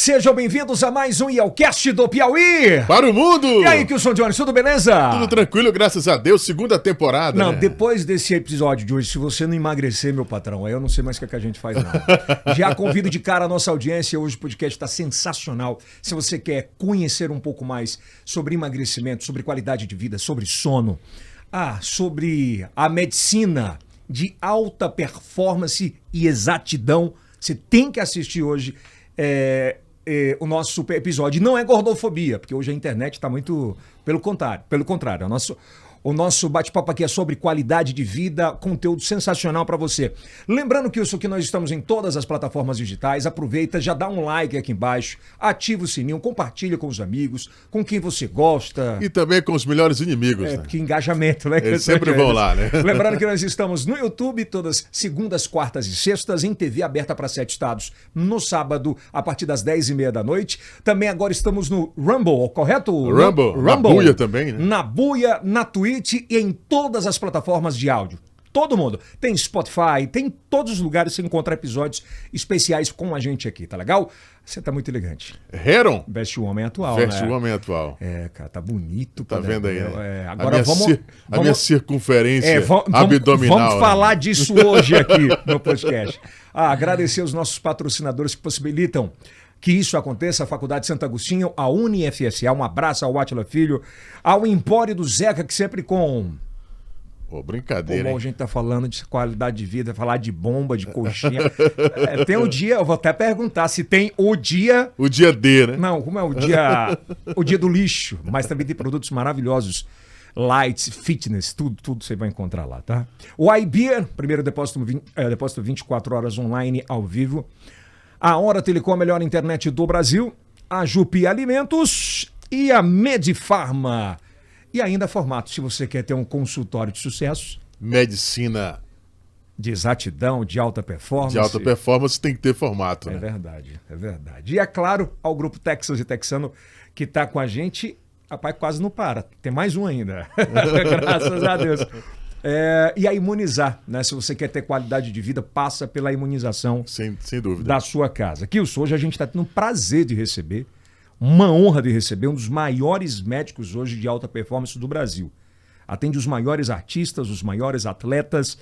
Sejam bem-vindos a mais um Yelcast do Piauí! Para o mundo! E aí, Kilson Jones, tudo beleza? Tudo tranquilo, graças a Deus, segunda temporada. Não, né? Depois desse episódio de hoje, se você não emagrecer, meu patrão, aí eu não sei mais o que a gente faz, não. Já convido de cara a nossa audiência, hoje o podcast está sensacional. Se você quer conhecer um pouco mais sobre emagrecimento, sobre qualidade de vida, sobre sono, sobre a medicina de alta performance e exatidão, você tem que assistir hoje o nosso super episódio. Não é gordofobia, porque hoje a internet está muito... Pelo contrário, o nosso bate-papo aqui é sobre qualidade de vida, conteúdo sensacional para você. Lembrando que isso aqui nós estamos em todas as plataformas digitais, aproveita, já dá um like aqui embaixo, ativa o sininho, compartilha com os amigos, com quem você gosta. E também com os melhores inimigos, né? Que engajamento, né? Eles sempre vão lá, né? Lembrando que nós estamos no YouTube todas segundas, quartas e sextas, em TV aberta para 7 estados, no sábado, a partir das 10h30 da noite. Também agora estamos no Rumble, correto? Rumble. Na Buia também, né? Na Buia, na Twitch e em todas as plataformas de áudio. Todo mundo. Tem Spotify, tem todos os lugares que você encontra episódios especiais com a gente aqui, tá legal? Você tá muito elegante. Heron? Veste o homem atual, Veste né? o homem atual. Cara, tá bonito. Tá vendo aí, né? Agora a minha circunferência abdominal. Vamos falar disso hoje aqui no podcast. Agradecer os nossos patrocinadores que possibilitam que isso aconteça, a Faculdade Santo Agostinho, a UniFSA, um abraço ao Átila Filho, ao Empório do Zeca, que sempre com... Brincadeira, a gente tá falando de qualidade de vida, falar de bomba, de coxinha. Tem o dia, eu vou até perguntar se tem o dia... O dia D, né? Não, como é o dia... o dia do lixo, mas também tem produtos maravilhosos. Lights, fitness, tudo você vai encontrar lá, tá? O iBeer, primeiro depósito 24 horas online, ao vivo. A Hora Telecom, a melhor internet do Brasil, a Jupi Alimentos e a Medifarma. E ainda formato, se você quer ter um consultório de sucesso. Medicina. De exatidão, de alta performance. De alta performance tem que ter formato, né? É verdade. E é claro, ao Grupo Texas e Texano, que está com a gente, rapaz, quase não para. Tem mais um ainda. Graças a Deus. E a imunizar, né? Se você quer ter qualidade de vida, passa pela imunização sem dúvida. Da sua casa. Kilson, hoje a gente está tendo um prazer de receber, uma honra de receber um dos maiores médicos hoje de alta performance do Brasil. Atende os maiores artistas, os maiores atletas.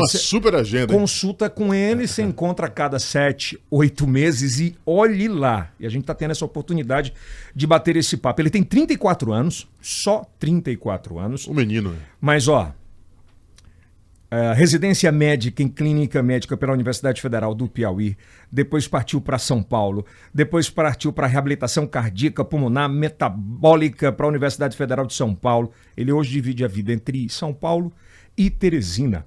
Super agenda. Consulta com ele, você encontra a cada 7, 8 meses e olhe lá. E a gente está tendo essa oportunidade de bater esse papo. Ele tem 34 anos, só 34 anos. Um menino. Mas, residência médica em clínica médica pela Universidade Federal do Piauí, depois partiu para São Paulo, depois partiu para reabilitação cardíaca, pulmonar, metabólica para a Universidade Federal de São Paulo. Ele hoje divide a vida entre São Paulo e Teresina.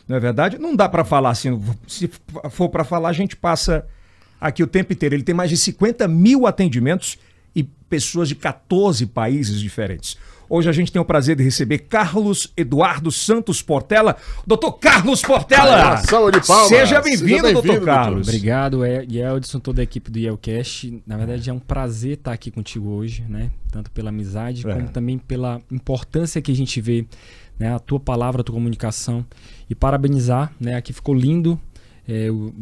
Não é verdade? Não dá para falar assim, se for para falar a gente passa aqui o tempo inteiro. Ele tem mais de 50 mil atendimentos e pessoas de 14 países diferentes. Hoje a gente tem o prazer de receber Carlos Eduardo Santos Portela. Doutor Carlos Portela! Salve de palmas! Seja bem-vindo, doutor Carlos. Obrigado, Yeldson, toda a equipe do Yelcast. Na verdade, é um prazer estar aqui contigo hoje, né? Tanto pela amizade, como também pela importância que a gente vê, né? A tua palavra, a tua comunicação. E parabenizar, né? Aqui ficou lindo.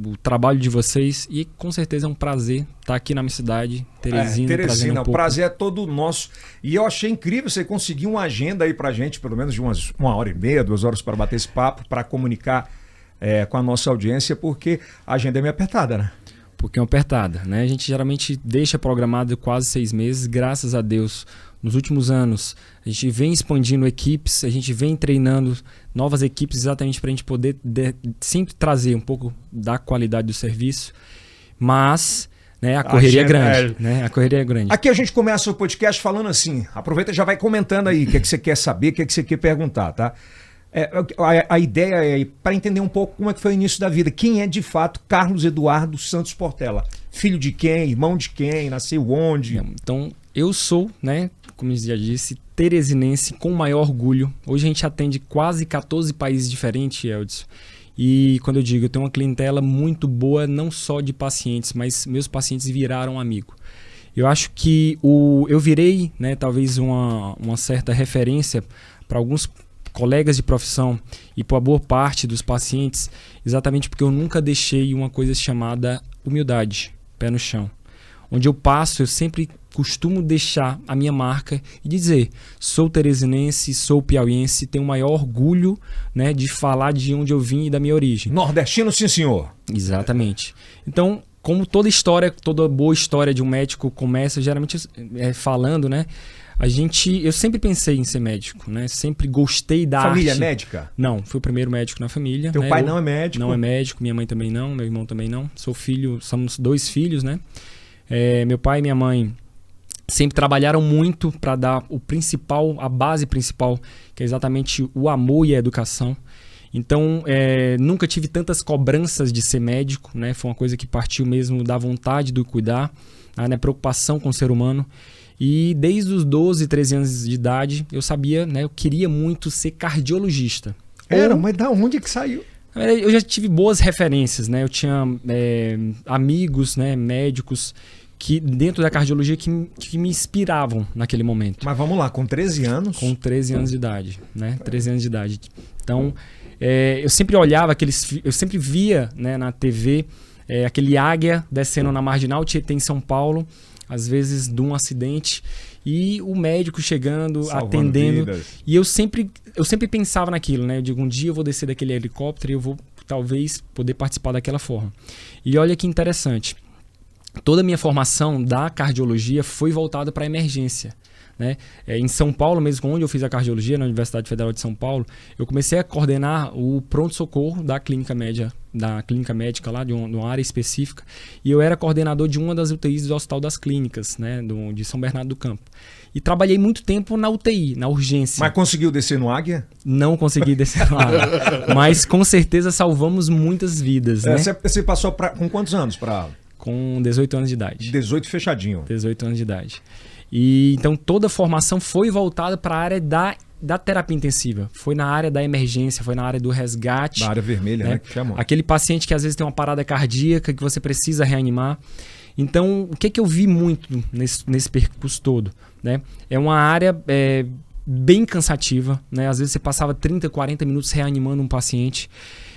O trabalho de vocês e com certeza é um prazer estar aqui na minha cidade, Teresina. O prazer é todo nosso. E eu achei incrível você conseguir uma agenda aí pra gente, pelo menos de uma hora e meia, 2 horas para bater esse papo, para comunicar com a nossa audiência, porque a agenda é meio apertada, né? Um pouquinho apertada, né? A gente geralmente deixa programado quase 6 meses, graças a Deus. Nos últimos anos, a gente vem expandindo equipes, a gente vem treinando novas equipes exatamente para a gente poder sempre trazer um pouco da qualidade do serviço, mas a correria é grande. Né? A correria é grande. Aqui a gente começa o podcast falando assim, aproveita e já vai comentando aí o que é que você quer saber, o que é que você quer perguntar, tá? A ideia é para entender um pouco como é que foi o início da vida. Quem é de fato Carlos Eduardo Santos Portela? Filho de quem? Irmão de quem? Nasceu onde? Então, eu sou, né, como eu já disse, teresinense com maior orgulho. Hoje a gente atende quase 14 países diferentes, Yeldson. E quando eu digo, eu tenho uma clientela muito boa, não só de pacientes, mas meus pacientes viraram amigo. Eu acho que eu virei, né, talvez uma certa referência para alguns colegas de profissão e para boa parte dos pacientes, exatamente porque eu nunca deixei uma coisa chamada humildade. pé no chão. Onde eu passo, eu sempre costumo deixar a minha marca e dizer, sou teresinense, sou piauiense, tenho o maior orgulho, né, de falar de onde eu vim e da minha origem. Nordestino, sim, senhor. Exatamente. Então, como toda história, toda boa história de um médico começa geralmente falando, né? Eu sempre pensei em ser médico, né? Sempre gostei da Família arte. médica? Não, fui o primeiro médico na família. Teu né? pai não é médico? Não é médico, minha mãe também não, meu irmão também não. Sou filho, somos 2 filhos, né? Meu pai e minha mãe sempre trabalharam muito para dar a base principal, que é exatamente o amor e a educação. Então, nunca tive tantas cobranças de ser médico, né? Foi uma coisa que partiu mesmo da vontade do cuidar, né? Preocupação com o ser humano. E desde os 12, 13 anos de idade, eu sabia, né? Eu queria muito ser cardiologista. Mas da onde que saiu? Eu já tive boas referências, né? Eu tinha amigos, né, médicos que dentro da cardiologia que me inspiravam naquele momento. Mas vamos lá, com 13 anos? Com 13 anos de idade, né? 13 anos de idade. Então, eu sempre olhava eu sempre via, né, na TV aquele águia descendo na Marginal Tietê em São Paulo, às vezes de um acidente, e o médico chegando, salvando atendendo. vidas. E eu sempre pensava naquilo, né? Eu digo, um dia eu vou descer daquele helicóptero e eu vou talvez poder participar daquela forma. E olha que interessante. Toda a minha formação da cardiologia foi voltada para a emergência. Né? Em São Paulo, mesmo onde eu fiz a cardiologia, na Universidade Federal de São Paulo, eu comecei a coordenar o pronto-socorro da clínica médica lá, de uma área específica, e eu era coordenador de uma das UTIs do Hospital das Clínicas, né, de São Bernardo do Campo. E trabalhei muito tempo na UTI, na urgência. Mas conseguiu descer no águia? Não consegui descer lá, mas com certeza salvamos muitas vidas. Né? Você passou com quantos anos para... Com 18 anos de idade. 18 fechadinho. 18 anos de idade. E então toda a formação foi voltada para a área da terapia intensiva. Foi na área da emergência, foi na área do resgate. Da área vermelha, né? Que chamam. Aquele paciente que às vezes tem uma parada cardíaca que você precisa reanimar. Então, o que eu vi muito nesse percurso todo? Né? É uma área bem cansativa. Né? Às vezes você passava 30, 40 minutos reanimando um paciente.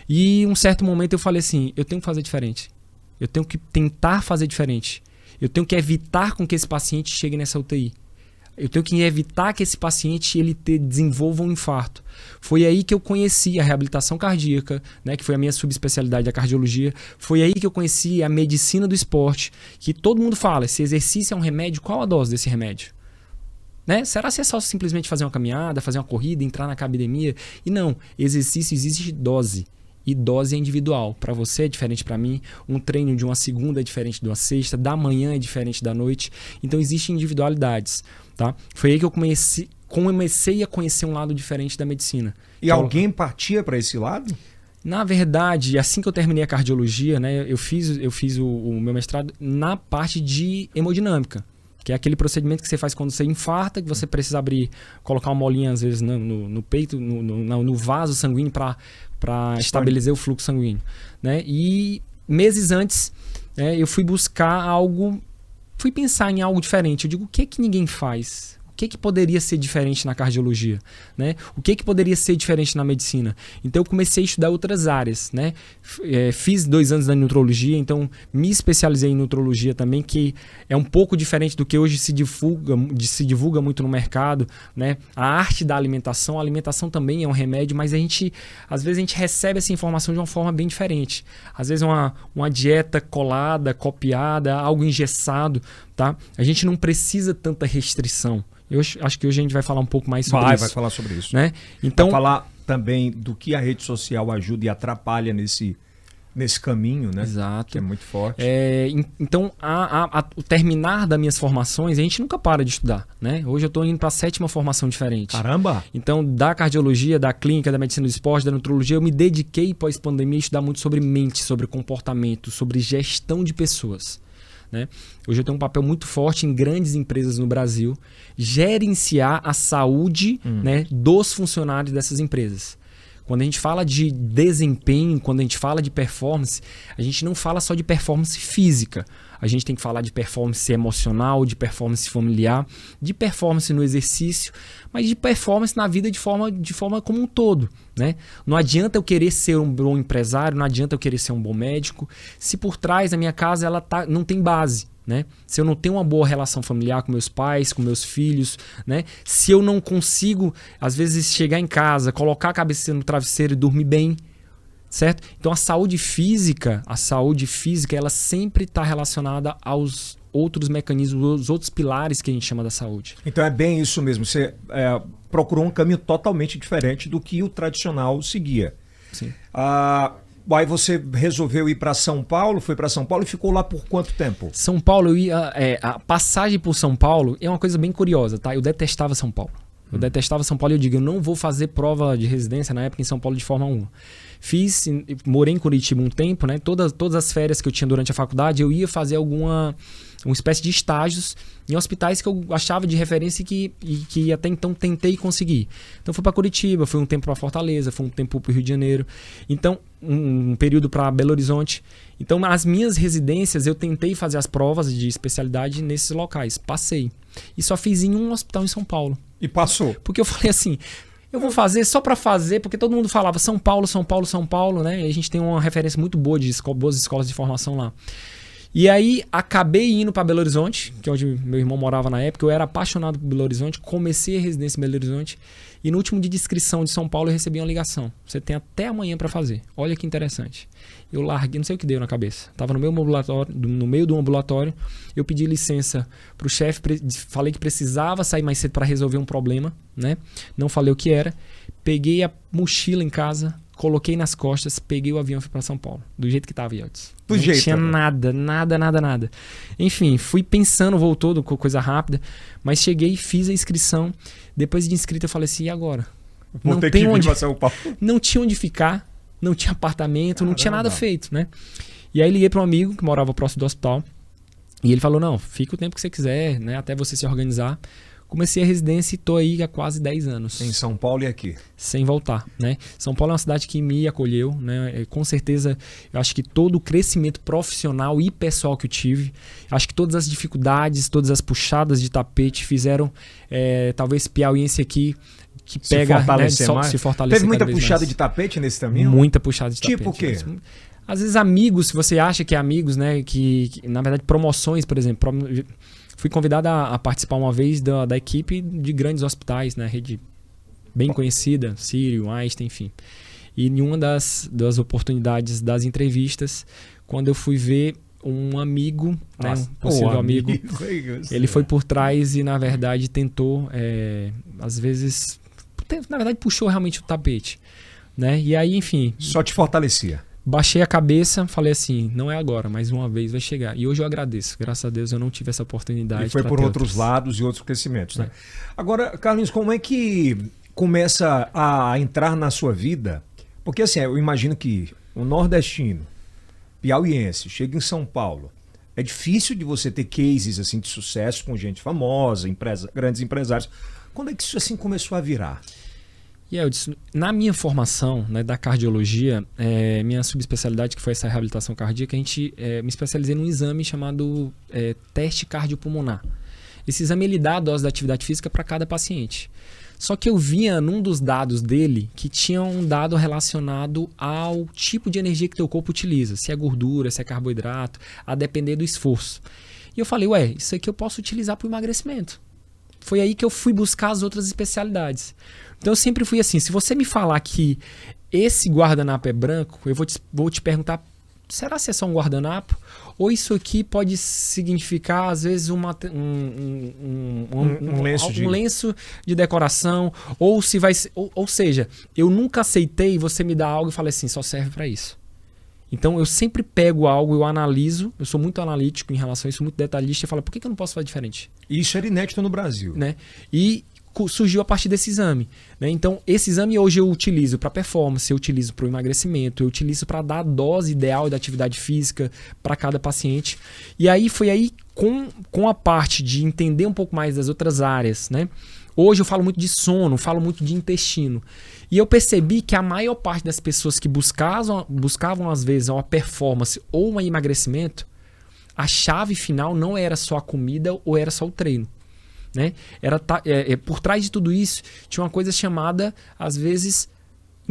E em um certo momento eu falei assim, eu tenho que fazer diferente. Eu tenho que tentar fazer diferente. Eu tenho que evitar com que esse paciente chegue nessa UTI. Eu tenho que evitar que esse paciente desenvolva um infarto. Foi aí que eu conheci a reabilitação cardíaca, né, que foi a minha subespecialidade da cardiologia. Foi aí que eu conheci a medicina do esporte, que todo mundo fala, se exercício é um remédio, qual a dose desse remédio? Né? Será que é só simplesmente fazer uma caminhada, fazer uma corrida, entrar na academia? E não, exercício existe dose. E dose é individual. Para você é diferente para mim. Um treino de uma segunda é diferente de uma sexta. Da manhã é diferente da noite. Então existem individualidades. Tá? Foi aí que eu comecei a conhecer um lado diferente da medicina. E alguém partia para esse lado? Na verdade, assim que eu terminei a cardiologia, né, eu fiz o meu mestrado na parte de hemodinâmica. Que é aquele procedimento que você faz quando você infarta, que você precisa colocar uma molinha às vezes no peito, no vaso sanguíneo para estabelecer o fluxo sanguíneo. Né? E meses antes, eu fui pensar em algo diferente. Eu digo, o que ninguém faz? O que poderia ser diferente na cardiologia? Né? O que poderia ser diferente na medicina? Então eu comecei a estudar outras áreas. Né? Fiz 2 anos da nutrologia, então me especializei em nutrologia também, que é um pouco diferente do que hoje se divulga muito no mercado. Né? A arte da alimentação, a alimentação também é um remédio, mas às vezes a gente recebe essa informação de uma forma bem diferente. Às vezes uma dieta colada, copiada, algo engessado. Tá? A gente não precisa tanta restrição. Eu acho que hoje a gente vai falar um pouco mais sobre isso. Vai falar sobre isso. Né? Então, vai falar também do que a rede social ajuda e atrapalha nesse caminho, né? Exato. Que é muito forte. Então, o terminar das minhas formações, a gente nunca para de estudar. Né? Hoje eu estou indo para a 7ª formação diferente. Caramba! Então, da cardiologia, da clínica, da medicina do esporte, da nutrologia, eu me dediquei pós-pandemia a estudar muito sobre mente, sobre comportamento, sobre gestão de pessoas. Né? Hoje eu tenho um papel muito forte em grandes empresas no Brasil, gerenciar a saúde, né, dos funcionários dessas empresas. Quando a gente fala de desempenho, quando a gente fala de performance, a gente não fala só de performance física. A gente tem que falar de performance emocional, de performance familiar, de performance no exercício, mas de performance na vida de forma como um todo, né? Não adianta eu querer ser um bom empresário, não adianta eu querer ser um bom médico, se por trás da minha casa ela não tem base, né? Se eu não tenho uma boa relação familiar com meus pais, com meus filhos, né? Se eu não consigo, às vezes, chegar em casa, colocar a cabeça no travesseiro e dormir bem, certo? Então a saúde física, ela sempre está relacionada aos outros mecanismos, aos outros pilares que a gente chama da saúde. Então é bem isso mesmo. Você procurou um caminho totalmente diferente do que o tradicional seguia. Sim. Aí você resolveu ir para São Paulo, foi para São Paulo e ficou lá por quanto tempo? São Paulo, a passagem por São Paulo é uma coisa bem curiosa, tá? Eu detestava São Paulo. Eu digo, eu não vou fazer prova de residência na época em São Paulo de forma 1. Morei em Curitiba um tempo, né? Todas as férias que eu tinha durante a faculdade, eu ia fazer uma espécie de estágios em hospitais que eu achava de referência e que até então tentei conseguir. Então fui para Curitiba, fui um tempo para Fortaleza, fui um tempo para o Rio de Janeiro. Então, um período para Belo Horizonte. Então, as minhas residências, eu tentei fazer as provas de especialidade nesses locais. Passei. E só fiz em um hospital em São Paulo. E passou. Porque eu falei assim, eu vou fazer só para fazer, porque todo mundo falava São Paulo, né? E a gente tem uma referência muito boa de boas escolas de formação lá. E aí acabei indo para Belo Horizonte, que é onde meu irmão morava na época. Eu era apaixonado por Belo Horizonte, comecei a residência em Belo Horizonte. E no último dia de inscrição de São Paulo eu recebi uma ligação. Você tem até amanhã para fazer. Olha que interessante. Eu larguei, não sei o que deu na cabeça. Estava no meio do ambulatório. Eu pedi licença para o chefe, falei que precisava sair mais cedo para resolver um problema, né? Não falei o que era. Peguei a mochila em casa, coloquei nas costas, peguei o avião e fui para São Paulo. Do jeito que estava, Yeltsin. Não tinha nada. Enfim, fui pensando, voltou, coisa rápida. Mas cheguei, fiz a inscrição. Depois de inscrito eu falei assim, e agora? Não tinha onde ficar, não tinha apartamento, não tinha nada feito, né? E aí liguei para um amigo que morava próximo do hospital. E ele falou, não, fica o tempo que você quiser, né? Até você se organizar. Comecei a residência e tô aí há quase 10 anos. Em São Paulo e aqui? Sem voltar, né? São Paulo é uma cidade que me acolheu, né? Com certeza, eu acho que todo o crescimento profissional e pessoal que eu tive, acho que todas as dificuldades, todas as puxadas de tapete fizeram, talvez piauiense aqui, que pega, se fortalecer. Teve muita puxada de tapete nesse caminho? Muita puxada de tapete. Tipo o quê? Às vezes amigos, se você acha que é amigos, né? Que na verdade promoções, por exemplo. Fui convidado a participar uma vez da equipe de grandes hospitais, né? Rede bem conhecida, Sírio, Einstein, enfim. E em uma das oportunidades das entrevistas, quando eu fui ver um amigo, né, um possível amigo, ele foi por trás e, na verdade, tentou, às vezes, na verdade, puxou realmente o tapete, né? E aí, enfim... Só te fortalecia. Baixei a cabeça, falei assim, não é agora, mas uma vez vai chegar. E hoje eu agradeço, graças a Deus eu não tive essa oportunidade. E foi por outros lados e outros crescimentos, né? Agora, Carlinhos, como é que começa a entrar na sua vida? Porque assim, eu imagino que o nordestino, piauiense, chega em São Paulo, é difícil de você ter cases assim de sucesso com gente famosa, grandes empresários. Quando é que isso assim começou a virar? E eu disse, na minha formação, né, da cardiologia, minha subespecialidade, que foi essa reabilitação cardíaca, me especializei num exame chamado teste cardiopulmonar. Esse exame ele dá a dose da atividade física para cada paciente. Só que eu via num dos dados dele que tinha um dado relacionado ao tipo de energia que teu corpo utiliza. Se é gordura, se é carboidrato, a depender do esforço. E eu falei, isso aqui eu posso utilizar para o emagrecimento. Foi aí que eu fui buscar as outras especialidades. Então eu sempre fui assim, se você me falar que esse guardanapo é branco, eu vou te perguntar, será que é só um guardanapo? Ou isso aqui pode significar, às vezes, um lenço de decoração? Ou se vai ser, ou seja, eu nunca aceitei você me dar algo e falei assim, só serve para isso. Então eu sempre pego algo, eu analiso, eu sou muito analítico em relação a isso, muito detalhista, e falo, por que eu não posso fazer diferente? Isso era inédito no Brasil. Né? E surgiu a partir desse exame. Né? Então, esse exame hoje eu utilizo para performance, eu utilizo para o emagrecimento, eu utilizo para dar a dose ideal da atividade física para cada paciente. E aí foi aí, com a parte de entender um pouco mais das outras áreas, né? Hoje eu falo muito de sono, falo muito de intestino. E eu percebi que a maior parte das pessoas que buscavam às vezes uma performance ou um emagrecimento, a chave final não era só a comida ou era só o treino. Né? Por trás de tudo isso, tinha uma coisa chamada, às vezes,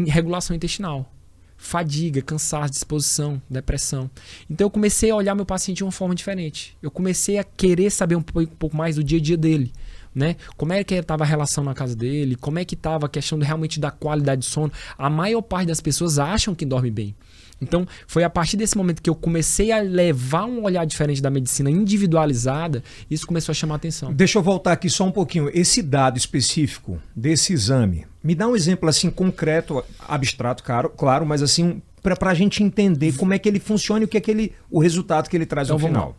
regulação intestinal. Fadiga, cansaço, disposição, depressão. Então eu comecei a olhar meu paciente de uma forma diferente. Eu comecei a querer saber um pouco mais do dia a dia dele. Né? Como é que estava a relação na casa dele, como é que estava a questão realmente da qualidade de sono. A maior parte das pessoas acham que dorme bem. Então, foi a partir desse momento que eu comecei a levar um olhar diferente da medicina individualizada, isso começou a chamar a atenção. Deixa eu voltar aqui só um pouquinho. Esse dado específico desse exame, me dá um exemplo assim concreto, abstrato, claro, mas assim, para a gente entender como é que ele funciona e o que é o resultado que ele traz no final.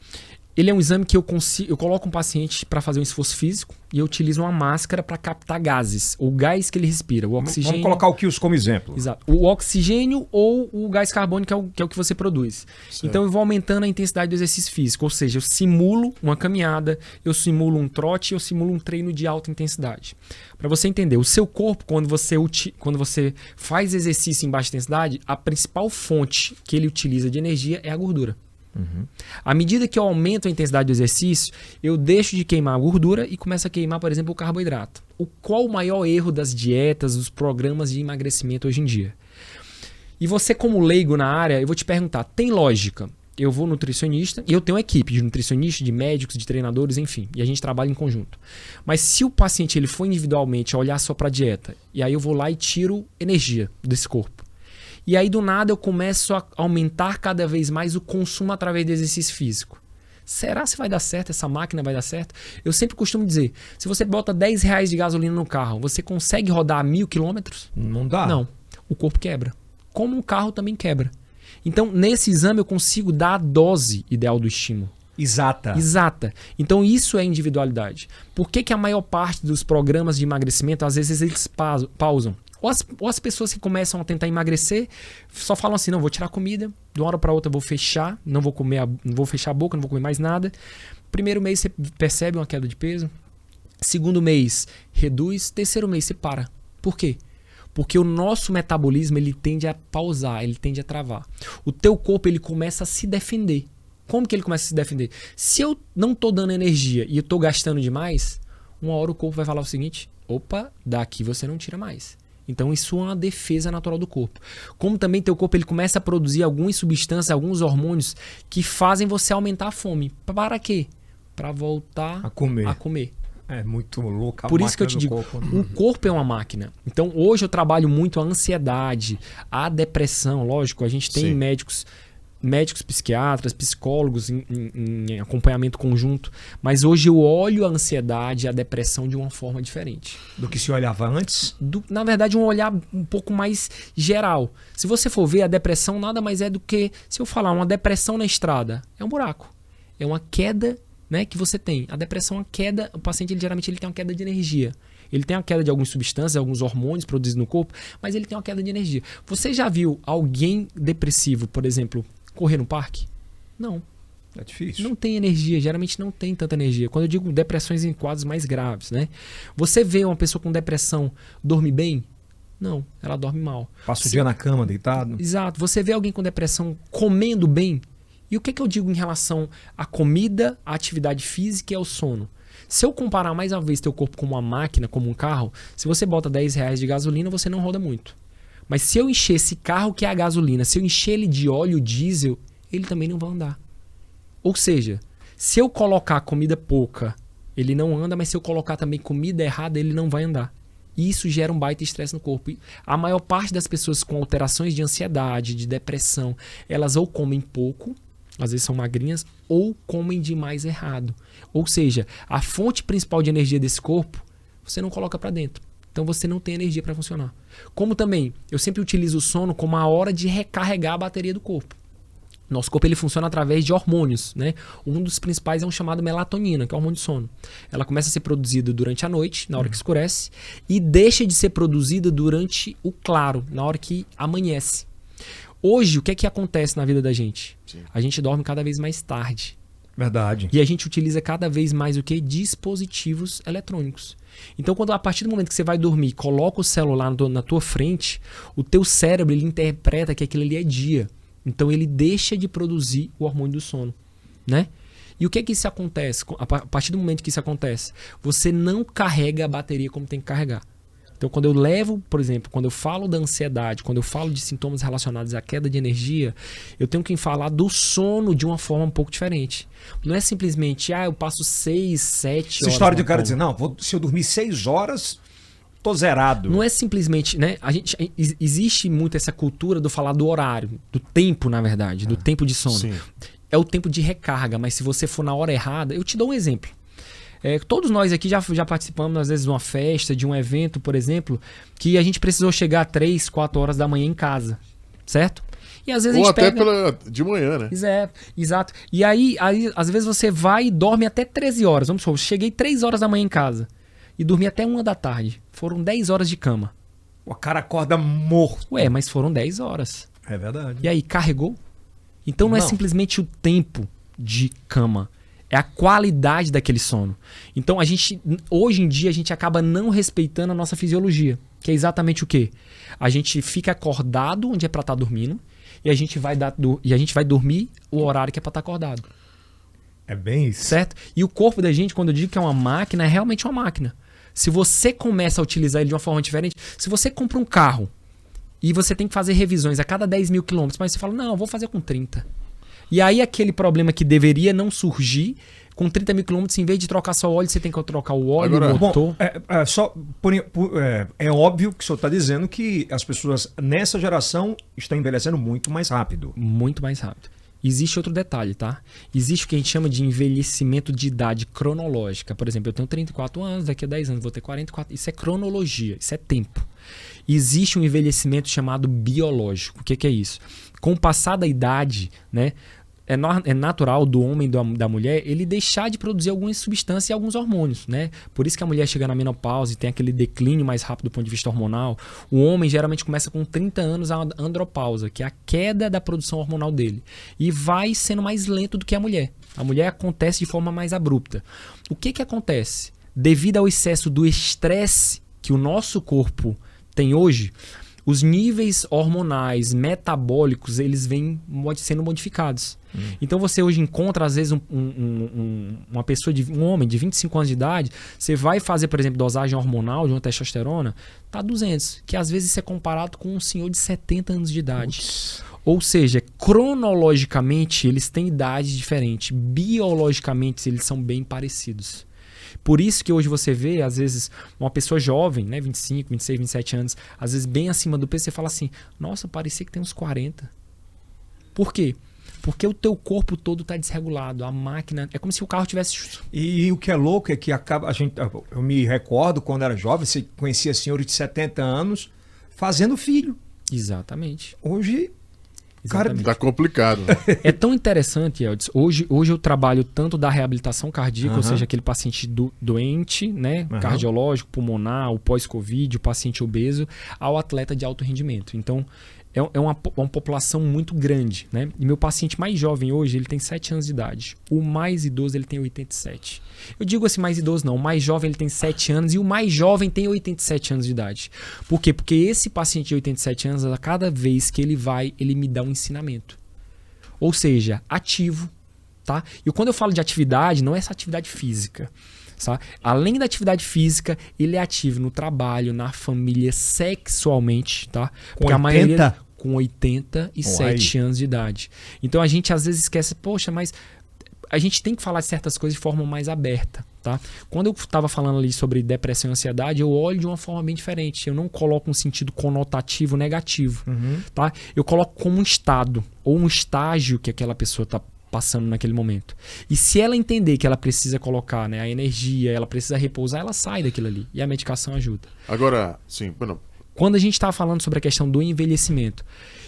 Ele é um exame que eu coloco um paciente para fazer um esforço físico e eu utilizo uma máscara para captar gases, o gás que ele respira, o oxigênio. Vamos colocar o Kills como exemplo. Exato. O oxigênio ou o gás carbônico que é o que você produz. Certo. Então eu vou aumentando a intensidade do exercício físico, ou seja, eu simulo uma caminhada, eu simulo um trote, eu simulo um treino de alta intensidade. Para você entender, o seu corpo, quando você faz exercício em baixa intensidade, a principal fonte que ele utiliza de energia é a gordura. Uhum. À medida que eu aumento a intensidade do exercício, eu deixo de queimar a gordura e começo a queimar, por exemplo, o carboidrato. Qual o maior erro das dietas, dos programas de emagrecimento hoje em dia? E você, como leigo na área, eu vou te perguntar, tem lógica? Eu vou nutricionista e eu tenho uma equipe de nutricionistas, de médicos, de treinadores, enfim, e a gente trabalha em conjunto. Mas se o paciente ele for individualmente a olhar só para a dieta, e aí eu vou lá e tiro energia desse corpo, e aí, do nada, eu começo a aumentar cada vez mais o consumo através do exercício físico. Será que vai dar certo? Essa máquina vai dar certo? Eu sempre costumo dizer, se você bota R$10 de gasolina no carro, você consegue rodar 1.000 quilômetros? Não dá. Não. O corpo quebra. Como um carro também quebra. Então, nesse exame, eu consigo dar a dose ideal do estímulo. Exata. Então, isso é individualidade. Por que a maior parte dos programas de emagrecimento, às vezes, eles pausam? Ou as pessoas que começam a tentar emagrecer só falam assim, não, vou tirar comida, de uma hora para outra eu vou fechar, não vou fechar a boca, não vou comer mais nada. Primeiro mês você percebe uma queda de peso, segundo mês reduz, terceiro mês você para. Por quê? Porque o nosso metabolismo ele tende a pausar, ele tende a travar. O teu corpo ele começa a se defender. Como que ele começa a se defender? Se eu não estou dando energia e eu estou gastando demais, uma hora o corpo vai falar o seguinte, opa, daqui você não tira mais. Então isso é uma defesa natural do corpo. Como também teu corpo ele começa a produzir algumas substâncias, alguns hormônios que fazem você aumentar a fome. Para quê? Para voltar a comer. É muito louco. Por isso que eu te digo, o corpo é uma máquina. Então hoje eu trabalho muito a ansiedade, a depressão. Lógico, a gente tem médicos psiquiatras, psicólogos em acompanhamento conjunto, mas hoje eu olho a ansiedade e a depressão de uma forma diferente. Do que se olhava antes? Na verdade, um olhar um pouco mais geral. Se você for ver, a depressão nada mais é do que, se eu falar, uma depressão na estrada, é um buraco. É uma queda, né, que você tem. A depressão é uma queda, o paciente geralmente ele tem uma queda de energia. Ele tem uma queda de algumas substâncias, alguns hormônios produzidos no corpo, mas ele tem uma queda de energia. Você já viu alguém depressivo, por exemplo, correr no parque? Não. É difícil. Não tem energia, geralmente não tem tanta energia. Quando eu digo depressões em quadros mais graves, né? Você vê uma pessoa com depressão dorme bem? Não, ela dorme mal. Passa o dia na cama, deitado? Exato. Você vê alguém com depressão comendo bem? E o que eu digo em relação à comida, à atividade física e ao sono? Se eu comparar mais uma vez teu corpo como uma máquina, como um carro, se você bota R$10 de gasolina, você não roda muito. Mas se eu encher esse carro que é a gasolina, se eu encher ele de óleo diesel, ele também não vai andar. Ou seja, se eu colocar comida pouca, ele não anda, mas se eu colocar também comida errada, ele não vai andar. E isso gera um baita estresse no corpo. E a maior parte das pessoas com alterações de ansiedade, de depressão, elas ou comem pouco, às vezes são magrinhas, ou comem demais errado. Ou seja, a fonte principal de energia desse corpo, você não coloca para dentro. Então você não tem energia para funcionar. Como também, eu sempre utilizo o sono como a hora de recarregar a bateria do corpo. Nosso corpo ele funciona através de hormônios, né? Um dos principais é um chamado melatonina, que é o hormônio de sono. Ela começa a ser produzida durante a noite, na hora que escurece, e deixa de ser produzida durante o claro, na hora que amanhece. Hoje, o que é que acontece na vida da gente? Sim. A gente dorme cada vez mais tarde. Verdade. E a gente utiliza cada vez mais o quê? Dispositivos eletrônicos. Então, quando a partir do momento que você vai dormir, coloca o celular na tua frente, o teu cérebro ele interpreta que aquilo ali é dia. Então, ele deixa de produzir o hormônio do sono, né? E o que é que isso acontece? A partir do momento que isso acontece, você não carrega a bateria como tem que carregar. Então, quando eu levo, por exemplo, quando eu falo da ansiedade, quando eu falo de sintomas relacionados à queda de energia, eu tenho que falar do sono de uma forma um pouco diferente. Não é simplesmente, eu passo 6, 7 horas... Essa história de o cara dizer, não, se eu dormir 6 horas, tô zerado. Não é simplesmente, né? Existe muito essa cultura do falar do horário, do tempo, na verdade, do tempo de sono. Sim. É o tempo de recarga, mas se você for na hora errada... Eu te dou um exemplo. Todos nós aqui já participamos, às vezes, de uma festa, de um evento, por exemplo, que a gente precisou chegar 3, 4 horas da manhã em casa, certo? E às vezes Ou a gente até de manhã, né? Exato. E aí, às vezes, você vai e dorme até 13 horas. Vamos supor, cheguei 3 horas da manhã em casa e dormi até 1 da tarde. Foram 10 horas de cama. O cara acorda morto. Mas foram 10 horas. É verdade. E aí, carregou? Então não é simplesmente o tempo de cama. É a qualidade daquele sono. Então, hoje em dia, a gente acaba não respeitando a nossa fisiologia. Que é exatamente o quê? A gente fica acordado onde é para estar dormindo e a gente vai dormir o horário que é para estar acordado. É bem isso. Certo? E o corpo da gente, quando eu digo que é uma máquina, é realmente uma máquina. Se você começa a utilizar ele de uma forma diferente, se você compra um carro e você tem que fazer revisões a cada 10 mil quilômetros, mas você fala, não, eu vou fazer com 30. E aí aquele problema que deveria não surgir, com 30 mil quilômetros, em vez de trocar só o óleo, você tem que trocar o óleo, o motor. É óbvio que o senhor está dizendo que as pessoas nessa geração estão envelhecendo muito mais rápido. Muito mais rápido. Existe outro detalhe, tá? Existe o que a gente chama de envelhecimento de idade cronológica. Por exemplo, eu tenho 34 anos, daqui a 10 anos vou ter 44. Isso é cronologia, isso é tempo. Existe um envelhecimento chamado biológico. O que é isso? Com o passar da idade, né? É natural do homem e da mulher ele deixar de produzir algumas substâncias e alguns hormônios, né? Por isso que a mulher chega na menopausa e tem aquele declínio mais rápido do ponto de vista hormonal. O homem geralmente começa com 30 anos a andropausa, que é a queda da produção hormonal dele. E vai sendo mais lento do que a mulher. A mulher acontece de forma mais abrupta. O que acontece? Devido ao excesso do estresse que o nosso corpo tem hoje, os níveis hormonais, metabólicos, eles vêm sendo modificados. Então você hoje encontra, às vezes, uma pessoa, um homem de 25 anos de idade, você vai fazer, por exemplo, dosagem hormonal de uma testosterona, tá 200, que às vezes isso é comparado com um senhor de 70 anos de idade. Ou seja, cronologicamente eles têm idades diferentes, biologicamente eles são bem parecidos. Por isso que hoje você vê, às vezes, uma pessoa jovem, né, 25, 26, 27 anos, às vezes bem acima do peso, você fala assim, nossa, parecia que tem uns 40. Por quê? Porque o teu corpo todo está desregulado, a máquina, é como se o carro tivesse... E o que é louco é que eu me recordo, quando era jovem, você conhecia senhores de 70 anos fazendo filho. Exatamente. Hoje... Cara, tá complicado. É tão interessante, Eldis. Hoje eu trabalho tanto da reabilitação cardíaca, ou seja, aquele paciente doente, né, cardiológico, pulmonar, o pós-Covid, o paciente obeso, ao atleta de alto rendimento. Então, é uma população muito grande, né? E meu paciente mais jovem hoje, ele tem 7 anos de idade. O mais idoso, ele tem 87. Eu digo assim, mais idoso não. O mais jovem, ele tem 7 anos e o mais jovem tem 87 anos de idade. Por quê? Porque esse paciente de 87 anos, a cada vez que ele vai, ele me dá um ensinamento. Ou seja, ativo, tá? E quando eu falo de atividade, não é essa atividade física. Tá? Além da atividade física, ele é ativo no trabalho, na família, sexualmente, tá? Porque a maioria com 87 anos de idade. Então a gente às vezes esquece, poxa, mas a gente tem que falar de certas coisas de forma mais aberta, tá? Quando eu estava falando ali sobre depressão e ansiedade, eu olho de uma forma bem diferente. Eu não coloco um sentido conotativo negativo, tá? Eu coloco como um estado ou um estágio que aquela pessoa está passando naquele momento. E se ela entender que ela precisa colocar, né, a energia, ela precisa repousar, ela sai daquilo ali. E a medicação ajuda. Agora, sim, bueno. Quando a gente está falando sobre a questão do envelhecimento,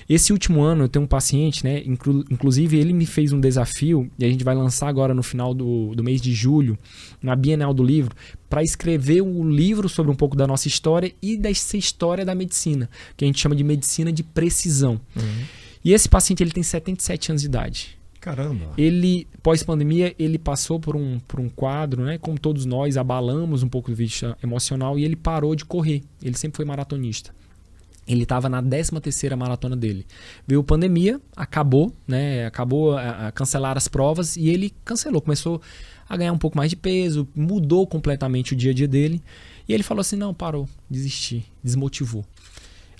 esse último ano eu tenho um paciente, né, inclusive ele me fez um desafio, e a gente vai lançar agora no final do mês de julho, na Bienal do Livro, para escrever um livro sobre um pouco da nossa história e dessa história da medicina, que a gente chama de medicina de precisão. E esse paciente ele tem 77 anos de idade. Caramba. Ele, pós-pandemia, ele passou por um quadro, né? Como todos nós, abalamos um pouco do vista emocional e ele parou de correr. Ele sempre foi maratonista. Ele estava na 13ª maratona dele. Veio pandemia, acabou, né? Acabou a cancelar as provas e ele cancelou. Começou a ganhar um pouco mais de peso, mudou completamente o dia a dia dele. E ele falou assim, não, parou, desisti, desmotivou.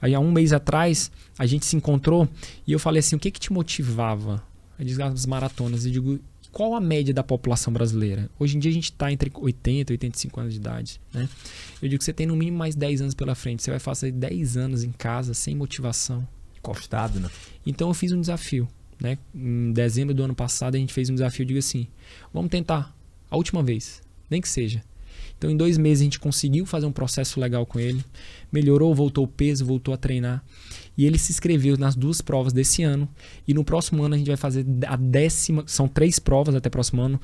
Aí há um mês atrás, a gente se encontrou e eu falei assim, o que te motivava? Eu digo as maratonas. Eu digo, qual a média da população brasileira? Hoje em dia a gente está entre 80 e 85 anos de idade, né? Eu digo que você tem no mínimo mais 10 anos pela frente. Você vai fazer 10 anos em casa, sem motivação. Encostado, né? Então eu fiz um desafio, né? Em dezembro do ano passado a gente fez um desafio. Eu digo assim, vamos tentar a última vez, nem que seja. Então em 2 meses a gente conseguiu fazer um processo legal com ele. Melhorou, voltou o peso, voltou a treinar. E ele se inscreveu nas 2 provas desse ano. E no próximo ano a gente vai fazer a 10ª... São 3 provas até o próximo ano.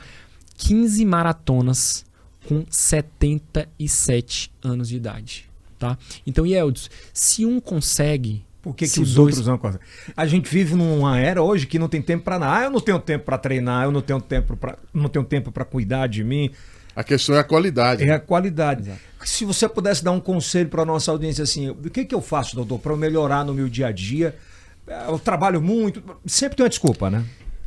15 maratonas com 77 anos de idade. Tá? Então, Yeldson, se um consegue... Por que os outros não conseguem? A gente vive numa era hoje que não tem tempo para nada. Eu não tenho tempo para treinar, eu não tenho tempo para cuidar de mim. A questão é a qualidade. É a qualidade. Exato. Se você pudesse dar um conselho para a nossa audiência assim, o que eu faço, doutor, para eu melhorar no meu dia a dia? Eu trabalho muito, sempre tem uma desculpa, né?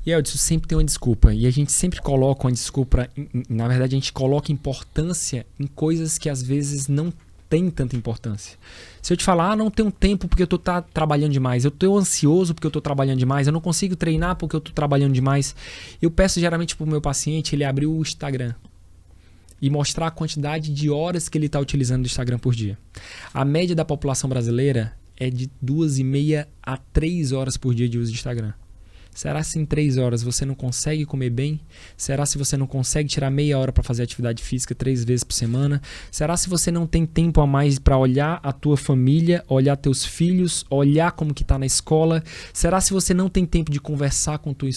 Yeldson, sempre tem uma desculpa. E a gente sempre coloca uma desculpa, na verdade a gente coloca importância em coisas que às vezes não tem tanta importância. Se eu te falar, não tenho tempo porque eu tô trabalhando demais, eu tô ansioso porque eu tô trabalhando demais, eu não consigo treinar porque eu tô trabalhando demais, eu peço geralmente pro meu paciente ele abrir o Instagram e mostrar a quantidade de horas que ele está utilizando do Instagram por dia. A média da população brasileira é de 2,5 a 3 horas por dia de uso de Instagram. Será se em 3 horas você não consegue comer bem? Será se você não consegue tirar meia hora para fazer atividade física 3 vezes por semana? Será se você não tem tempo a mais para olhar a tua família, olhar teus filhos, olhar como que está na escola? Será se você não tem tempo de conversar com tua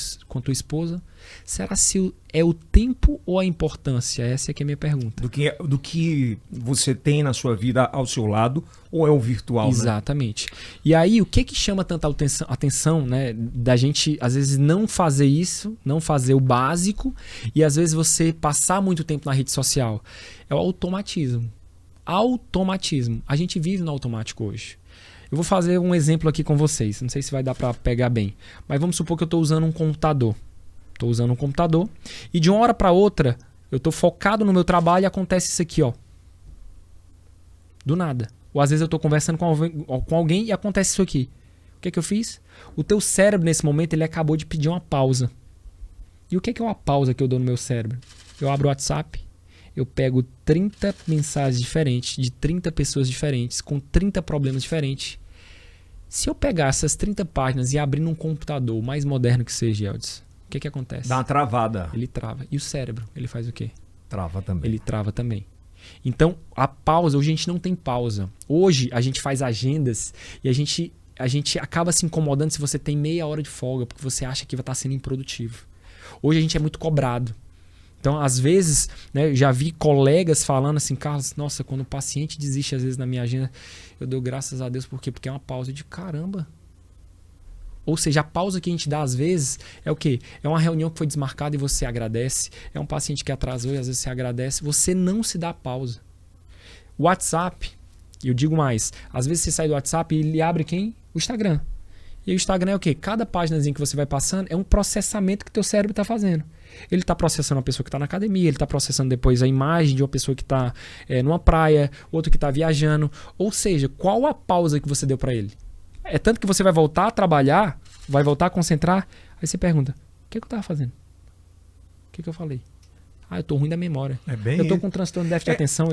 esposa? Será se é o tempo ou a importância? Essa é que é a minha pergunta. Do que você tem na sua vida ao seu lado ou é o virtual? Exatamente. Né? E aí, o que chama tanta atenção, né, da gente, às vezes, não fazer isso, não fazer o básico, e às vezes você passar muito tempo na rede social? É o automatismo. Automatismo. A gente vive no automático hoje. Eu vou fazer um exemplo aqui com vocês. Não sei se vai dar para pegar bem. Mas vamos supor que eu estou usando um computador. Estou usando um computador e de uma hora para outra eu estou focado no meu trabalho e acontece isso aqui, ó. Do nada. Ou às vezes eu estou conversando com alguém e acontece isso aqui. O que eu fiz? O teu cérebro nesse momento ele acabou de pedir uma pausa. E o que é uma pausa que eu dou no meu cérebro? Eu abro o WhatsApp, eu pego 30 mensagens diferentes de 30 pessoas diferentes com 30 problemas diferentes. Se eu pegar essas 30 páginas e abrir num computador, o mais moderno que seja, Yeldson, o que acontece? Dá uma travada. Ele trava. E o cérebro, ele faz o quê? Trava também. Ele trava também. Então, a pausa, hoje a gente não tem pausa. Hoje a gente faz agendas e a gente acaba se incomodando se você tem meia hora de folga, porque você acha que vai estar sendo improdutivo. Hoje a gente é muito cobrado. Então, às vezes, né, já vi colegas falando assim, Carlos, nossa, quando o paciente desiste às vezes na minha agenda, eu dou graças a Deus, por quê? Porque é uma pausa de caramba. Ou seja, a pausa que a gente dá às vezes é o quê? É uma reunião que foi desmarcada e você agradece. É um paciente que atrasou e às vezes você agradece. Você não se dá pausa. O WhatsApp, eu digo mais, às vezes você sai do WhatsApp e ele abre quem? O Instagram. E o Instagram é o quê? Cada páginazinha que você vai passando é um processamento que teu cérebro está fazendo. Ele está processando uma pessoa que está na academia, ele está processando depois a imagem de uma pessoa que está numa praia, outro que está viajando. Ou seja, qual a pausa que você deu para ele? É tanto que você vai voltar a trabalhar, vai voltar a concentrar, aí você pergunta, o que eu estava fazendo? O que eu falei? Ah, eu tô ruim da memória. Eu tô com transtorno de déficit de atenção.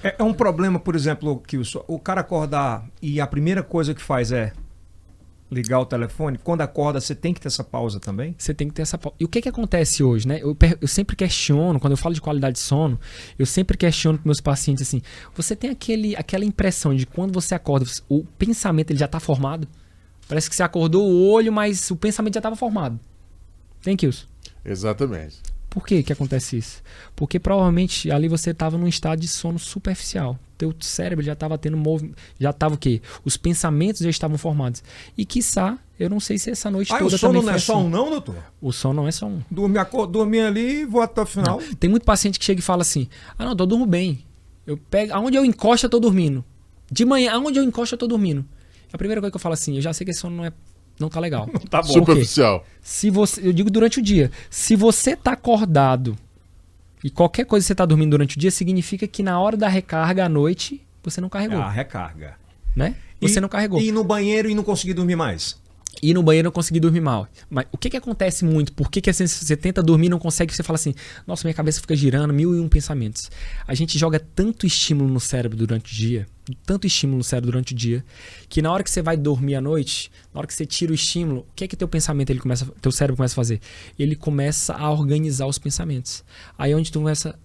É um problema, por exemplo, que o cara acordar e a primeira coisa que faz é ligar o telefone. Quando acorda, você tem que ter essa pausa também? Você tem que ter essa pausa. E o que acontece hoje, né? Eu sempre questiono, quando eu falo de qualidade de sono, eu sempre questiono com meus pacientes assim, você tem aquela impressão de quando você acorda, o pensamento ele já está formado? Parece que você acordou o olho, mas o pensamento já estava formado. Tem, Kilson? Exatamente. Por que acontece isso? Porque provavelmente ali você estava num estado de sono superficial. Teu cérebro já estava tendo movimento, já estava o quê? Os pensamentos já estavam formados. E quiçá, Eu não sei se essa noite O toda sono também não foi é só assim. um não, doutor? O sono não é só um. Dormir ali e vou até o final. Não. Tem muito paciente que chega e fala assim, não, eu durmo bem. Eu pego, aonde eu encosto eu tô dormindo. De manhã, aonde eu encosto eu tô dormindo. A primeira coisa que eu falo assim, eu já sei que esse sono não tá legal. Tá bom. Superficial. Eu digo durante o dia. Se você tá acordado e qualquer coisa que você tá dormindo durante o dia, significa que na hora da recarga à noite, você não carregou. A recarga. Né? Você não carregou. E ir no banheiro e não conseguir dormir mais. Ir no banheiro e não conseguir dormir mal. Mas o que acontece muito? Por que assim, você tenta dormir e não consegue? Você fala assim, nossa, minha cabeça fica girando, 1001 pensamentos. A gente joga tanto estímulo no cérebro durante o dia, que na hora que você vai dormir à noite, na hora que você tira o estímulo, o que teu pensamento, teu cérebro começa a fazer? Ele começa a organizar os pensamentos. Aí onde tu começa...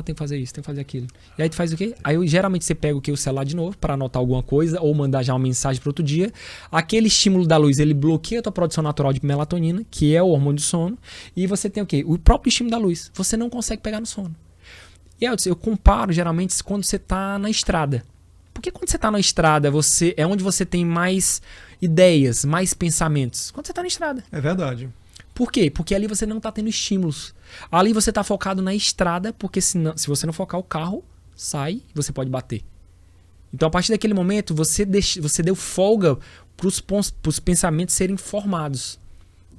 tem que fazer isso, tem que fazer aquilo. E aí tu faz o quê? Aí geralmente você pega o celular de novo para anotar alguma coisa ou mandar já uma mensagem para outro dia. Aquele estímulo da luz, ele bloqueia a tua produção natural de melatonina, que é o hormônio do sono. E você tem o quê? O próprio estímulo da luz. Você não consegue pegar no sono. E aí eu comparo geralmente quando você tá na estrada. Porque quando você tá na estrada, é onde você tem mais ideias, mais pensamentos. Quando você tá na estrada. É verdade. Por quê? Porque ali você não está tendo estímulos. Ali você está focado na estrada, porque se você não focar, o carro sai e você pode bater. Então, a partir daquele momento, você deu folga para os pensamentos serem formados.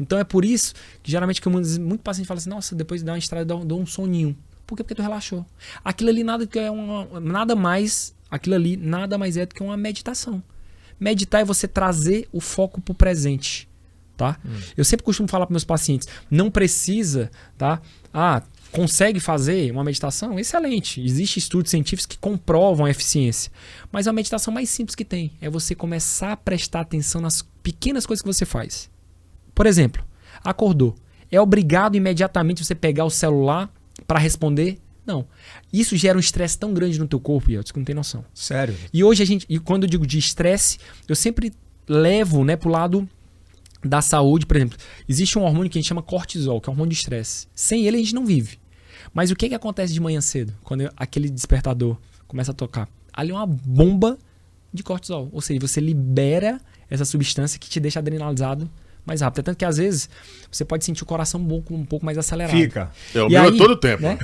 Então, é por isso que geralmente muito paciente fala assim, nossa, depois de dar uma estrada, eu dou um soninho. Por quê? Porque tu relaxou. Aquilo ali nada mais é do que uma meditação. Meditar é você trazer o foco para o presente. Tá? Eu sempre costumo falar para meus pacientes, não precisa, tá? Consegue fazer uma meditação? Excelente. Existem estudos científicos que comprovam a eficiência. Mas a meditação mais simples que tem é você começar a prestar atenção nas pequenas coisas que você faz. Por exemplo, acordou. É obrigado imediatamente você pegar o celular para responder? Não. Isso gera um estresse tão grande no teu corpo, Yeltsin, que não tem noção. Sério? E hoje quando eu digo de estresse, eu sempre levo, né, pro lado da saúde. Por exemplo, existe um hormônio que a gente chama cortisol, que é um hormônio de estresse. Sem ele a gente não vive. Mas o que acontece de manhã cedo, quando aquele despertador começa a tocar? Ali é uma bomba de cortisol. Ou seja, você libera essa substância que te deixa adrenalizado mais rápido. É tanto que às vezes você pode sentir o coração um pouco mais acelerado. Fica. O meu é todo o tempo. Né?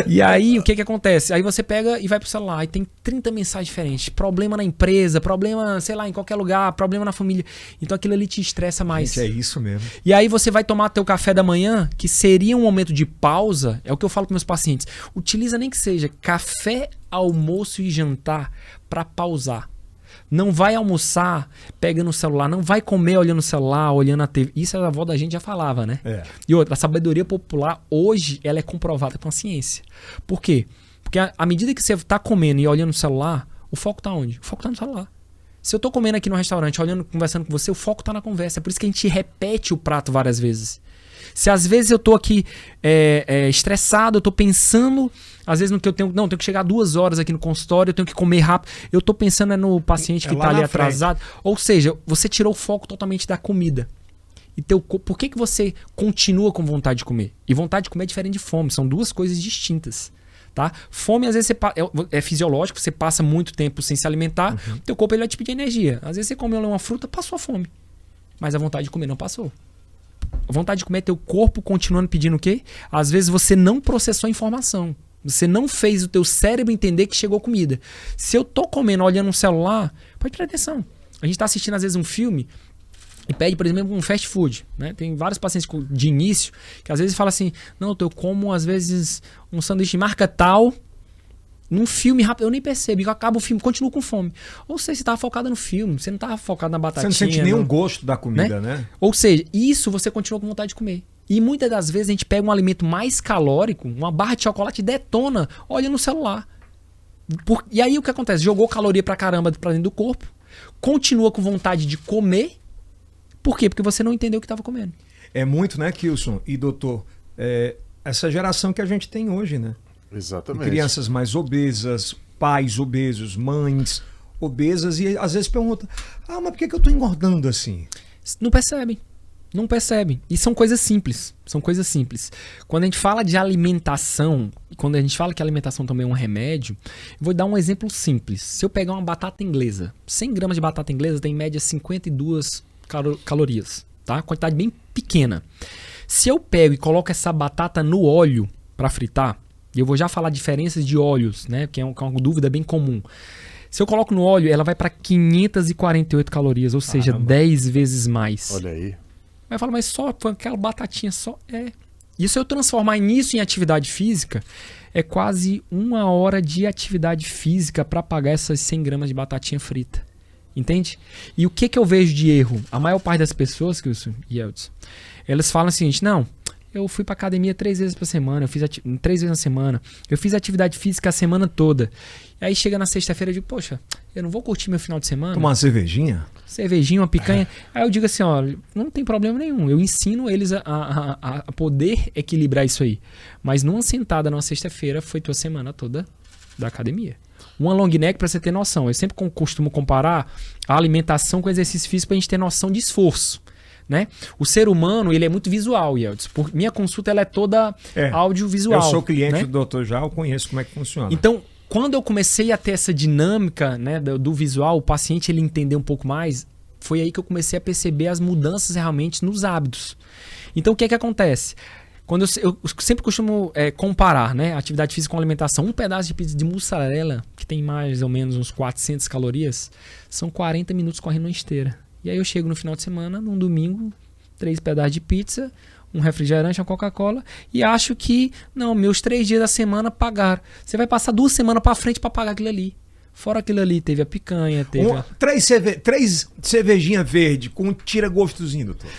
E aí, o que acontece? Aí você pega e vai pro celular. Aí tem 30 mensagens diferentes. Problema na empresa, problema, sei lá, em qualquer lugar, problema na família. Então aquilo ali te estressa mais. Gente, é isso mesmo. E aí você vai tomar teu café da manhã, que seria um momento de pausa. É o que eu falo para meus pacientes. Utiliza nem que seja café, almoço e jantar para pausar. Não vai almoçar pegando o celular, não vai comer olhando o celular, olhando a TV. Isso a avó da gente já falava, né? É. E outra, a sabedoria popular hoje ela é comprovada com a ciência. Por quê? Porque à medida que você está comendo e olhando o celular, o foco está onde? O foco está no celular. Se eu estou comendo aqui no restaurante, conversando com você, o foco está na conversa. É por isso que a gente repete o prato várias vezes. Se às vezes eu tô aqui estressado, eu tô pensando, às vezes no que eu tenho que chegar 2 horas aqui no consultório, eu tenho que comer rápido, eu tô pensando no paciente que tá ali atrasado. Ou seja, você tirou o foco totalmente da comida. E por que você continua com vontade de comer? E vontade de comer é diferente de fome, são duas coisas distintas. Tá? Fome, às vezes, é fisiológico, você passa muito tempo sem se alimentar, teu corpo ele vai te pedir energia. Às vezes você comeu uma fruta, passou a fome. Mas a vontade de comer não passou. A vontade de comer é teu corpo continuando pedindo o quê? Às vezes você não processou a informação. Você não fez o teu cérebro entender que chegou comida. Se eu tô comendo olhando um celular, pode prestar atenção. A gente tá assistindo às vezes um filme e pede, por exemplo, um fast food. Né? Tem vários pacientes de início que às vezes falam assim, não, eu como às vezes um sanduíche de marca tal, num filme rápido, eu nem percebo, eu acabo o filme, continuo com fome. Ou seja, você estava focado no filme, você não estava focado na batatinha. Você não sente nenhum gosto da comida, né? Ou seja, isso você continua com vontade de comer. E muitas das vezes a gente pega um alimento mais calórico, uma barra de chocolate e detona, olha no celular. E aí o que acontece? Jogou caloria pra caramba pra dentro do corpo, continua com vontade de comer. Por quê? Porque você não entendeu o que estava comendo. É muito, né, Kilson e doutor, essa geração que a gente tem hoje, né? Exatamente. Crianças mais obesas, pais obesos, mães obesas e às vezes perguntam, mas por que eu tô engordando assim? Não percebem. Não percebem. E são coisas simples. São coisas simples. Quando a gente fala de alimentação, quando a gente fala que a alimentação também é um remédio, eu vou dar um exemplo simples. Se eu pegar uma batata inglesa, 100 gramas de batata inglesa tem em média 52 calorias, tá? Quantidade bem pequena. Se eu pego e coloco essa batata no óleo para fritar, e eu vou já falar diferenças de óleos, né? Que é uma dúvida bem comum. Se eu coloco no óleo, ela vai para 548 calorias, ou seja, 10 vezes mais. Olha aí. Vai falar, mas só foi aquela batatinha só? E se eu transformar isso em atividade física, é quase 1 hora de atividade física para pagar essas 100 gramas de batatinha frita. Entende? E o que eu vejo de erro? A maior parte das pessoas, Kilson e Eldson, elas falam o seguinte: não, eu fui pra academia 3 vezes por semana, eu fiz 3 vezes na semana, eu fiz atividade física a semana toda. E aí chega na sexta-feira e digo, poxa, eu não vou curtir meu final de semana? Tomar uma cervejinha? Cervejinha, uma picanha. Aí eu digo assim, ó, não tem problema nenhum. Eu ensino eles a poder equilibrar isso aí. Mas numa sentada numa sexta-feira foi tua semana toda da academia. Uma long neck, pra você ter noção. Eu sempre costumo comparar a alimentação com o exercício físico pra gente ter noção de esforço. Né? O ser humano, ele é muito visual, Yeldson. Minha consulta ela é toda audiovisual. Eu sou cliente, né? do Dr. Já, eu conheço como é que funciona. Então, quando eu comecei a ter essa dinâmica, né, do visual, o paciente ele entender um pouco mais, foi aí que eu comecei a perceber as mudanças realmente nos hábitos. Então, o que é que acontece? Quando eu sempre costumo comparar, né, atividade física com alimentação. Um pedaço de pizza de mussarela, que tem mais ou menos uns 400 calorias, são 40 minutos correndo uma esteira. E aí eu chego no final de semana, num domingo, 3 pedaços de pizza, um refrigerante, uma Coca-Cola, e acho que, não, meus 3 dias da semana pagaram. Você vai passar 2 semanas pra frente pra pagar aquilo ali. Fora aquilo ali, teve a picanha, teve... 3 cervejinha verde com tira-gostozinho, doutor.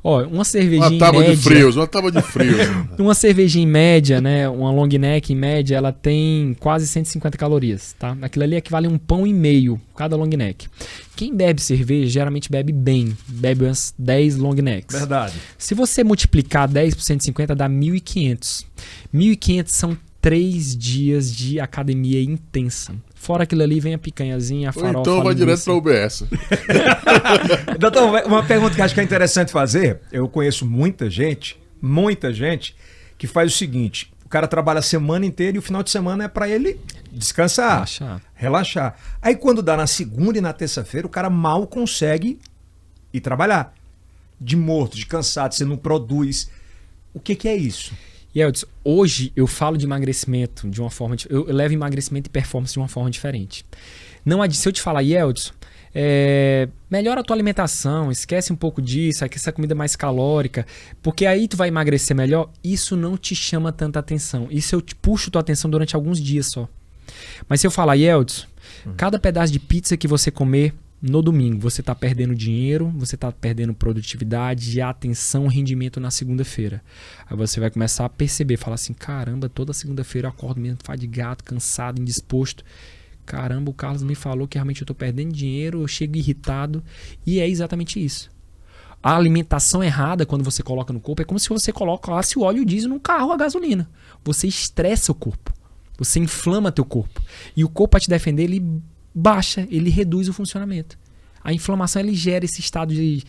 Ó, uma cervejinha uma tábua média... uma tábua de frios. Uma cervejinha em média, né, uma long neck em média, ela tem quase 150 calorias, tá? Aquilo ali equivale a 1,5 pão cada long neck. Quem bebe cerveja, geralmente bebe bem, bebe umas 10 long necks. Verdade. Se você multiplicar 10 por 150, dá 1.500. 1.500 são 3 dias de academia intensa. Fora aquilo ali, vem a picanhazinha, a farofa. Ou então vai direto pra UBS. Doutor, uma pergunta que acho que é interessante fazer. Eu conheço muita gente que faz o seguinte: o cara trabalha a semana inteira e o final de semana é pra ele descansar, relaxar. Aí quando dá na segunda e na terça-feira, o cara mal consegue ir trabalhar. De morto, de cansado, você não produz. O que é isso? Yeldson, hoje eu falo de emagrecimento de uma forma... Eu levo emagrecimento e performance de uma forma diferente. Não, se eu te falar, Yeldson, melhora a tua alimentação, esquece um pouco disso, essa comida mais calórica, porque aí tu vai emagrecer melhor, isso não te chama tanta atenção. Isso eu te puxo tua atenção durante alguns dias só. Mas se eu falar, Yeldson, cada pedaço de pizza que você comer no domingo, você está perdendo dinheiro, você está perdendo produtividade, atenção, rendimento na segunda-feira. Aí você vai começar a perceber, falar assim, caramba, toda segunda-feira eu acordo mesmo fadigado, cansado, indisposto. Caramba, o Carlos me falou que realmente eu estou perdendo dinheiro, eu chego irritado. E é exatamente isso. A alimentação errada, quando você coloca no corpo, é como se você colocasse o óleo diesel num carro a gasolina. Você estressa o corpo. Você inflama teu corpo. E o corpo, para te defender, ele baixa, ele reduz o funcionamento. A inflamação, ele gera esse estado de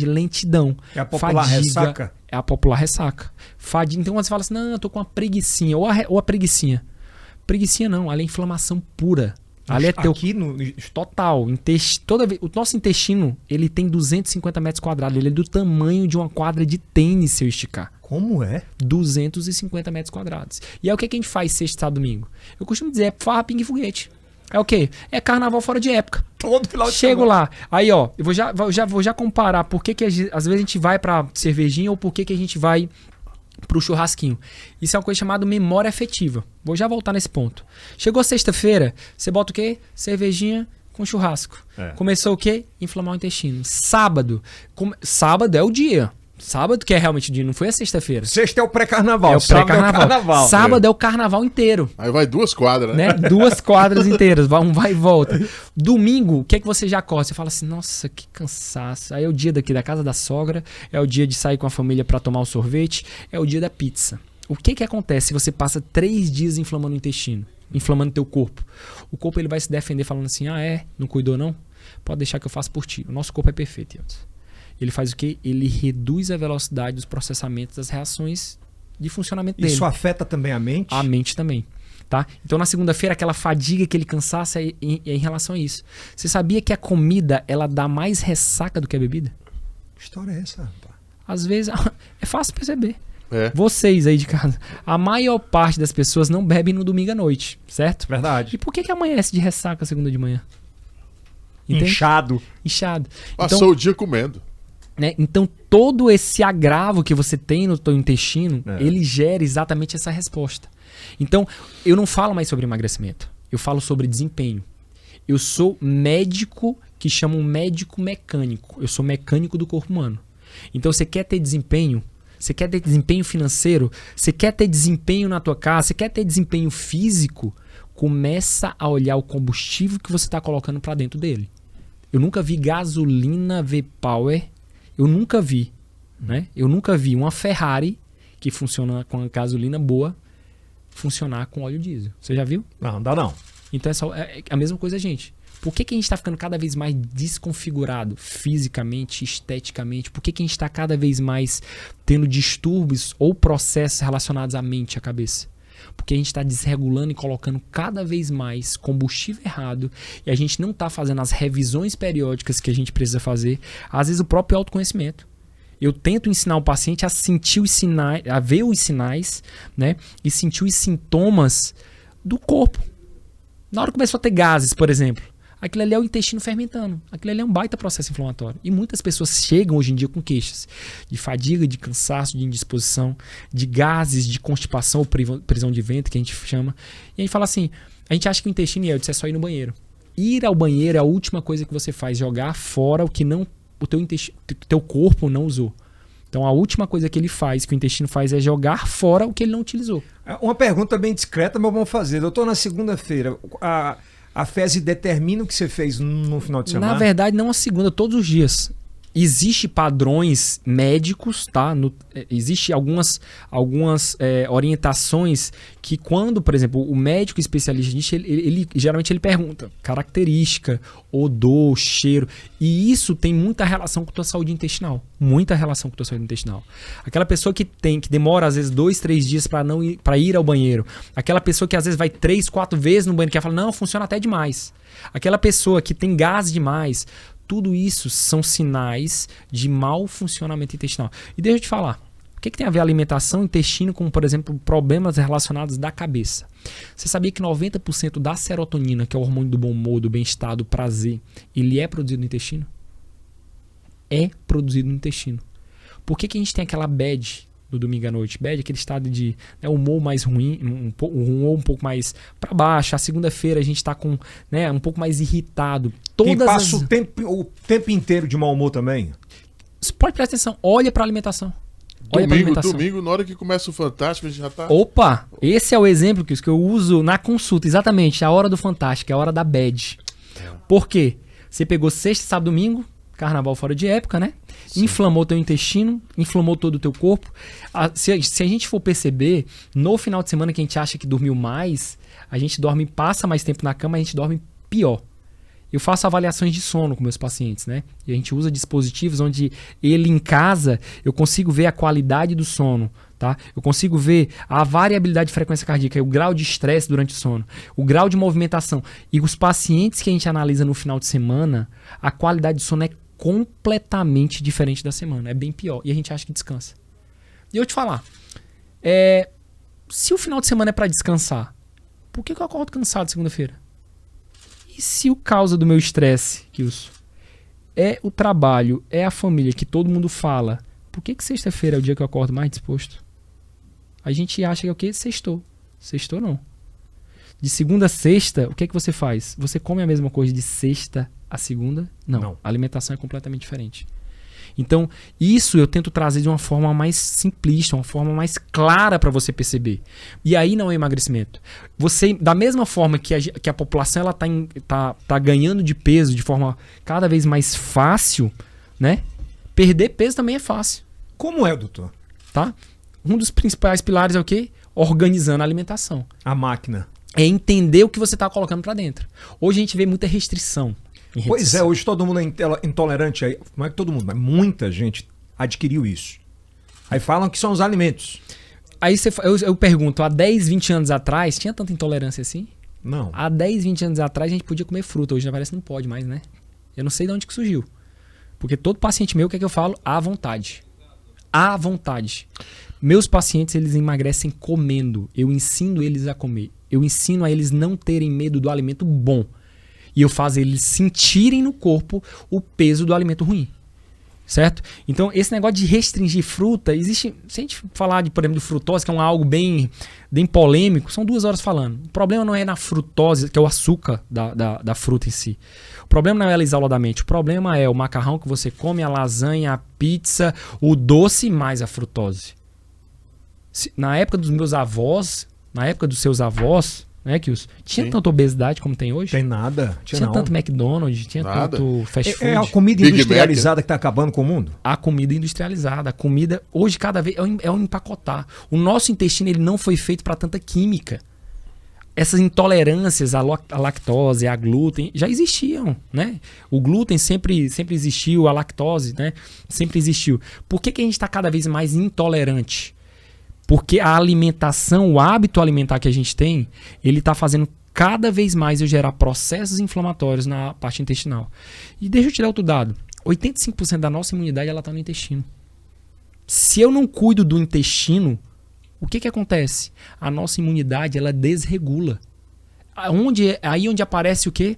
lentidão. É a popular ressaca? É a popular ressaca. Fadiga. Então, quando você fala assim, não, eu tô com uma preguicinha. Ou a preguicinha. Preguicinha não, ali é inflamação pura. Ali é teu... Aqui no... Total. O nosso intestino, ele tem 250 metros quadrados. Ele é do tamanho de uma quadra de tênis, se eu esticar. Como é? 250 metros quadrados. E é o que a gente faz sexta, sábado, domingo? Eu costumo dizer, é farra, pingue e foguete. É o quê? É carnaval fora de época. Todo final de Chego lá. Aí, ó, eu vou já comparar por que às vezes a gente vai pra cervejinha ou por que a gente vai pro churrasquinho. Isso é uma coisa chamada memória afetiva. Vou já voltar nesse ponto. Chegou sexta-feira, você bota o quê? Cervejinha com churrasco. Começou o quê? Inflamar o intestino. Sábado. Sábado é o dia. Sábado que é realmente o dia, não foi a sexta-feira. Sexta é o pré-carnaval. É o pré-carnaval. Sábado é o carnaval inteiro. Aí vai 2 quadras, né? 2 quadras inteiras, vai e volta. Domingo, o que é que você já acorda? Você fala assim, nossa, que cansaço. Aí é o dia da casa da sogra, é o dia de sair com a família para tomar o sorvete, é o dia da pizza. O que que acontece se você passa 3 dias inflamando o intestino, inflamando teu corpo? O corpo ele vai se defender falando assim, não cuidou não? Pode deixar que eu faço por ti. O nosso corpo é perfeito, Yeldson. Ele faz o quê? Ele reduz a velocidade dos processamentos das reações de funcionamento dele. Isso afeta também a mente? A mente também. Tá? Então na segunda-feira aquela fadiga, aquele cansaço é em relação a isso. Você sabia que a comida ela dá mais ressaca do que a bebida? história é essa, rapaz? Às vezes, é fácil perceber. Vocês aí de casa, a maior parte das pessoas não bebem no domingo à noite, certo? Verdade. E por que amanhece de ressaca segunda de manhã? Entende? Inchado. Passou então, o dia comendo. Né? Então, todo esse agravo que você tem no teu intestino, ele gera exatamente essa resposta. Então, eu não falo mais sobre emagrecimento. Eu falo sobre desempenho. Eu sou médico, que chamam médico mecânico. Eu sou mecânico do corpo humano. Então, você quer ter desempenho? Você quer ter desempenho financeiro? Você quer ter desempenho na tua casa? Você quer ter desempenho físico? Começa a olhar o combustível que você está colocando para dentro dele. Eu nunca vi gasolina V-Power. Eu nunca vi, né? Eu nunca vi uma Ferrari que funciona com a gasolina boa funcionar com óleo diesel. Você já viu? Não dá não. Então é a mesma coisa, gente. Por que a gente está ficando cada vez mais desconfigurado fisicamente, esteticamente? Por que a gente está cada vez mais tendo distúrbios ou processos relacionados à mente, à cabeça? Porque a gente está desregulando e colocando cada vez mais combustível errado e a gente não está fazendo as revisões periódicas que a gente precisa fazer. Às vezes o próprio autoconhecimento. Eu tento ensinar o paciente a sentir os sinais, a ver os sinais, né? E sentir os sintomas do corpo. Na hora que começou a ter gases, por exemplo, aquilo ali é o intestino fermentando. Aquilo ali é um baita processo inflamatório. E muitas pessoas chegam hoje em dia com queixas de fadiga, de cansaço, de indisposição, de gases, de constipação ou prisão de ventre, que a gente chama. E a gente fala assim, a gente acha que o intestino é só ir no banheiro. Ir ao banheiro é a última coisa que você faz, jogar fora o que não o teu corpo não usou. Então a última coisa que ele faz, que o intestino faz, é jogar fora o que ele não utilizou. Uma pergunta bem discreta, mas vamos fazer. Doutor, na segunda-feira, a fezes determina o que você fez no final de semana? Na verdade, não a segunda, todos os dias. Existem padrões médicos, tá? Existe algumas orientações que quando, por exemplo, o médico especialista nisso, ele geralmente ele pergunta característica, odor, cheiro. E isso tem muita relação com a tua saúde intestinal. Muita relação com a tua saúde intestinal. Aquela pessoa que demora às vezes 2, 3 dias para ir ao banheiro. Aquela pessoa que às vezes vai 3, 4 vezes no banheiro, que ela fala, não, funciona até demais. Aquela pessoa que tem gás demais. Tudo isso são sinais de mau funcionamento intestinal. E deixa eu te falar, o que tem a ver a alimentação e intestino com, por exemplo, problemas relacionados da cabeça? Você sabia que 90% da serotonina, que é o hormônio do bom humor, do bem-estar, do prazer, ele é produzido no intestino? É produzido no intestino. Por que a gente tem aquela bad no domingo à noite? Bad é aquele estado de humor mais ruim, um humor um pouco mais para baixo. A segunda-feira a gente está com um pouco mais irritado. Quem passa o tempo inteiro de mau humor também? Pode prestar atenção, olha para a alimentação. Domingo, na hora que começa o Fantástico, a gente já tá... Opa, esse é o exemplo que eu uso na consulta, exatamente, a hora do Fantástico, é a hora da bad. Por quê? Você pegou sexta, sábado, domingo, carnaval fora de época, né? Sim. Inflamou teu intestino, inflamou todo o teu corpo. Se a gente for perceber, no final de semana que a gente acha que dormiu mais, a gente passa mais tempo na cama, a gente dorme pior. Eu faço avaliações de sono com meus pacientes, né? E a gente usa dispositivos onde ele em casa, eu consigo ver a qualidade do sono, tá? Eu consigo ver a variabilidade de frequência cardíaca, o grau de estresse durante o sono, o grau de movimentação. E os pacientes que a gente analisa no final de semana, a qualidade de sono é completamente diferente da semana, é bem pior. E a gente acha que descansa. E eu te falar, se o final de semana é para descansar, por que eu acordo cansado segunda-feira? E se o causa do meu estresse, Kilson, é o trabalho, é a família, que todo mundo fala, por que sexta-feira é o dia que eu acordo mais disposto? A gente acha que é o quê? Sextou. Sextou não. De segunda a sexta, o que você faz? Você come a mesma coisa de sexta a segunda? Não. A alimentação é completamente diferente. Então, isso eu tento trazer de uma forma mais simplista, uma forma mais clara para você perceber. E aí não é emagrecimento. Você, da mesma forma que a população ela tá ganhando de peso de forma cada vez mais fácil, né? Perder peso também é fácil. Como é, doutor? Tá? Um dos principais pilares é o quê? Organizando a alimentação. A máquina. É entender o que você está colocando para dentro. Hoje a gente vê muita restrição. Pois é, hoje todo mundo é intolerante. Não é que todo mundo, mas muita gente adquiriu isso. Aí falam que são os alimentos. Aí eu pergunto, há 10, 20 anos atrás, tinha tanta intolerância assim? Não. Há 10, 20 anos atrás a gente podia comer fruta, hoje parece que não pode mais, né? Eu não sei de onde que surgiu. Porque todo paciente meu, o que é que eu falo? À vontade. À vontade. Meus pacientes, eles emagrecem comendo. Eu ensino eles a comer. Eu ensino a eles não terem medo do alimento bom. E eu faço eles sentirem no corpo o peso do alimento ruim. Certo? Então, esse negócio de restringir fruta, existe. Se a gente falar, por exemplo, de frutose, que é algo bem polêmico, são 2 horas falando. O problema não é na frutose, que é o açúcar da fruta em si. O problema não é ela isoladamente. O problema é o macarrão que você come, a lasanha, a pizza, o doce mais a frutose. Na época dos meus avós, na época dos seus avós, né, Kilson? Tinha tanta obesidade como tem hoje? Tem nada. Tinha tanto McDonald's, tinha tanto fast food. É a comida Big industrializada que está acabando com o mundo? A comida industrializada. A comida, hoje, cada vez é um empacotar. O nosso intestino ele não foi feito para tanta química. Essas intolerâncias à lactose, à glúten, já existiam, né? O glúten sempre existiu, a lactose, né? Sempre existiu. Por que a gente está cada vez mais intolerante? Porque a alimentação, o hábito alimentar que a gente tem, ele está fazendo cada vez mais eu gerar processos inflamatórios na parte intestinal. E deixa eu te dar outro dado. 85% da nossa imunidade ela está no intestino. Se eu não cuido do intestino, o que acontece? A nossa imunidade ela desregula. Aí onde aparece o quê?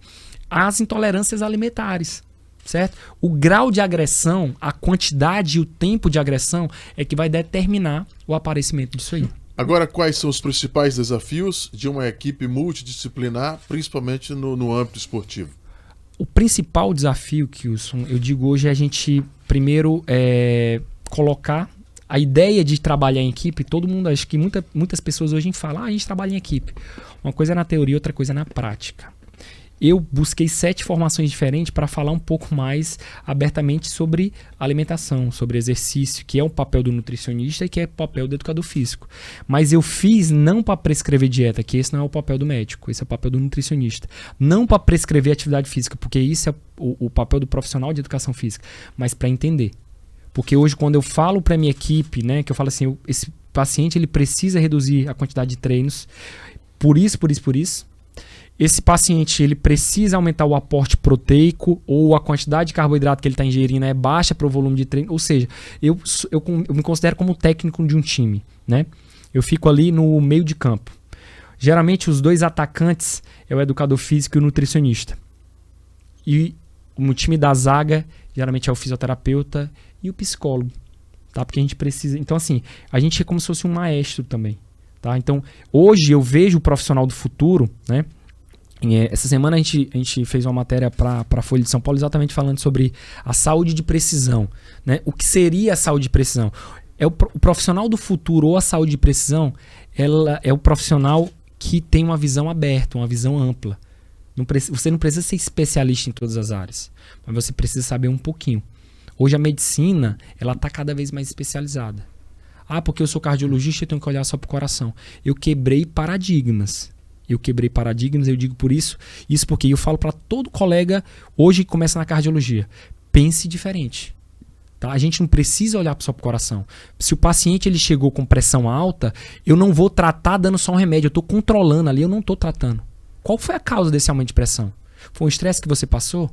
As intolerâncias alimentares. Certo? O grau de agressão, a quantidade e o tempo de agressão é que vai determinar o aparecimento disso aí. Agora, quais são os principais desafios de uma equipe multidisciplinar, principalmente no âmbito esportivo? O principal desafio, Kilson, eu digo hoje, é a gente, primeiro, colocar a ideia de trabalhar em equipe. Todo mundo, acho que muitas pessoas hoje falam, a gente trabalha em equipe. Uma coisa é na teoria, outra coisa é na prática. Eu busquei 7 formações diferentes para falar um pouco mais abertamente sobre alimentação, sobre exercício, que é o papel do nutricionista e que é o papel do educador físico. Mas eu fiz não para prescrever dieta, que esse não é o papel do médico, esse é o papel do nutricionista. Não para prescrever atividade física, porque isso é o papel do profissional de educação física, mas para entender. Porque hoje, quando eu falo para a minha equipe, né, que eu falo assim, esse paciente ele precisa reduzir a quantidade de treinos, por isso. Esse paciente ele precisa aumentar o aporte proteico ou a quantidade de carboidrato que ele está ingerindo é baixa para o volume de treino. Ou seja, eu me considero como técnico de um time. Né? Eu fico ali no meio de campo. Geralmente os 2 atacantes é o educador físico e o nutricionista. E o time da zaga geralmente é o fisioterapeuta e o psicólogo. Tá? Porque a gente precisa... Então assim, a gente é como se fosse um maestro também. Tá? Então hoje eu vejo o profissional do futuro, né? Essa semana a gente fez uma matéria para a Folha de São Paulo exatamente falando sobre a saúde de precisão. Né? O que seria a saúde de precisão? O profissional do futuro ou a saúde de precisão, ela é o profissional que tem uma visão aberta, uma visão ampla. Você não precisa ser especialista em todas as áreas, mas você precisa saber um pouquinho. Hoje a medicina ela está cada vez mais especializada. Porque eu sou cardiologista e tenho que olhar só para o coração. Eu quebrei paradigmas. Eu digo por isso porque eu falo para todo colega hoje que começa na cardiologia, pense diferente. Tá? A gente não precisa olhar só para o coração. Se o paciente ele chegou com pressão alta, eu não vou tratar dando só um remédio, eu estou controlando ali, eu não estou tratando. Qual foi a causa desse aumento de pressão? Foi um estresse que você passou?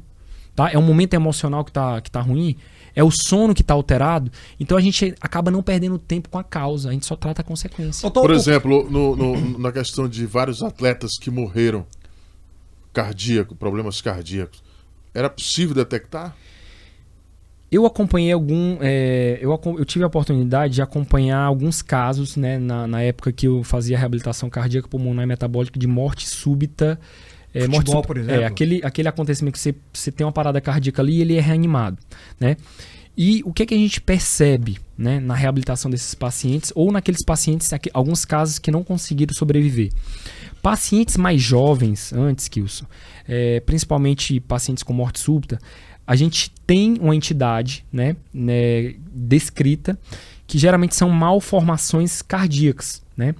Tá? É um momento emocional que tá ruim? É o sono que está alterado? Então a gente acaba não perdendo tempo com a causa, a gente só trata a consequência. Por exemplo, na questão de vários atletas que morreram problemas cardíacos, era possível detectar? Eu acompanhei eu tive a oportunidade de acompanhar alguns casos, né, na época que eu fazia reabilitação cardíaca pulmonar e metabólica de morte súbita. Futebol, por exemplo. Aquele acontecimento que você tem uma parada cardíaca ali e ele é reanimado. Né? E o que a gente percebe, né, na reabilitação desses pacientes ou naqueles pacientes, alguns casos que não conseguiram sobreviver. Pacientes mais jovens, antes, Kilson, principalmente pacientes com morte súbita, a gente tem uma entidade, né, descrita que geralmente são malformações cardíacas, né?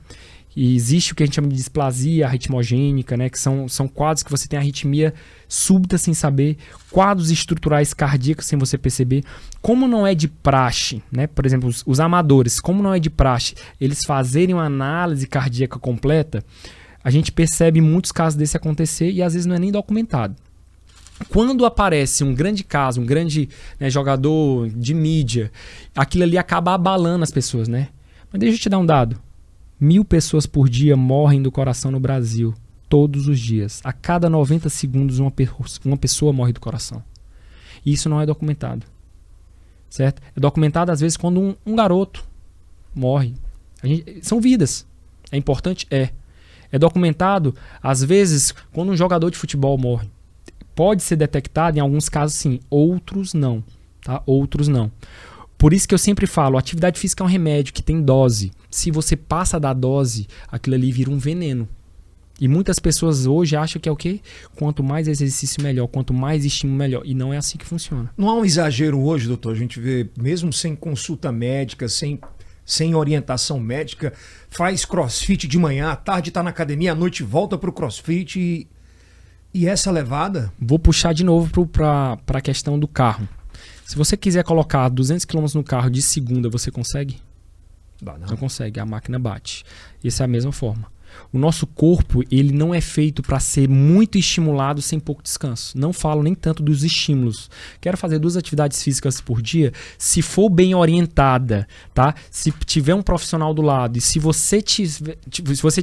E existe o que a gente chama de displasia arritmogênica, né? Que são quadros que você tem arritmia súbita sem saber, quadros estruturais cardíacos sem você perceber. Como não é de praxe, né? Por exemplo, os amadores, como não é de praxe eles fazerem uma análise cardíaca completa, a gente percebe muitos casos desse acontecer e às vezes não é nem documentado. Quando aparece um grande caso, um grande, né, jogador de mídia, aquilo ali acaba abalando as pessoas, né? Mas deixa eu te dar um dado. 1.000 pessoas por dia morrem do coração no Brasil. Todos os dias. A cada 90 segundos uma pessoa morre do coração. E isso não é documentado. Certo? É documentado às vezes quando um garoto morre. São vidas. É importante? É documentado às vezes quando um jogador de futebol morre. Pode ser detectado em alguns casos sim, outros não. Tá? Outros não. Por isso que eu sempre falo, a atividade física é um remédio que tem dose. Se você passa da dose, aquilo ali vira um veneno. E muitas pessoas hoje acham que é o quê? Quanto mais exercício, melhor. Quanto mais estímulo, melhor. E não é assim que funciona. Não há um exagero hoje, doutor? A gente vê, mesmo sem consulta médica, sem orientação médica, faz crossfit de manhã, à tarde está na academia, à noite volta para o crossfit e essa levada? Vou puxar de novo para a questão do carro. Se você quiser colocar 200 km no carro de segunda, você consegue? Não consegue, a máquina bate. Essa é a mesma forma. O nosso corpo, ele não é feito para ser muito estimulado sem pouco descanso. Não falo nem tanto dos estímulos. Quero fazer 2 atividades físicas por dia, se for bem orientada, tá? Se tiver um profissional do lado e se você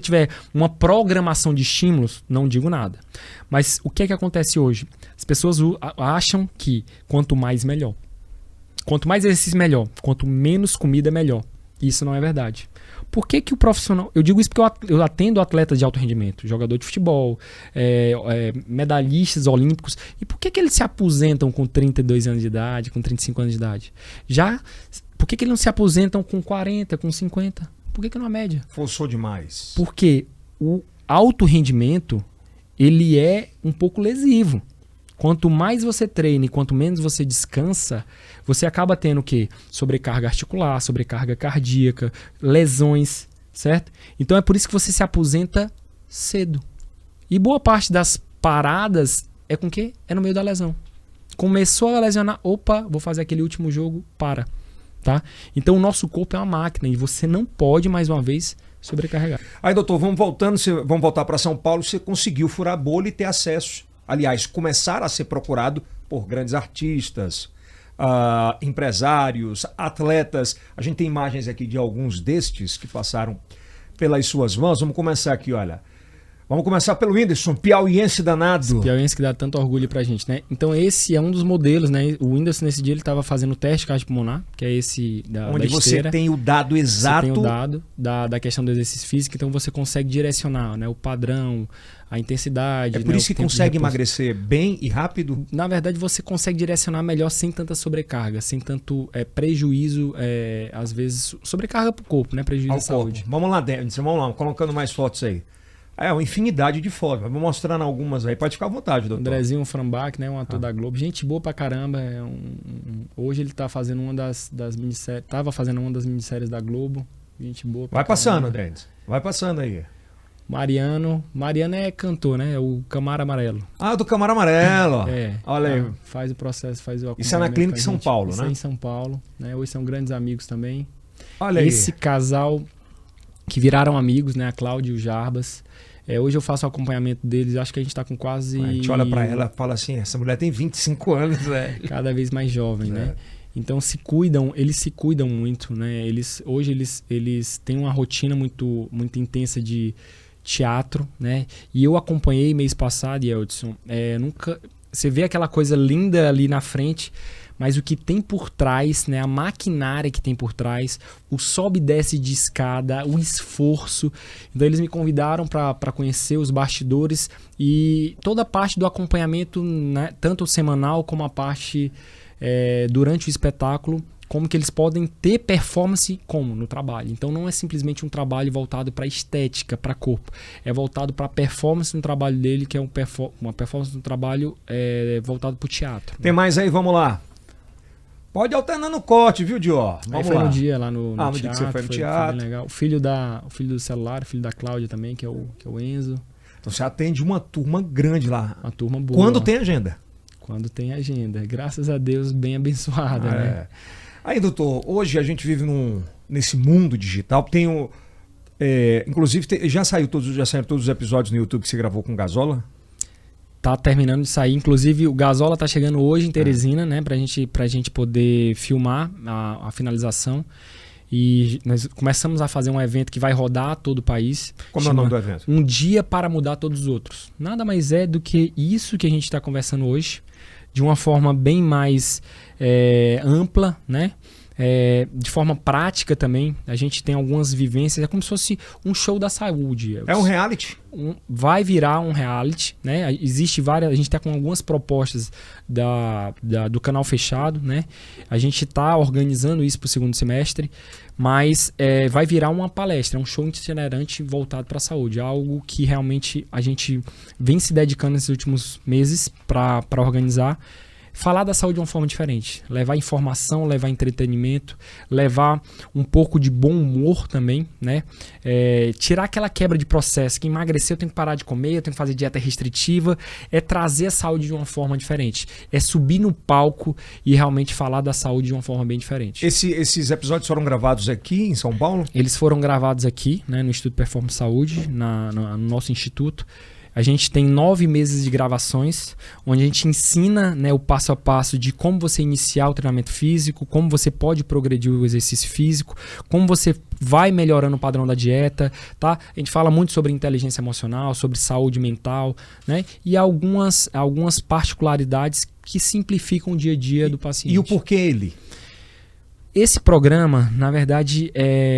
tiver uma programação de estímulos, não digo nada. Mas o que é que acontece hoje? As pessoas acham que quanto mais, melhor. Quanto mais exercício, melhor. Quanto menos comida, melhor. Isso não é verdade. Por que o profissional... Eu digo isso porque eu atendo atletas de alto rendimento, jogador de futebol, medalhistas olímpicos. E por que eles se aposentam com 32 anos de idade, com 35 anos de idade? Por que eles não se aposentam com 40, com 50? Por que não a média? Forçou demais. Porque o alto rendimento, ele é um pouco lesivo. Quanto mais você treina e quanto menos você descansa, você acaba tendo o quê? Sobrecarga articular, sobrecarga cardíaca, lesões, certo? Então é por isso que você se aposenta cedo. E boa parte das paradas é com o quê? É no meio da lesão. Começou a lesionar, opa, vou fazer aquele último jogo, para. Tá? Então o nosso corpo é uma máquina e você não pode, mais uma vez, sobrecarregar. Aí, doutor, vamos voltar para São Paulo. Você conseguiu furar a bolha e ter acesso. Aliás, começar a ser procurado por grandes artistas, empresários, atletas. A gente tem imagens aqui de alguns destes que passaram pelas suas mãos. Vamos começar aqui, olha. Vamos começar pelo Whindersson, piauiense danado. Piauiense que dá tanto orgulho pra gente, né? Então esse é um dos modelos, né? O Whindersson nesse dia ele estava fazendo o teste cardiopulmonar, que é esse onde da esteira. Você tem o dado exato. Você tem o dado da questão do exercício físico, então você consegue direcionar, né? O padrão, a intensidade. É por isso que consegue emagrecer bem e rápido? Na verdade, você consegue direcionar melhor sem tanta sobrecarga, sem tanto prejuízo, às vezes, sobrecarga pro corpo, né? Prejuízo à saúde. Vamos lá, Denison, vamos lá, colocando mais fotos aí. Uma infinidade de fotos. Vou mostrando algumas aí. Pode ficar à vontade, doutor. Andrezinho Frambach, né? Um ator da Globo. Gente boa pra caramba. Hoje ele tá fazendo uma das minisséries. Tava fazendo uma das minisséries da Globo. Gente boa pra Vai passando, Denison. Vai passando aí. Mariano é cantor, né? É o Camaro Amarelo. Do Camaro Amarelo. Olha aí. Faz o processo, faz o acompanhamento. Isso é na Clínica em São Paulo, Isso né? É em São Paulo. Né? Hoje são grandes amigos também. Olha aí. Esse casal que viraram amigos, né? A Cláudia e o Jarbas. Hoje eu faço o acompanhamento deles, acho que a gente tá com quase... A gente olha pra ela e fala assim, essa mulher tem 25 anos, né? Cada vez mais jovem, né? Então eles se cuidam muito, né? Hoje eles têm uma rotina muito, muito intensa de teatro, né? E eu acompanhei mês passado, Yeldson, você vê aquela coisa linda ali na frente, mas o que tem por trás, né, a maquinária que tem por trás, o sobe e desce de escada, o esforço. Então eles me convidaram para conhecer os bastidores e toda a parte do acompanhamento, né, tanto semanal como a parte durante o espetáculo, como que eles podem ter performance como no trabalho. Então não é simplesmente um trabalho voltado para estética, para corpo. É voltado para performance no trabalho dele, que é uma performance no trabalho voltado para o teatro. Tem mais aí, vamos lá. Pode alternar no corte, viu, Dior? Vamos lá. No dia lá no teatro. Dia que você foi no teatro. Foi bem legal. O filho do celular, o filho da Cláudia também, que é o Enzo. Então você atende uma turma grande lá. Uma turma boa. Quando tem agenda? Quando tem agenda. Graças a Deus, bem abençoada, né? Aí, doutor, hoje a gente vive nesse mundo digital. Inclusive, já saíram todos os episódios no YouTube que você gravou com Gazola? Tá terminando de sair. Inclusive, o Gasola tá chegando hoje em Teresina, né? Pra gente poder filmar a finalização. E nós começamos a fazer um evento que vai rodar todo o país. Como é o nome do evento? Um Dia para Mudar Todos os Outros. Nada mais é do que isso que a gente está conversando hoje, de uma forma bem mais ampla, né? De forma prática também. A gente tem algumas vivências, é como se fosse um show da saúde. É um reality? Vai virar um reality, né? Existe várias, a gente está com algumas propostas do canal fechado, né? A gente está organizando isso para o segundo semestre, mas vai virar uma palestra, um show itinerante voltado para a saúde, algo que realmente a gente vem se dedicando nesses últimos meses para organizar. Falar da saúde de uma forma diferente, levar informação, levar entretenimento, levar um pouco de bom humor também, né? Tirar aquela quebra de processo, que emagrecer eu tenho que parar de comer, eu tenho que fazer dieta restritiva, trazer a saúde de uma forma diferente, subir no palco e realmente falar da saúde de uma forma bem diferente. Esses episódios foram gravados aqui em São Paulo? Eles foram gravados aqui, né, no Instituto Performance Saúde, no nosso instituto. A gente tem 9 meses de gravações, onde a gente ensina, né, o passo a passo de como você iniciar o treinamento físico, como você pode progredir o exercício físico, como você vai melhorando o padrão da dieta, tá? A gente fala muito sobre inteligência emocional, sobre saúde mental, né? E algumas particularidades que simplificam o dia a dia do paciente. E o porquê ele? Esse programa, na verdade,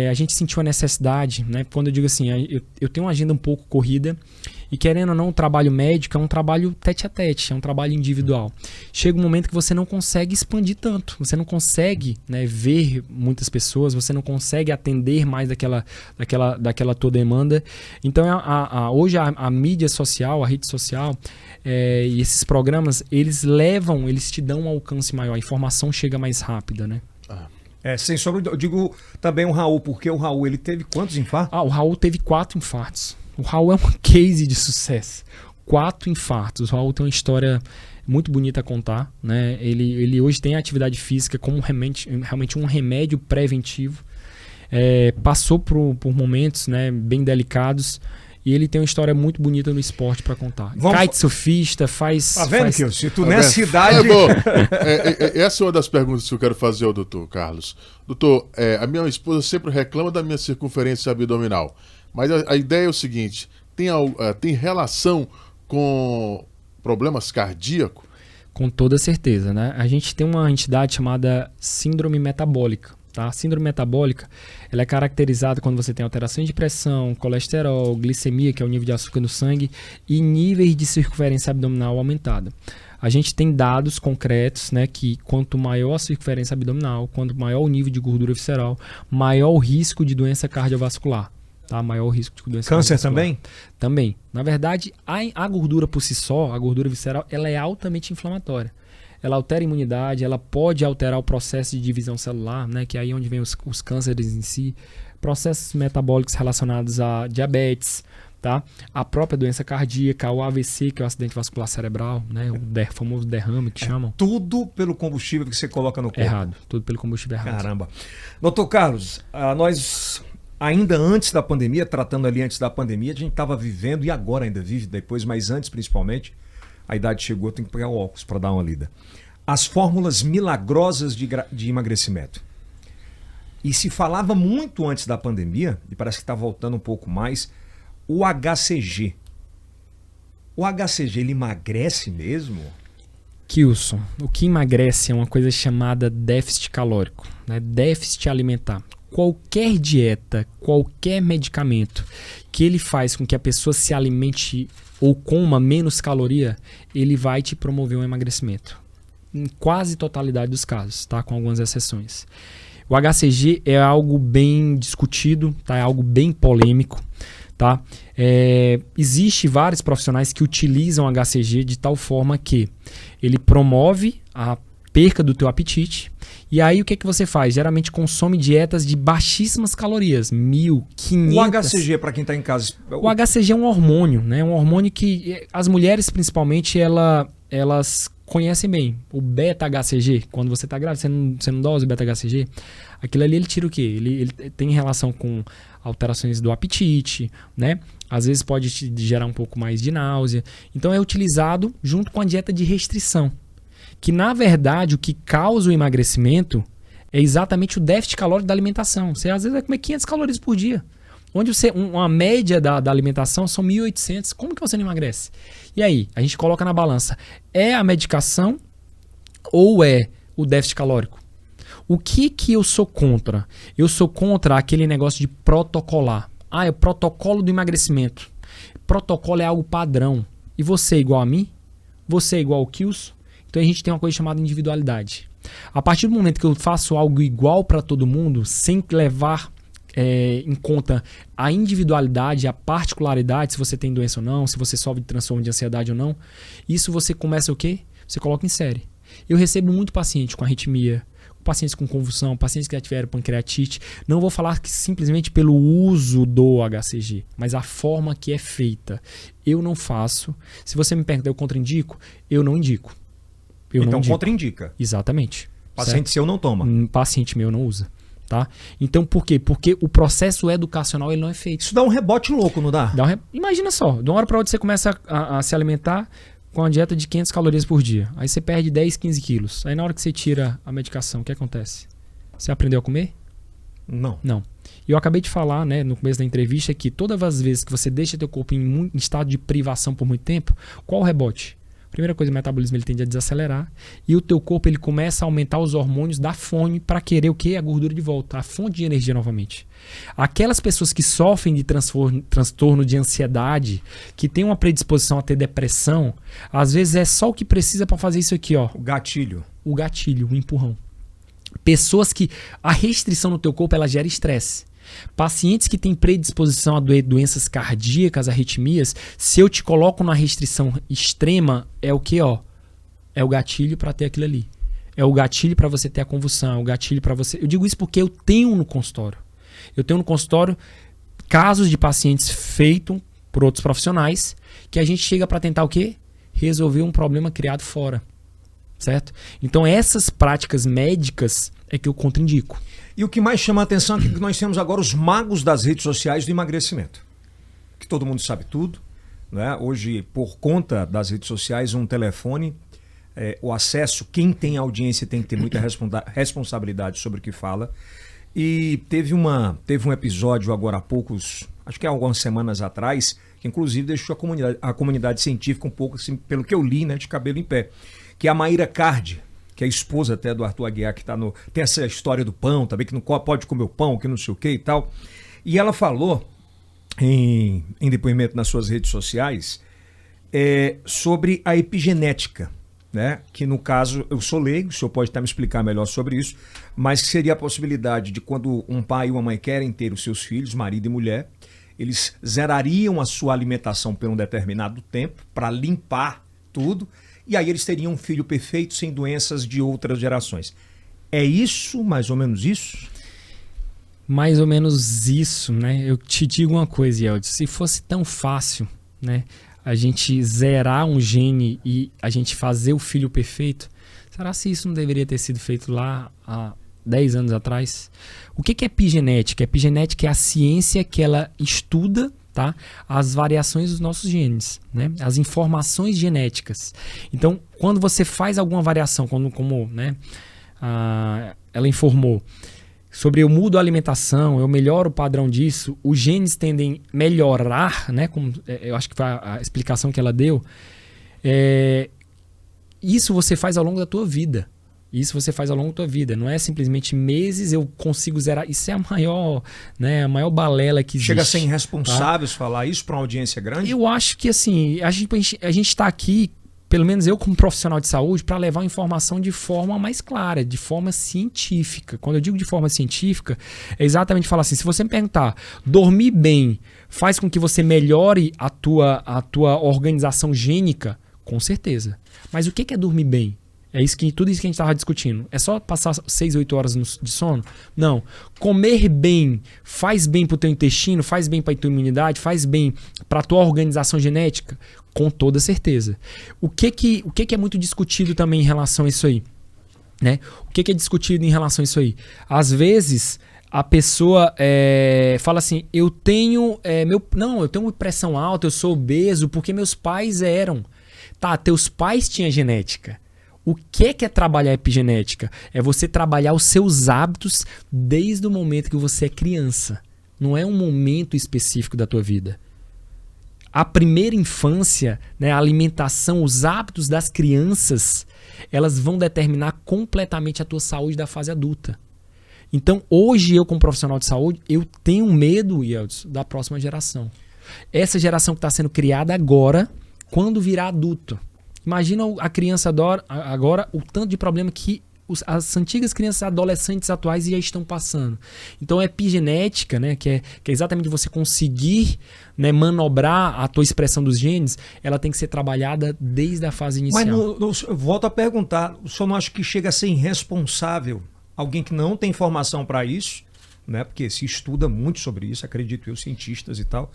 a gente sentiu a necessidade, né? Quando eu digo assim, eu tenho uma agenda um pouco corrida e, querendo ou não, o trabalho médico é um trabalho tete a tete, é um trabalho individual. Chega um momento que você não consegue expandir tanto, você não consegue, né, ver muitas pessoas, você não consegue atender mais daquela tua demanda. Então, hoje a mídia social, a rede social e esses programas, eles te dão um alcance maior, a informação chega mais rápida, né? Sem sombra, eu digo também o Raul, porque o Raul, ele teve quantos infartos? O Raul teve 4 infartos. O Raul é um case de sucesso. 4 infartos. O Raul tem uma história muito bonita a contar, né? Ele hoje tem a atividade física como realmente um remédio preventivo. Passou por momentos, né, bem delicados. E ele tem uma história muito bonita no esporte para contar. Kitesurfista, faz... Tá vendo, Kilson? Se tu nessa idade... Essa é uma das perguntas que eu quero fazer ao doutor Carlos. Doutor, a minha esposa sempre reclama da minha circunferência abdominal. Mas a ideia é o seguinte, tem relação com problemas cardíacos? Com toda certeza, né? A gente tem uma entidade chamada síndrome metabólica. Tá? A síndrome metabólica, ela é caracterizada quando você tem alterações de pressão, colesterol, glicemia, que é o nível de açúcar no sangue, e níveis de circunferência abdominal aumentada. A gente tem dados concretos, né, que quanto maior a circunferência abdominal, quanto maior o nível de gordura visceral, maior o risco de doença cardiovascular. Tá? Maior o risco de doença Câncer cardiovascular. também? Também. Na verdade, a gordura por si só, a gordura visceral, ela é altamente inflamatória. Ela altera a imunidade, ela pode alterar o processo de divisão celular, né, que é aí onde vem os cânceres em si, processos metabólicos relacionados a diabetes, tá? A própria doença cardíaca, o AVC, que é o acidente vascular cerebral, né, o famoso derrame que chamam. Tudo pelo combustível que você coloca no corpo. Errado, tudo pelo combustível errado. Caramba. Doutor Carlos, nós ainda antes da pandemia, tratando ali antes da pandemia, a gente estava vivendo, e agora ainda vive depois, mas antes principalmente, a idade chegou, tem que pegar o óculos para dar uma lida. As fórmulas milagrosas de emagrecimento. E se falava muito antes da pandemia, e parece que está voltando um pouco mais, o HCG. O HCG, ele emagrece mesmo? Kilson, o que emagrece é uma coisa chamada déficit calórico, né? Déficit alimentar. Qualquer dieta, qualquer medicamento que ele faz com que a pessoa se alimente ou coma menos caloria, ele vai te promover um emagrecimento. Em quase totalidade dos casos, tá? Com algumas exceções. O HCG é algo bem discutido, tá? É algo bem polêmico, tá? Existe vários profissionais que utilizam o HCG de tal forma que ele promove a perca do teu apetite. E aí o que você faz? Geralmente consome dietas de baixíssimas calorias, 1.500. O HCG, para quem está em casa... O HCG é um hormônio, né? Um hormônio que as mulheres, principalmente, elas conhecem bem. O beta-HCG, quando você está grávida, você não dosa o beta-HCG. Aquilo ali, ele tira o quê? Ele tem relação com alterações do apetite, né? às vezes pode te gerar um pouco mais de náusea. Então é utilizado junto com a dieta de restrição. Que na verdade o que causa o emagrecimento é exatamente o déficit calórico da alimentação. Você às vezes vai comer 500 calorias por dia. Onde uma média da alimentação são 1.800. Como que você não emagrece? E aí, a gente coloca na balança. É a medicação ou é o déficit calórico? O que eu sou contra? Eu sou contra aquele negócio de protocolar. É o protocolo do emagrecimento. Protocolo é algo padrão. E você é igual a mim? Você é igual ao Kilson? Então a gente tem uma coisa chamada individualidade. A partir do momento que eu faço algo igual para todo mundo, sem levar em conta a individualidade, a particularidade, se você tem doença ou não, se você sofre de transtorno de ansiedade ou não, isso você começa o quê? Você coloca em série. Eu recebo muito paciente com arritmia, pacientes com convulsão, pacientes que já tiveram pancreatite. Não vou falar que simplesmente pelo uso do HCG, mas a forma que é feita. Eu não faço. Se você me perguntar, eu contraindico? Eu não indico. Então contraindica. Exatamente. Paciente seu não toma. Paciente meu não usa. Tá? Então por quê? Porque o processo educacional ele não é feito. Isso dá um rebote louco, não dá? Imagina só, de uma hora para outra você começa a se alimentar com a dieta de 500 calorias por dia. Aí você perde 10, 15 quilos. Aí na hora que você tira a medicação, o que acontece? Você aprendeu a comer? Não. Não. E eu acabei de falar, né, no começo da entrevista, que todas as vezes que você deixa teu corpo em estado de privação por muito tempo, qual o rebote? Primeira coisa, o metabolismo ele tende a desacelerar e o teu corpo ele começa a aumentar os hormônios da fome para querer o quê? A gordura de volta, a fonte de energia novamente. Aquelas pessoas que sofrem de transtorno de ansiedade, que têm uma predisposição a ter depressão, às vezes é só o que precisa para fazer isso aqui, ó. O gatilho. O gatilho, o empurrão. Pessoas que a restrição no teu corpo ela gera estresse. Pacientes que têm predisposição a doenças cardíacas, arritmias, se eu te coloco na restrição extrema, é o que, ó? É o gatilho para ter aquilo ali. É o gatilho para você ter a convulsão, é o gatilho para você... Eu digo isso porque eu tenho no consultório. Eu tenho no consultório casos de pacientes feitos por outros profissionais que a gente chega para tentar o quê? Resolver um problema criado fora. Certo? Então essas práticas médicas é que eu contraindico. E o que mais chama a atenção é que nós temos agora os magos das redes sociais do emagrecimento. Que todo mundo sabe tudo. Né? Hoje, por conta das redes sociais, um telefone, o acesso, quem tem audiência tem que ter muita responsabilidade sobre o que fala. E teve um episódio agora há poucos, acho que há algumas semanas atrás, que inclusive deixou a comunidade científica um pouco, assim, pelo que eu li, né, de cabelo em pé. Que é a Maíra Cardi, que é a esposa até do Arthur Aguiar, que tem essa história do pão também, que não pode comer o pão, que não sei o que e tal. E ela falou, em depoimento nas suas redes sociais, sobre a epigenética, né? Que no caso, eu sou leigo, o senhor pode até me explicar melhor sobre isso, mas que seria a possibilidade de quando um pai e uma mãe querem ter os seus filhos, marido e mulher, eles zerariam a sua alimentação por um determinado tempo para limpar tudo, e aí eles teriam um filho perfeito sem doenças de outras gerações. É isso, mais ou menos isso? Mais ou menos isso, né? Eu te digo uma coisa, Yeldes, se fosse tão fácil, né, a gente zerar um gene e a gente fazer o filho perfeito, será se isso não deveria ter sido feito lá há 10 anos atrás? O que é epigenética? Epigenética é a ciência que ela estuda, tá, as variações dos nossos genes, né, as informações genéticas. Então, quando você faz alguma variação, como né, ela informou, sobre eu mudo a alimentação, eu melhoro o padrão disso, os genes tendem a melhorar, né, como eu acho que foi a explicação que ela deu, isso você faz ao longo da tua vida. Isso você faz ao longo da tua vida. Não é simplesmente meses eu consigo zerar. Isso é a maior balela que existe. Chega a ser irresponsável falar isso para uma audiência grande? Eu acho que assim, a gente está aqui, pelo menos eu como profissional de saúde, para levar a informação de forma mais clara, de forma científica. Quando eu digo de forma científica, é exatamente falar assim, se você me perguntar, dormir bem faz com que você melhore a tua organização gênica? Com certeza. Mas o que é dormir bem? Tudo isso que a gente estava discutindo. É só passar 6, 8 horas de sono? Não. Comer bem faz bem para o teu intestino, faz bem para a tua imunidade, faz bem para a tua organização genética? Com toda certeza. O que é muito discutido também em relação a isso aí? Né? O que é discutido em relação a isso aí? Às vezes, a pessoa fala assim, eu tenho pressão alta, eu sou obeso porque meus pais eram. Tá, teus pais tinham genética. O que é trabalhar a epigenética? É você trabalhar os seus hábitos desde o momento que você é criança. Não é um momento específico da tua vida. A primeira infância, né, a alimentação, os hábitos das crianças, elas vão determinar completamente a tua saúde da fase adulta. Então, hoje eu como profissional de saúde, eu tenho medo, Yeldson, da próxima geração. Essa geração que está sendo criada agora, quando virar adulto. Imagina a criança agora, o tanto de problema que as antigas crianças adolescentes atuais já estão passando. Então a epigenética, né, que é exatamente você conseguir, né, manobrar a tua expressão dos genes, ela tem que ser trabalhada desde a fase inicial. Mas eu volto a perguntar, o senhor não acha que chega a ser irresponsável alguém que não tem informação para isso, né, porque se estuda muito sobre isso, acredito eu, cientistas e tal,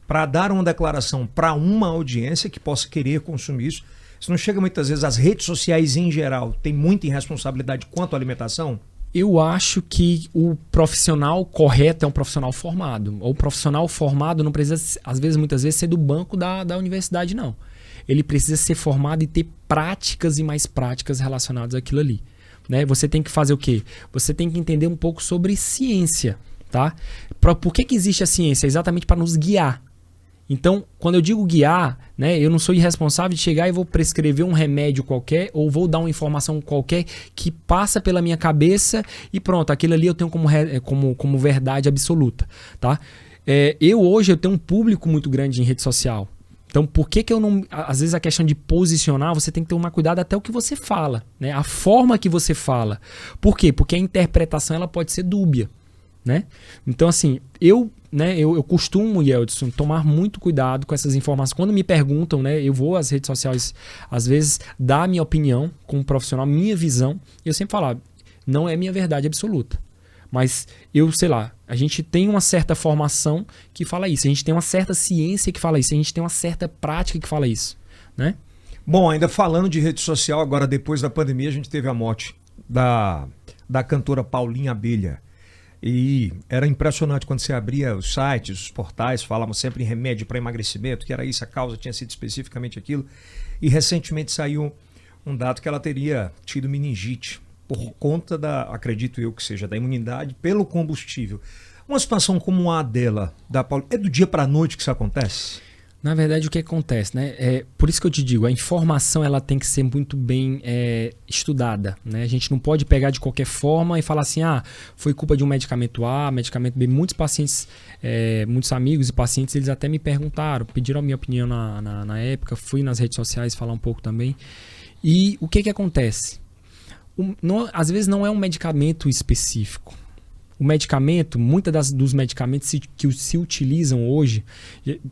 para dar uma declaração para uma audiência que possa querer consumir isso? Isso não chega muitas vezes, as redes sociais em geral tem muita irresponsabilidade quanto à alimentação? Eu acho que o profissional correto é um profissional formado. O profissional formado não precisa, muitas vezes, ser do banco da universidade, não. Ele precisa ser formado e ter práticas e mais práticas relacionadas àquilo ali. Né? Você tem que fazer o quê? Você tem que entender um pouco sobre ciência. Tá? Por que existe a ciência? Exatamente para nos guiar. Então, quando eu digo guiar, né, eu não sou irresponsável de chegar e vou prescrever um remédio qualquer ou vou dar uma informação qualquer que passa pela minha cabeça e pronto, aquilo ali eu tenho como verdade absoluta. Tá? Hoje eu tenho um público muito grande em rede social. Então, por que eu não... Às vezes a questão de posicionar, você tem que tomar cuidado até o que você fala, né? A forma que você fala. Por quê? Porque a interpretação ela pode ser dúbia. Né? Então, assim, eu costumo, Yeldson, tomar muito cuidado com essas informações. Quando me perguntam, né, eu vou às redes sociais, às vezes, dar a minha opinião como profissional, minha visão, e eu sempre falo, não é minha verdade absoluta. Mas a gente tem uma certa formação que fala isso, a gente tem uma certa ciência que fala isso, a gente tem uma certa prática que fala isso, né? Bom, ainda falando de rede social, agora depois da pandemia, a gente teve a morte da cantora Paulinha Abelha. E era impressionante quando você abria os sites, os portais, falavam sempre em remédio para emagrecimento, que era isso, a causa tinha sido especificamente aquilo. E recentemente saiu um dado que ela teria tido meningite por conta acredito eu que seja, da imunidade pelo combustível. Uma situação como a dela, da Paulinha, é do dia para a noite que isso acontece? Na verdade, o que acontece, né? Por isso que eu te digo, a informação ela tem que ser muito bem estudada, né? A gente não pode pegar de qualquer forma e falar assim, foi culpa de um medicamento A, medicamento B. Muitos pacientes, muitos amigos e pacientes, eles até me perguntaram, pediram a minha opinião na época, fui nas redes sociais falar um pouco também. E o que acontece? Às vezes não é um medicamento específico. O medicamento, muitos dos medicamentos que se utilizam hoje,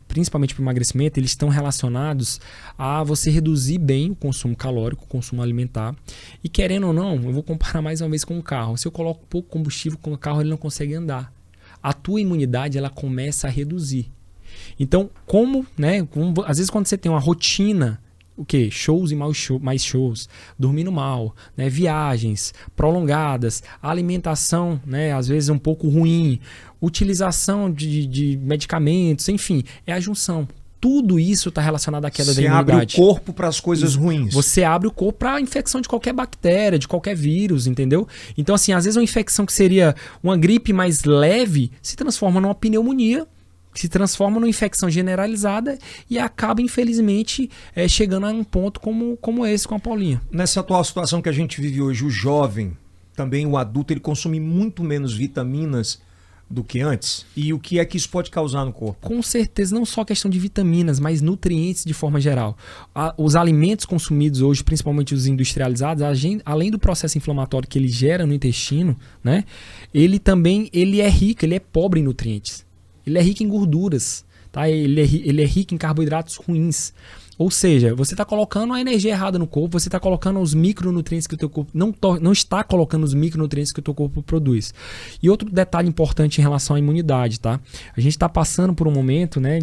principalmente para o emagrecimento, eles estão relacionados a você reduzir bem o consumo calórico, o consumo alimentar. E querendo ou não, eu vou comparar mais uma vez com o carro. Se eu coloco pouco combustível com o carro, ele não consegue andar. A tua imunidade ela começa a reduzir. Então, às vezes quando você tem uma rotina, o quê? Shows e mais shows, dormindo mal, né? Viagens prolongadas, alimentação, né? Às vezes um pouco ruim, utilização de medicamentos, enfim, é a junção. Tudo isso está relacionado à queda da imunidade. Você abre o corpo para as coisas ruins. Você abre o corpo para a infecção de qualquer bactéria, de qualquer vírus, entendeu? Então, assim, às vezes uma infecção que seria uma gripe mais leve se transforma numa pneumonia, se transforma numa infecção generalizada e acaba, infelizmente, chegando a um ponto como esse com a Paulinha. Nessa atual situação que a gente vive hoje, o jovem, também o adulto, ele consome muito menos vitaminas do que antes? E o que é que isso pode causar no corpo? Com certeza, não só questão de vitaminas, mas nutrientes de forma geral. Os alimentos consumidos hoje, principalmente os industrializados, além do processo inflamatório que ele gera no intestino, né, ele é rico, ele é pobre em nutrientes. Ele é rico em gorduras, tá? Ele é rico em carboidratos ruins. Ou seja, você está colocando a energia errada no corpo, você está colocando os micronutrientes que o teu corpo não está colocando os micronutrientes que o teu corpo produz. E outro detalhe importante em relação à imunidade, tá? A gente está passando por um momento, né,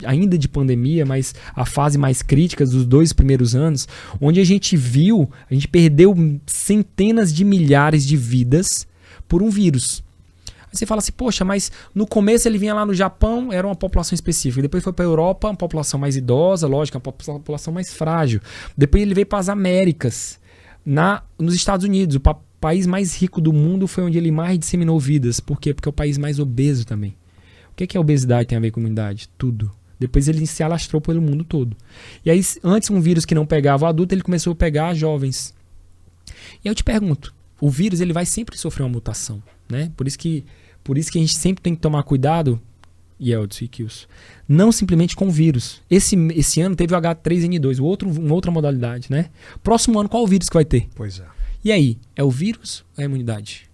ainda de pandemia, mas a fase mais crítica dos 2 primeiros anos, onde a gente perdeu centenas de milhares de vidas por um vírus. Aí você fala assim, poxa, mas no começo ele vinha lá no Japão, era uma população específica. Depois foi para a Europa, uma população mais idosa, lógico, uma população mais frágil. Depois ele veio para as Américas. Nos Estados Unidos, o país mais rico do mundo foi onde ele mais disseminou vidas. Por quê? Porque é o país mais obeso também. O que é obesidade tem a ver com imunidade? Tudo. Depois ele se alastrou pelo mundo todo. E aí, antes um vírus que não pegava o adulto, ele começou a pegar jovens. E aí eu te pergunto, o vírus ele vai sempre sofrer uma mutação, né? Por isso que a gente sempre tem que tomar cuidado, Yeldson e Kilson, não simplesmente com o vírus. Esse ano teve o H3N2, uma outra modalidade, né? Próximo ano, qual o vírus que vai ter? Pois é. E aí, é o vírus ou é a imunidade?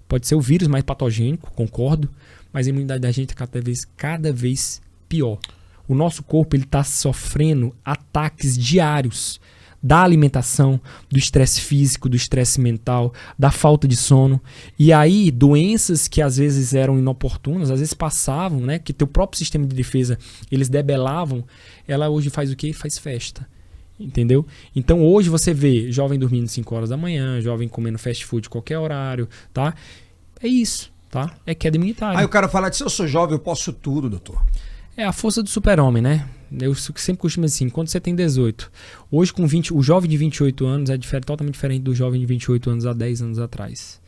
Pode ser o vírus mais patogênico, concordo, mas a imunidade da gente é cada vez pior. O nosso corpo está sofrendo ataques diários da alimentação, do estresse físico, do estresse mental, da falta de sono. E aí, doenças que às vezes eram inoportunas, às vezes passavam, né? Que teu próprio sistema de defesa, eles debelavam. Ela hoje faz o quê? Faz festa. Entendeu? Então hoje você vê jovem dormindo 5 horas da manhã, jovem comendo fast food qualquer horário, tá? É isso, tá? É queda imunitária. Aí o cara fala, se eu sou jovem, eu posso tudo, doutor. É a força do super-homem, né? Eu sempre costumo dizer assim, quando você tem 18, hoje com 20, o jovem de 28 anos é totalmente diferente do jovem de 28 anos há 10 anos atrás.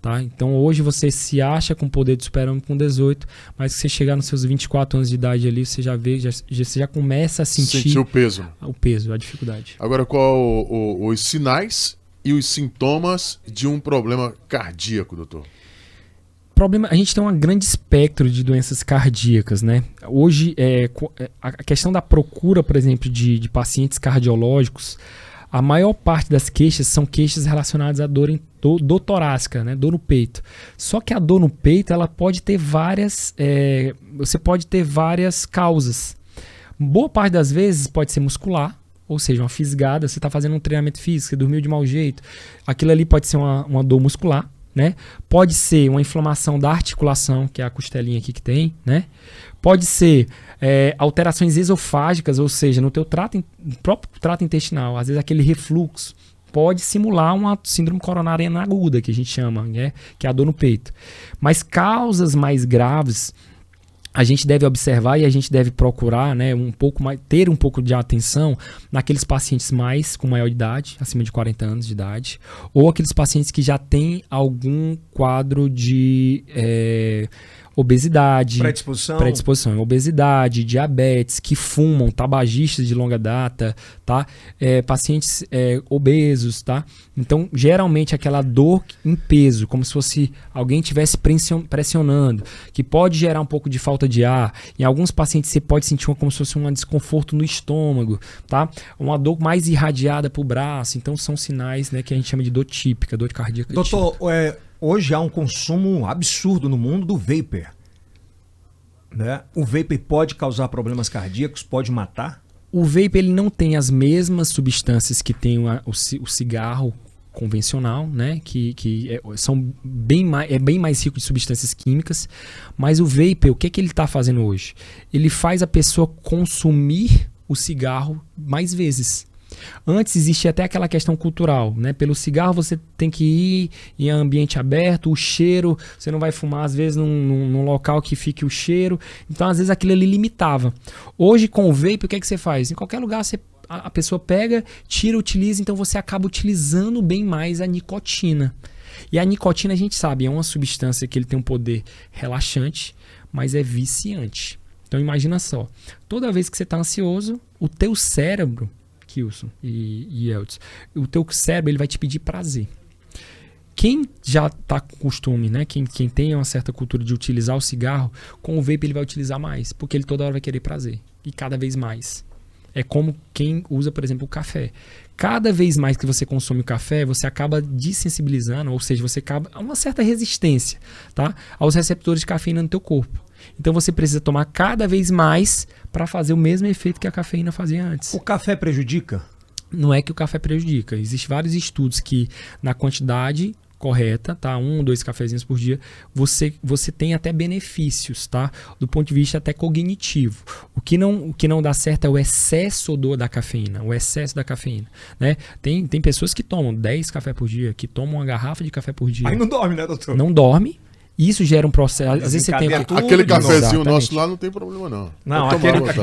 Tá? Então hoje você se acha com poder de super-homem com 18, mas se você chegar nos seus 24 anos de idade ali, você já vê, você já começa a sentir o peso. O peso, a dificuldade. Agora, qual os sinais e os sintomas de um problema cardíaco, doutor? A gente tem um grande espectro de doenças cardíacas, né? Hoje, a questão da procura, por exemplo, de pacientes cardiológicos, a maior parte das queixas são queixas relacionadas à dor torácica, né? Dor no peito. Só que a dor no peito, ela pode ter você pode ter várias causas. Boa parte das vezes pode ser muscular, ou seja, uma fisgada, você está fazendo um treinamento físico, você dormiu de mau jeito, aquilo ali pode ser uma dor muscular. Né? Pode ser uma inflamação da articulação, que é a costelinha aqui que tem, né? Pode ser alterações esofágicas, ou seja, no teu próprio trato intestinal, às vezes aquele refluxo pode simular uma síndrome coronariana aguda, que a gente chama, né? Que é a dor no peito. Mas causas mais graves a gente deve observar e a gente deve procurar, né, ter um pouco de atenção naqueles pacientes com maior idade, acima de 40 anos de idade, ou aqueles pacientes que já têm algum quadro de obesidade, predisposição, obesidade, diabetes, que fumam, tabagistas de longa data, tá? Pacientes obesos, tá? Então, geralmente aquela dor em peso, como se fosse alguém estivesse pressionando, que pode gerar um pouco de falta de ar. Em alguns pacientes você pode sentir como se fosse um desconforto no estômago, tá? Uma dor mais irradiada para o braço. Então, são sinais, né, que a gente chama de dor típica, dor cardíaca. Doutor, hoje há um consumo absurdo no mundo do vapor. Né? O vapor pode causar problemas cardíacos, pode matar? O vapor ele não tem as mesmas substâncias que tem o cigarro convencional, né? São bem mais rico de substâncias químicas. Mas o vapor, o que ele está fazendo hoje? Ele faz a pessoa consumir o cigarro mais vezes. Antes existia até aquela questão cultural, né? Pelo cigarro você tem que ir em ambiente aberto, o cheiro, você não vai fumar às vezes num local que fique o cheiro, então às vezes aquilo ali limitava. Hoje com o vape, o que é que você faz? Em qualquer lugar a pessoa pega, tira, utiliza, então você acaba utilizando bem mais a nicotina. E a nicotina a gente sabe, é uma substância que ele tem um poder relaxante, mas é viciante. Então imagina só, toda vez que você está ansioso, o teu cérebro, Kilson e Yeldson, o teu cérebro ele vai te pedir prazer. Quem já está com costume, né? Quem tem uma certa cultura de utilizar o cigarro, com o vape ele vai utilizar mais, porque ele toda hora vai querer prazer, e cada vez mais. É como quem usa, por exemplo, o café. Cada vez mais que você consome o café, você acaba desensibilizando, ou seja, você acaba uma certa resistência, tá, aos receptores de cafeína no teu corpo. Então você precisa tomar cada vez mais para fazer o mesmo efeito que a cafeína fazia antes. O café prejudica? Não é que o café prejudica. Existem vários estudos que na quantidade correta, tá? 1, 2 cafezinhos por dia, você tem até benefícios, tá? Do ponto de vista até cognitivo. O que não dá certo é o excesso da cafeína, o excesso da cafeína, né? Tem pessoas que tomam 10 cafés por dia, que tomam uma garrafa de café por dia. Aí não dorme, né, doutor? Não dorme. E isso gera um processo. Às vezes você tem aquele cafezinho Exatamente. nosso lá não tem problema, não. Não,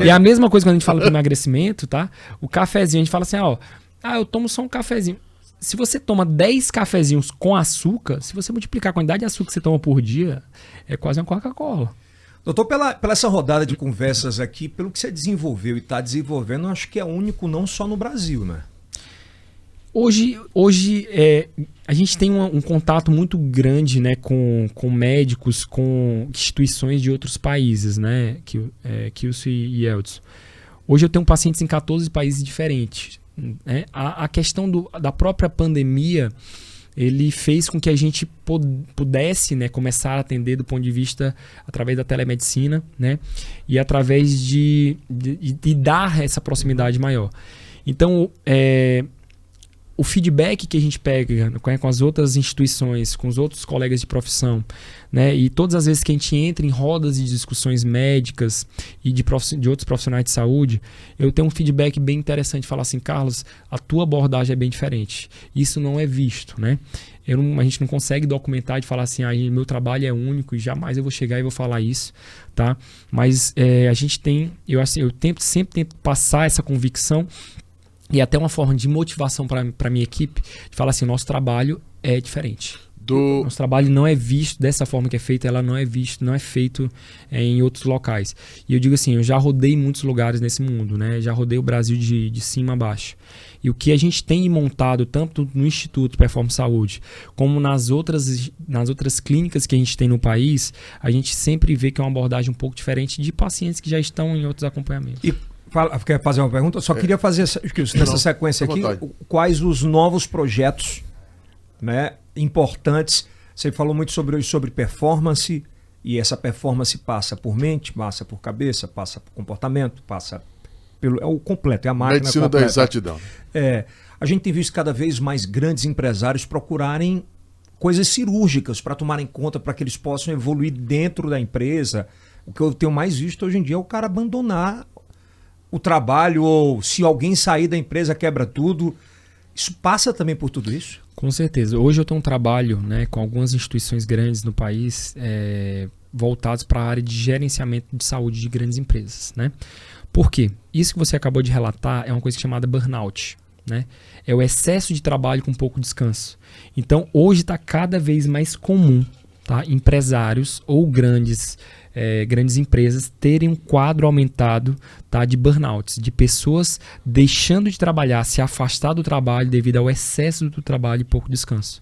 E a mesma coisa quando a gente fala de emagrecimento, tá? O cafezinho, a gente fala assim, ó, eu tomo só um cafezinho. Se você toma 10 cafezinhos com açúcar, se você multiplicar a quantidade de açúcar que você toma por dia, é quase uma Coca-Cola. Doutor, pela essa rodada de conversas aqui, pelo que você desenvolveu e está desenvolvendo, eu acho que é único não só no Brasil, né? Hoje a gente tem um contato muito grande, né, com médicos, com instituições de outros países, né, Kilson e Eldson. Hoje eu tenho pacientes em 14 países diferentes. Né? A questão da própria pandemia, ele fez com que a gente pudesse, né, começar a atender do ponto de vista através da telemedicina, né, e através de dar essa proximidade maior. Então, o feedback que a gente pega com as outras instituições, com os outros colegas de profissão, né, e todas as vezes que a gente entra em rodas de discussões médicas e de outros profissionais de saúde, eu tenho um feedback bem interessante, falar assim, Carlos, a tua abordagem é bem diferente. Isso não é visto, né? A gente não consegue documentar de falar assim, meu trabalho é único e jamais eu vou chegar e vou falar isso, tá? Mas a gente tem, eu sempre tento passar essa convicção e até uma forma de motivação para minha equipe, de falar assim, o nosso trabalho é diferente. Nosso trabalho não é visto dessa forma que é feito, ela não é visto, não é feito em outros locais. E eu digo assim, eu já rodei muitos lugares nesse mundo, né? Já rodei o Brasil de cima a baixo. E o que a gente tem montado, tanto no Instituto Performance Saúde, como nas outras clínicas que a gente tem no país, a gente sempre vê que é uma abordagem um pouco diferente de pacientes que já estão em outros acompanhamentos. E quer fazer uma pergunta? Eu só queria fazer nessa sequência aqui, quais os novos projetos, né, importantes. Você falou muito sobre performance, e essa performance passa por mente, passa por cabeça, passa por comportamento, passa é o completo, é a máquina medicina completa. da exatidão. A gente tem visto cada vez mais grandes empresários procurarem coisas cirúrgicas para tomarem conta, para que eles possam evoluir dentro da empresa. O que eu tenho mais visto hoje em dia é o cara abandonar o trabalho, ou se alguém sair da empresa quebra tudo. Isso passa também por tudo isso? Com certeza. Hoje eu tenho um trabalho, né, com algumas instituições grandes no país voltados para a área de gerenciamento de saúde de grandes empresas. Né? Por quê? Isso que você acabou de relatar é uma coisa chamada burnout. Né? É o excesso de trabalho com pouco descanso. Então, hoje está cada vez mais comum, tá, empresários ou grandes empresas terem um quadro aumentado, tá, de burnouts, de pessoas deixando de trabalhar, se afastar do trabalho devido ao excesso do trabalho e pouco descanso.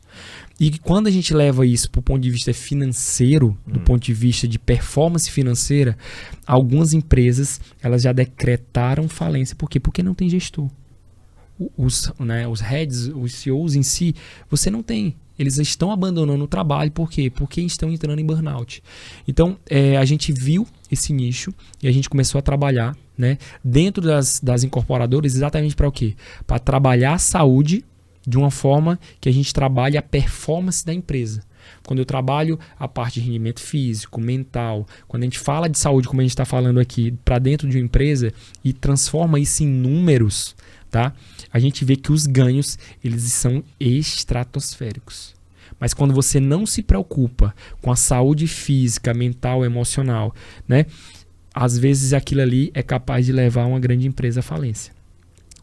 E quando a gente leva isso para o ponto de vista financeiro, do ponto de vista de performance financeira, algumas empresas elas já decretaram falência. Por quê? Porque não tem gestor. Os heads, os CEOs em si, você não tem. Eles estão abandonando o trabalho. Por quê? Porque estão entrando em burnout. Então, a gente viu esse nicho e a gente começou a trabalhar, né, dentro das incorporadoras exatamente para o quê? Para trabalhar a saúde de uma forma que a gente trabalhe a performance da empresa. Quando eu trabalho a parte de rendimento físico, mental, quando a gente fala de saúde, como a gente está falando aqui, para dentro de uma empresa e transforma isso em números, tá? A gente vê que os ganhos eles são estratosféricos. Mas quando você não se preocupa com a saúde física, mental, emocional, né, às vezes aquilo ali é capaz de levar uma grande empresa à falência.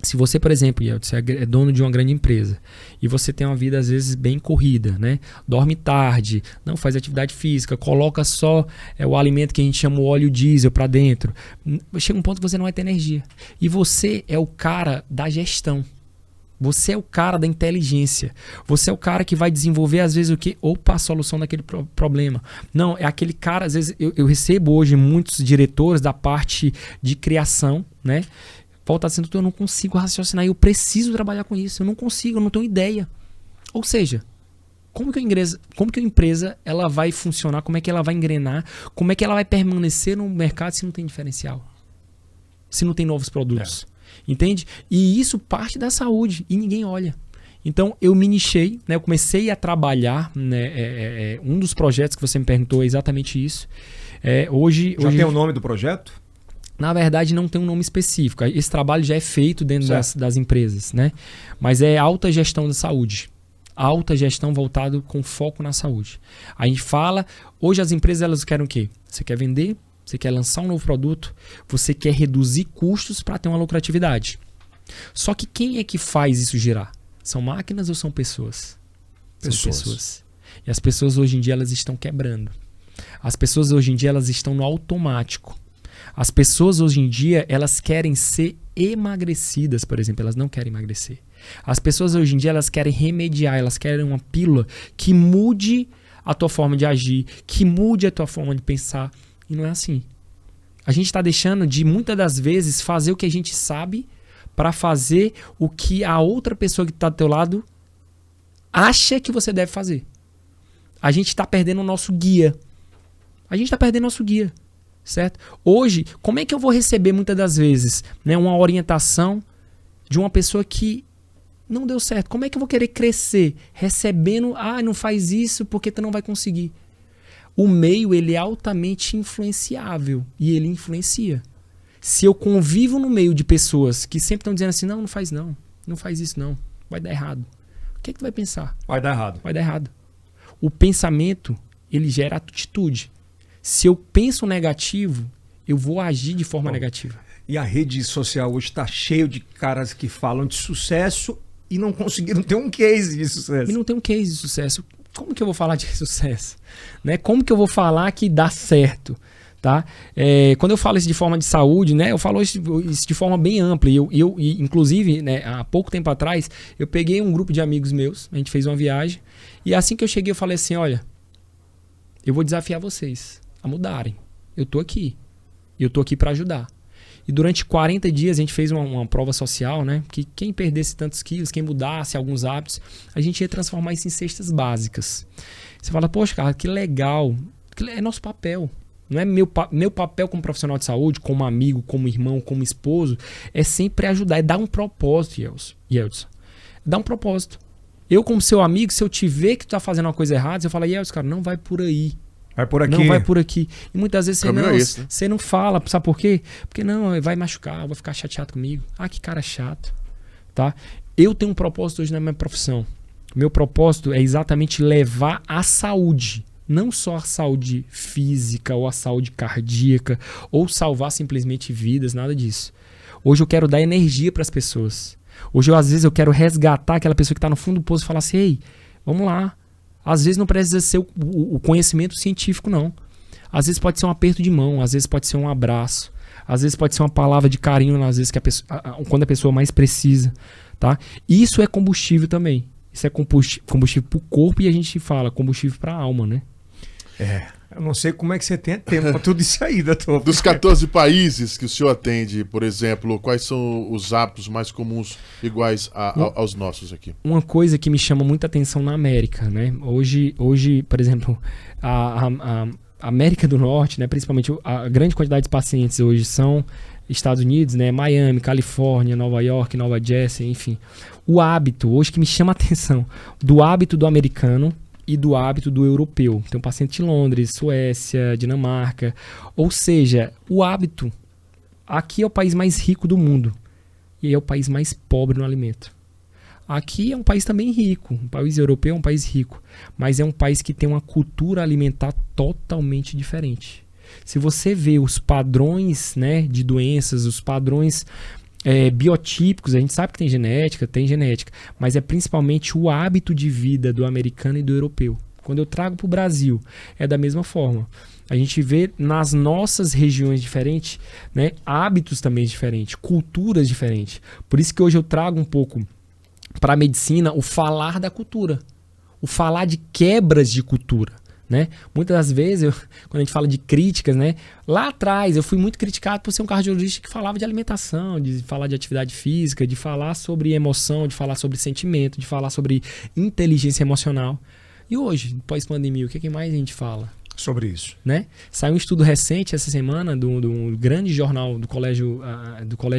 Se você, por exemplo, você é dono de uma grande empresa e você tem uma vida às vezes bem corrida, né? Dorme tarde, não faz atividade física, coloca só o alimento que a gente chama o óleo diesel para dentro, chega um ponto que você não vai ter energia. E você é o cara da gestão. Você é o cara da inteligência. Você é o cara que vai desenvolver, às vezes, o quê? Opa, a solução daquele problema. Não, é aquele cara, às vezes, eu recebo hoje muitos diretores da parte de criação, né? Volta sendo que eu não consigo raciocinar, eu preciso trabalhar com isso, eu não consigo, eu não tenho ideia. Ou seja, como que a empresa ela vai funcionar, como é que ela vai engrenar, como é que ela vai permanecer no mercado se não tem diferencial, se não tem novos produtos, entende? E isso parte da saúde e ninguém olha. Então eu me nichei, né, eu comecei a trabalhar, né, um dos projetos que você me perguntou é exatamente isso. Hoje tem o nome do projeto? Na verdade, não tem um nome específico. Esse trabalho já é feito dentro das empresas, né? Mas é alta gestão da saúde. Alta gestão voltado com foco na saúde. A gente fala, hoje as empresas elas querem o quê? Você quer vender, você quer lançar um novo produto, você quer reduzir custos para ter uma lucratividade. Só que quem é que faz isso girar? São máquinas ou são pessoas? São pessoas. E as pessoas hoje em dia elas estão quebrando. As pessoas hoje em dia elas estão no automático. As pessoas hoje em dia elas querem ser emagrecidas, por exemplo, elas não querem emagrecer. As pessoas hoje em dia elas querem remediar, elas querem uma pílula que mude a tua forma de agir, que mude a tua forma de pensar. E não é assim. A gente está deixando de, muitas das vezes, fazer o que a gente sabe para fazer o que a outra pessoa que está do teu lado acha que você deve fazer. A gente está perdendo o nosso guia. Certo? Hoje, como é que eu vou receber muitas das vezes, né, uma orientação de uma pessoa que não deu certo? Como é que eu vou querer crescer recebendo, não faz isso porque tu não vai conseguir? O meio, ele é altamente influenciável e ele influencia. Se eu convivo no meio de pessoas que sempre estão dizendo assim, não faz não, não faz isso não, vai dar errado. O que é que tu vai pensar? Vai dar errado. Vai dar errado. O pensamento, ele gera atitude. Se eu penso negativo, eu vou agir de forma negativa. E a rede social hoje está cheio de caras que falam de sucesso e não conseguiram ter um case de sucesso. E não tem um case de sucesso. Como que eu vou falar de sucesso? Né? Como que eu vou falar que dá certo? Tá? Quando eu falo isso de forma de saúde, né, eu falo isso de forma bem ampla. E inclusive, né, há pouco tempo atrás, eu peguei um grupo de amigos meus, a gente fez uma viagem, e assim que eu cheguei, eu falei assim, olha, eu vou desafiar vocês a mudarem. Eu tô aqui. E eu tô aqui para ajudar. E durante 40 dias a gente fez uma prova social, né? Que quem perdesse tantos quilos, quem mudasse alguns hábitos, a gente ia transformar isso em cestas básicas. Você fala, poxa, cara, que legal. É nosso papel. Não é meu papel como profissional de saúde, como amigo, como irmão, como esposo. É sempre ajudar, é dar um propósito, Yeldson. Dar um propósito. Eu, como seu amigo, se eu te ver que tu tá fazendo uma coisa errada, você fala, Yeldson, cara, não vai por aí. Vai por aqui. Não vai por aqui. E muitas vezes você né? não fala. Sabe por quê? Porque não, vai machucar, vai ficar chateado comigo. Que cara chato. Tá? Eu tenho um propósito hoje na minha profissão. Meu propósito é exatamente levar a saúde. Não só a saúde física ou a saúde cardíaca ou salvar simplesmente vidas, nada disso. Hoje eu quero dar energia para as pessoas. Hoje, às vezes, eu quero resgatar aquela pessoa que está no fundo do poço e falar assim, ei, vamos lá. Às vezes não precisa ser o conhecimento científico, não. Às vezes pode ser um aperto de mão, às vezes pode ser um abraço, às vezes pode ser uma palavra de carinho, às vezes quando a pessoa mais precisa. Tá? Isso é combustível também. Isso é combustível para o corpo e a gente fala combustível para a alma, né? Eu não sei como é que você tem tempo para tudo isso aí, doutor. Dos 14 países que o senhor atende, por exemplo, quais são os hábitos mais comuns iguais aos nossos aqui? Uma coisa que me chama muita atenção na América, né? Hoje por exemplo, a América do Norte, né? Principalmente a grande quantidade de pacientes hoje são Estados Unidos, né? Miami, Califórnia, Nova York, Nova Jersey, enfim. O hábito, hoje que me chama a atenção, do hábito do americano e do hábito do europeu. Tem um paciente em Londres, Suécia, Dinamarca. Ou seja, o hábito. Aqui é o país mais rico do mundo. E é o país mais pobre no alimento. Aqui é um país também rico. O país europeu é um país rico. Mas é um país que tem uma cultura alimentar totalmente diferente. Se você vê os padrões, né, de doenças, os padrões biotípicos, a gente sabe que tem genética, mas é principalmente o hábito de vida do americano e do europeu. Quando eu trago para o Brasil, é da mesma forma. A gente vê nas nossas regiões diferentes, né, hábitos também diferentes, culturas diferentes. Por isso que hoje eu trago um pouco para a medicina o falar da cultura, o falar de quebras de cultura. Né? Muitas das vezes, quando a gente fala de críticas, né? Lá atrás eu fui muito criticado por ser um cardiologista que falava de alimentação, de falar de atividade física, de falar sobre emoção, de falar sobre sentimento, de falar sobre inteligência emocional. E hoje, pós-pandemia, o que mais a gente fala? Sobre isso. Né? Saiu um estudo recente essa semana do grande jornal do colégio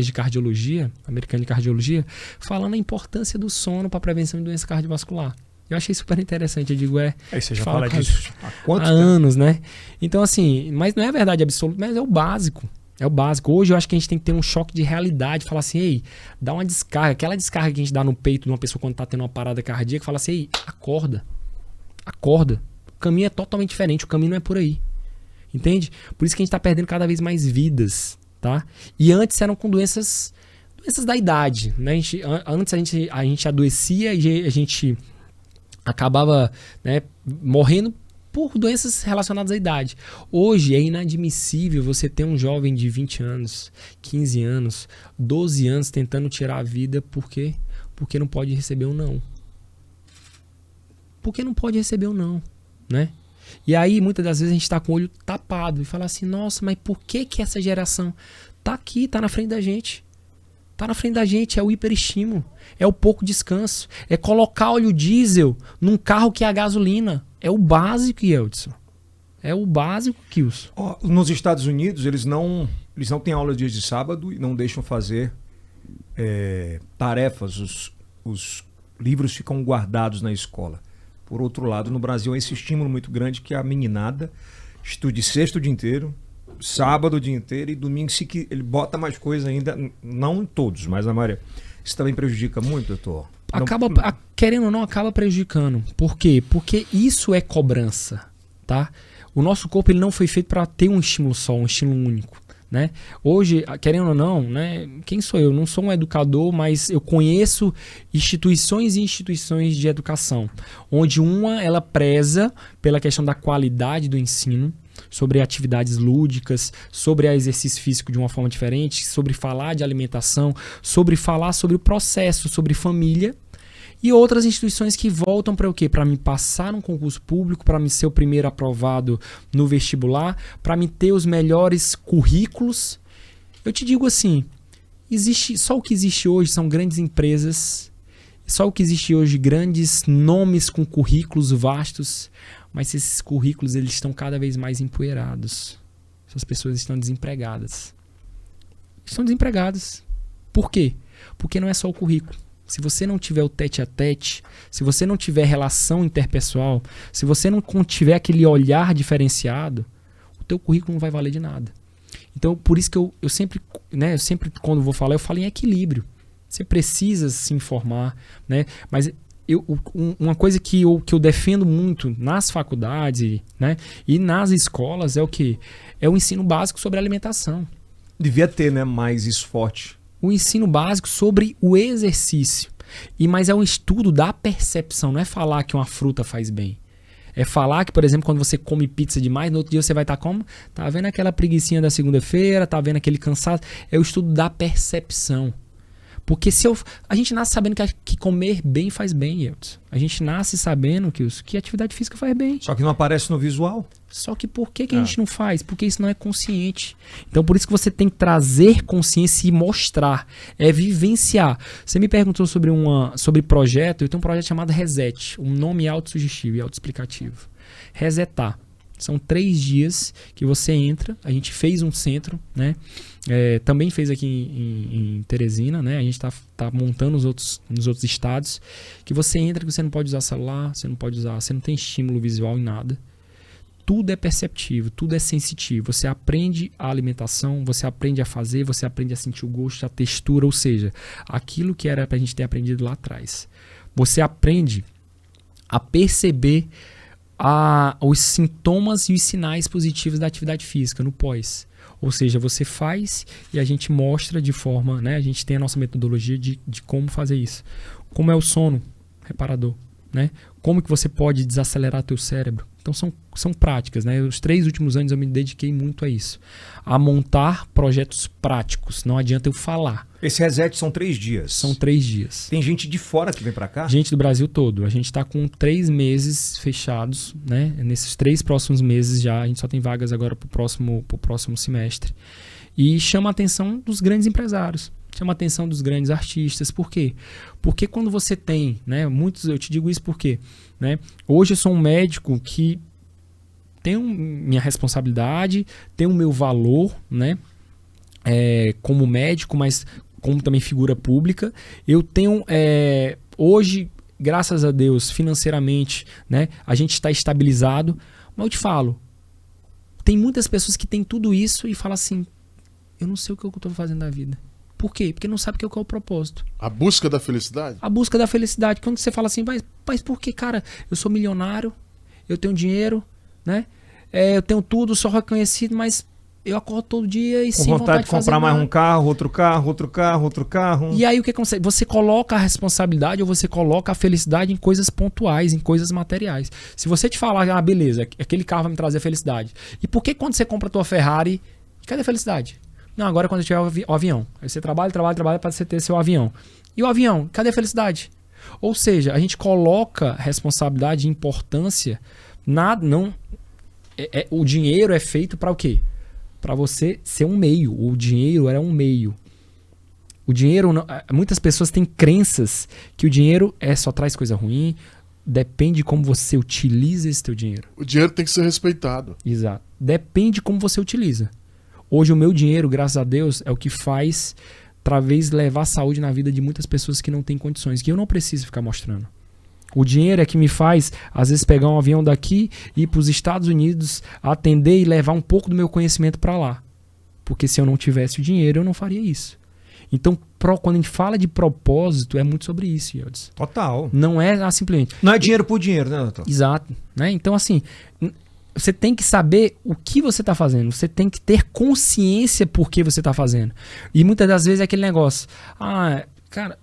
de cardiologia, americano de cardiologia, falando a importância do sono para a prevenção de doença cardiovascular. Eu achei super interessante, eu digo, Aí você já fala disso há anos, né? Então, assim, mas não é a verdade absoluta, mas é o básico. É o básico. Hoje eu acho que a gente tem que ter um choque de realidade. Falar assim, ei, dá uma descarga. Aquela descarga que a gente dá no peito de uma pessoa quando tá tendo uma parada cardíaca. Fala assim, ei, acorda. Acorda. O caminho é totalmente diferente. O caminho não é por aí. Entende? Por isso que a gente tá perdendo cada vez mais vidas, tá? E antes eram com doenças da idade, né? Antes a gente adoecia e a gente acabava, né, morrendo por doenças relacionadas à idade. Hoje é inadmissível você ter um jovem de 20 anos, 15 anos, 12 anos tentando tirar a vida. Por quê? Porque não pode receber um não. Porque não pode receber um não, né? E aí, muitas das vezes, a gente está com o olho tapado e fala assim, nossa, mas por que essa geração tá aqui, tá na frente da gente? Tá na frente da gente, é o hiperestímulo, é o pouco descanso, é colocar óleo diesel num carro que é a gasolina. É o básico, Yeldson. É o básico, Kilson. Nos Estados Unidos, eles não têm aula dias de sábado e não deixam fazer tarefas. Os livros ficam guardados na escola. Por outro lado, no Brasil, há esse estímulo muito grande que a meninada estude sexta o dia inteiro, sábado o dia inteiro e domingo ele bota mais coisa ainda, não em todos, mas na maioria. Isso também prejudica muito, doutor? Querendo ou não, acaba prejudicando. Por quê? Porque isso é cobrança, tá? O nosso corpo ele não foi feito para ter um estímulo só, um estímulo único, né? Hoje, querendo ou não, né? Quem sou eu? Não sou um educador, mas eu conheço instituições e instituições de educação, onde ela preza pela questão da qualidade do ensino, sobre atividades lúdicas, sobre exercício físico de uma forma diferente, sobre falar de alimentação, sobre falar sobre o processo, sobre família. E outras instituições que voltam para o quê? Para me passar num concurso público, para me ser o primeiro aprovado no vestibular, para me ter os melhores currículos. Eu te digo assim, só o que existe hoje são grandes empresas, só o que existe hoje grandes nomes com currículos vastos, mas esses currículos eles estão cada vez mais empoeirados. Essas pessoas estão desempregadas. Estão desempregadas. Por quê? Porque não é só o currículo. Se você não tiver o tete a tete, se você não tiver relação interpessoal, se você não tiver aquele olhar diferenciado, o teu currículo não vai valer de nada. Então, por isso que eu sempre, né, quando vou falar, eu falo em equilíbrio. Você precisa se informar, né? Mas uma coisa que eu defendo muito nas faculdades, né, e nas escolas é o quê? É o ensino básico sobre alimentação. Devia ter, né, mais isso forte. O ensino básico sobre o exercício. Mas é um estudo da percepção, não é falar que uma fruta faz bem. É falar que, por exemplo, quando você come pizza demais, no outro dia você vai estar como? Tá vendo aquela preguicinha da segunda-feira, tá vendo aquele cansaço? É o estudo da percepção. Porque a gente nasce sabendo que comer bem faz bem, Yeldson. A gente nasce sabendo que atividade física faz bem. Só que não aparece no visual. Só que por que a gente não faz? Porque isso não é consciente. Então por isso que você tem que trazer consciência e mostrar. É vivenciar. Você me perguntou sobre projeto. Eu tenho um projeto chamado Reset. Um nome autossugestivo e autoexplicativo. Resetar. São 3 dias que você entra. A gente fez um centro, né? Também fez aqui em Teresina, né? A gente tá montando nos outros estados. Que você entra, que você não pode usar celular, você não tem estímulo visual em nada. Tudo é perceptivo, tudo é sensitivo. Você aprende a alimentação, você aprende a fazer, você aprende a sentir o gosto, a textura, ou seja, aquilo que era pra gente ter aprendido lá atrás. Você aprende a perceber os sintomas e os sinais positivos da atividade física no pós. Ou seja, você faz e a gente mostra de forma, né? A gente tem a nossa metodologia de como fazer isso. Como é o sono reparador, né? Como que você pode desacelerar teu cérebro. Então são práticas, né? Os 3 últimos anos eu me dediquei muito a isso. A montar projetos práticos. Não adianta eu falar. Esse reset são 3 dias. São 3 dias. Tem gente de fora que vem para cá? Gente do Brasil todo. A gente está com 3 meses fechados, né? Nesses 3 próximos meses já. A gente só tem vagas agora pro próximo semestre. E chama a atenção dos grandes empresários. Chama a atenção dos grandes artistas. Por quê? Porque quando você tem, né? Eu te digo isso porque, né? Hoje eu sou um médico que tem minha responsabilidade, tem o meu valor, né? Como médico, mas como também figura pública. Eu tenho hoje, graças a Deus, financeiramente, né? A gente está estabilizado. Mas eu te falo, tem muitas pessoas que têm tudo isso e falam assim, eu não sei o que eu tô fazendo na vida. Por quê? Porque não sabe o que é o propósito. A busca da felicidade? A busca da felicidade. Quando você fala assim, mas por que, cara? Eu sou milionário, eu tenho dinheiro, né? Eu tenho tudo, sou reconhecido, mas eu acordo todo dia e sem vontade de comprar mais um carro, outro carro, outro carro, outro carro. E aí o que acontece? Você coloca a responsabilidade ou você coloca a felicidade em coisas pontuais, em coisas materiais. Se você te falar, beleza, aquele carro vai me trazer felicidade. E por que quando você compra a tua Ferrari, cadê a felicidade? Não, agora quando tiver o avião. Aí você trabalha para você ter seu avião. E o avião, cadê a felicidade? Ou seja, a gente coloca responsabilidade e importância o dinheiro é feito para o quê? Para você ser um meio. O dinheiro era um meio. O dinheiro, muitas pessoas têm crenças que o dinheiro só traz coisa ruim. Depende de como você utiliza esse teu dinheiro. O dinheiro tem que ser respeitado. Exato. Depende de como você utiliza. Hoje o meu dinheiro, graças a Deus, é o que faz, talvez, levar saúde na vida de muitas pessoas que não têm condições, que eu não preciso ficar mostrando. O dinheiro é que me faz, às vezes, pegar um avião daqui, ir para os Estados Unidos, atender e levar um pouco do meu conhecimento para lá. Porque se eu não tivesse o dinheiro, eu não faria isso. Então, quando a gente fala de propósito, é muito sobre isso, Yeldes. Total. Não é simplesmente... Não é dinheiro por dinheiro, né, doutor? Exato. Né? Então, assim, você tem que saber o que você está fazendo. Você tem que ter consciência por que você está fazendo. E muitas das vezes é aquele negócio... cara...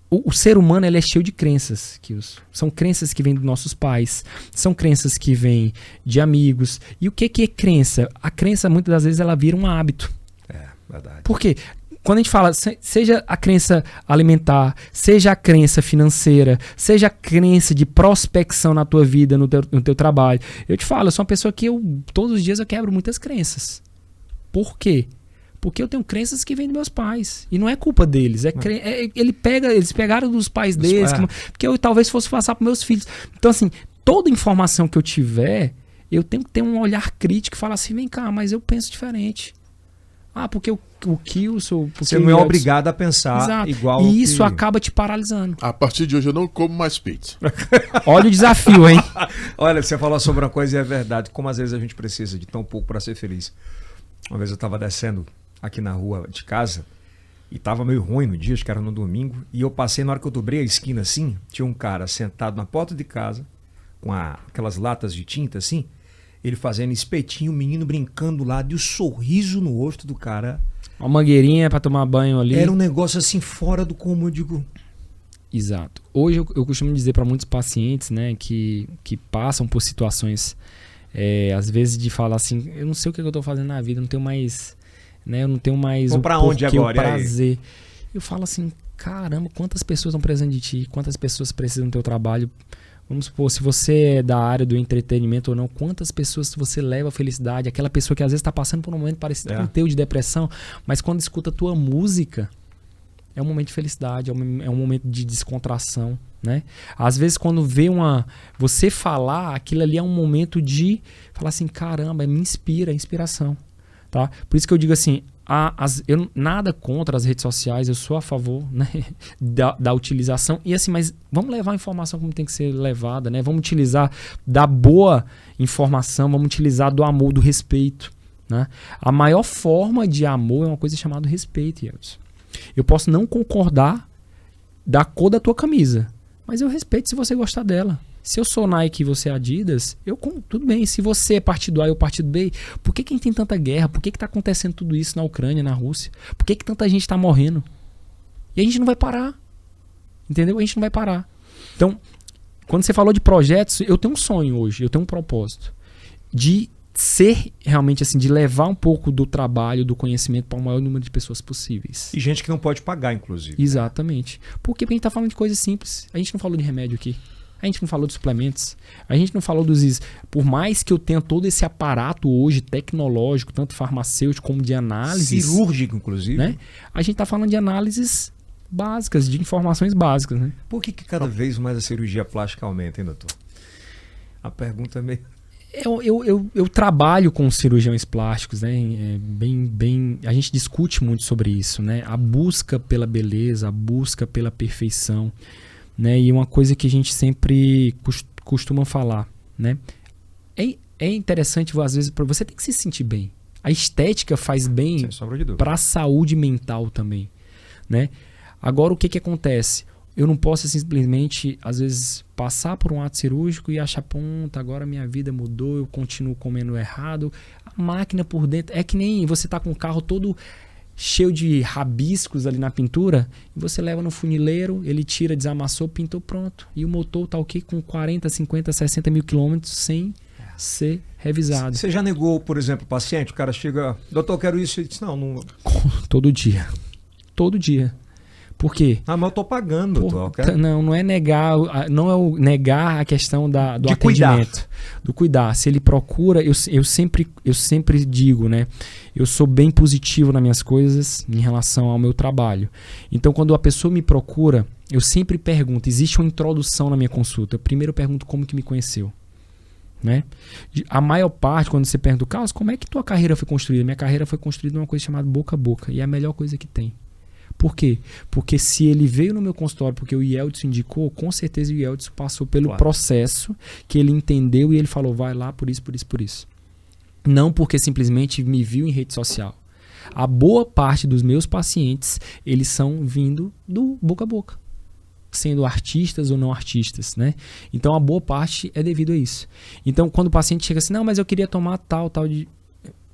O ser humano ele é cheio de crenças, Kilson. São crenças que vêm dos nossos pais, são crenças que vêm de amigos. E o que é crença? A crença, muitas das vezes, ela vira um hábito. Verdade. Por quê? Quando a gente fala, seja a crença alimentar, seja a crença financeira, seja a crença de prospecção na tua vida, no teu trabalho. Eu te falo, eu sou uma pessoa que todos os dias eu quebro muitas crenças. Por quê? Porque eu tenho crenças que vêm dos meus pais. E não é culpa deles. Eles pegaram dos pais deles. Que eu talvez fosse passar para meus filhos. Então, assim, toda informação que eu tiver, eu tenho que ter um olhar crítico e falar assim, vem cá, mas eu penso diferente. Porque o Kilson... Você não é obrigado a pensar Exato. igual. E isso acaba te paralisando. A partir de hoje eu não como mais pizza. Olha o desafio, hein? Olha, você falou sobre uma coisa e é verdade. Como às vezes a gente precisa de tão pouco para ser feliz. Uma vez eu estava descendo aqui na rua de casa e tava meio ruim no dia, acho que era no domingo, e eu passei, na hora que eu dobrei a esquina assim, tinha um cara sentado na porta de casa com aquelas latas de tinta assim, ele fazendo espetinho, o menino brincando lá, e o sorriso no rosto do cara. Uma mangueirinha para tomar banho ali. Era um negócio assim fora do comum, eu digo. Exato. Hoje eu costumo dizer para muitos pacientes, né, que passam por situações às vezes de falar assim, eu não sei o que eu tô fazendo na vida, eu não tenho mais Vou pra onde agora? O prazer. Eu falo assim, caramba, quantas pessoas estão precisando de ti, quantas pessoas precisam do teu trabalho. Vamos supor, se você é da área do entretenimento ou não, quantas pessoas você leva a felicidade, aquela pessoa que às vezes está passando por um momento parecido com o teu de depressão, mas quando escuta a tua música, é um momento de felicidade, é um momento de descontração, né? Às vezes quando vê você falar, aquilo ali é um momento de falar assim, caramba, me inspira, inspiração. Tá? Por isso que eu digo assim, eu nada contra as redes sociais, eu sou a favor, né, da utilização. E assim, mas vamos levar a informação como tem que ser levada, né? Vamos utilizar da boa informação, vamos utilizar do amor, do respeito. Né? A maior forma de amor é uma coisa chamada respeito, Yelson. Eu posso não concordar da cor da tua camisa, mas eu respeito se você gostar dela. Se eu sou Nike e você é Adidas, tudo bem. Se você é partido A e eu partido B, por que a gente tem tanta guerra? Por que está acontecendo tudo isso na Ucrânia, na Rússia? Por que tanta gente está morrendo? E a gente não vai parar. Entendeu? A gente não vai parar. Então, quando você falou de projetos, eu tenho um sonho hoje, eu tenho um propósito de ser realmente assim, de levar um pouco do trabalho, do conhecimento para o maior número de pessoas possíveis. E gente que não pode pagar, inclusive. Exatamente. Por quê? Porque a gente está falando de coisas simples. A gente não falou de remédio aqui. A gente não falou de suplementos, a gente não falou dos... Por mais que eu tenha todo esse aparato hoje tecnológico, tanto farmacêutico como de análise... Cirúrgico, inclusive. Né? A gente está falando de análises básicas, de informações básicas. Né? Por que cada vez mais a cirurgia plástica aumenta, hein, doutor? A pergunta é meio... Eu trabalho com cirurgiões plásticos, né? A gente discute muito sobre isso, né? A busca pela beleza, a busca pela perfeição... Né? E uma coisa que a gente sempre costuma falar, né? É interessante, às vezes, você tem que se sentir bem. A estética faz bem Sem sombra de dúvida. para a saúde mental também, né? Agora, o que acontece? Eu não posso simplesmente, às vezes, passar por um ato cirúrgico e achar, ponta, agora minha vida mudou, eu continuo comendo errado. A máquina por dentro, é que nem você tá com o carro todo cheio de rabiscos ali na pintura, e você leva no funileiro, ele tira, desamassou, pintou, pronto. E o motor tá o quê? Com 40, 50, 60 mil quilômetros sem ser revisado. Você já negou, por exemplo, o paciente? O cara chega, doutor, eu quero isso. Ele diz, não. Todo dia. Todo dia. Por quê? Ah, mas eu tô pagando, doutor. Eu quero... Não é negar, não é negar a questão do de atendimento, cuidar. do cuidar. Se ele procura, eu sempre digo, né? Eu sou bem positivo nas minhas coisas em relação ao meu trabalho. Então, quando a pessoa me procura, eu sempre pergunto, existe uma introdução na minha consulta. Primeiro eu pergunto como que me conheceu. Né? A maior parte, quando você pergunta, Carlos, como é que tua carreira foi construída? Minha carreira foi construída numa coisa chamada boca a boca. E é a melhor coisa que tem. Por quê? Porque se ele veio no meu consultório porque o Yeldson indicou, com certeza o Yeldson passou pelo processo que ele entendeu e ele falou, vai lá por isso, por isso, por isso. Não porque simplesmente me viu em rede social. A boa parte dos meus pacientes, eles são vindo do boca a boca. Sendo artistas ou não artistas, né? Então a boa parte é devido a isso. Então quando o paciente chega assim, não, mas eu queria tomar tal de...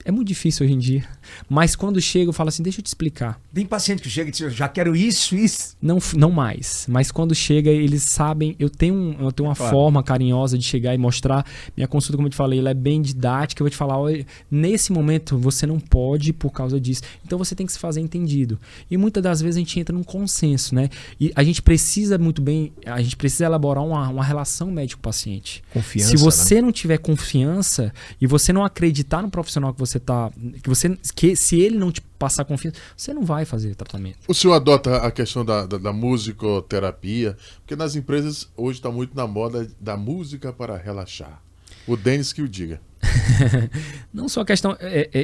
É muito difícil hoje em dia. Mas quando chega, eu falo assim, deixa eu te explicar. Tem paciente que chega e diz, eu já quero isso. Não mais. Mas quando chega, eles sabem... Eu tenho uma forma carinhosa de chegar e mostrar. Minha consulta, como eu te falei, ela é bem didática. Eu vou te falar, olha, nesse momento você não pode por causa disso. Então você tem que se fazer entendido. E muitas das vezes a gente entra num consenso, né? E a gente precisa elaborar uma relação médico-paciente. Confiança, se você né? não tiver confiança e você não acreditar no profissional que você tá... Que se ele não te passar confiança, você não vai fazer tratamento. O senhor adota a questão da musicoterapia, porque nas empresas hoje está muito na moda da música para relaxar. O Denis que o diga. Não só a questão...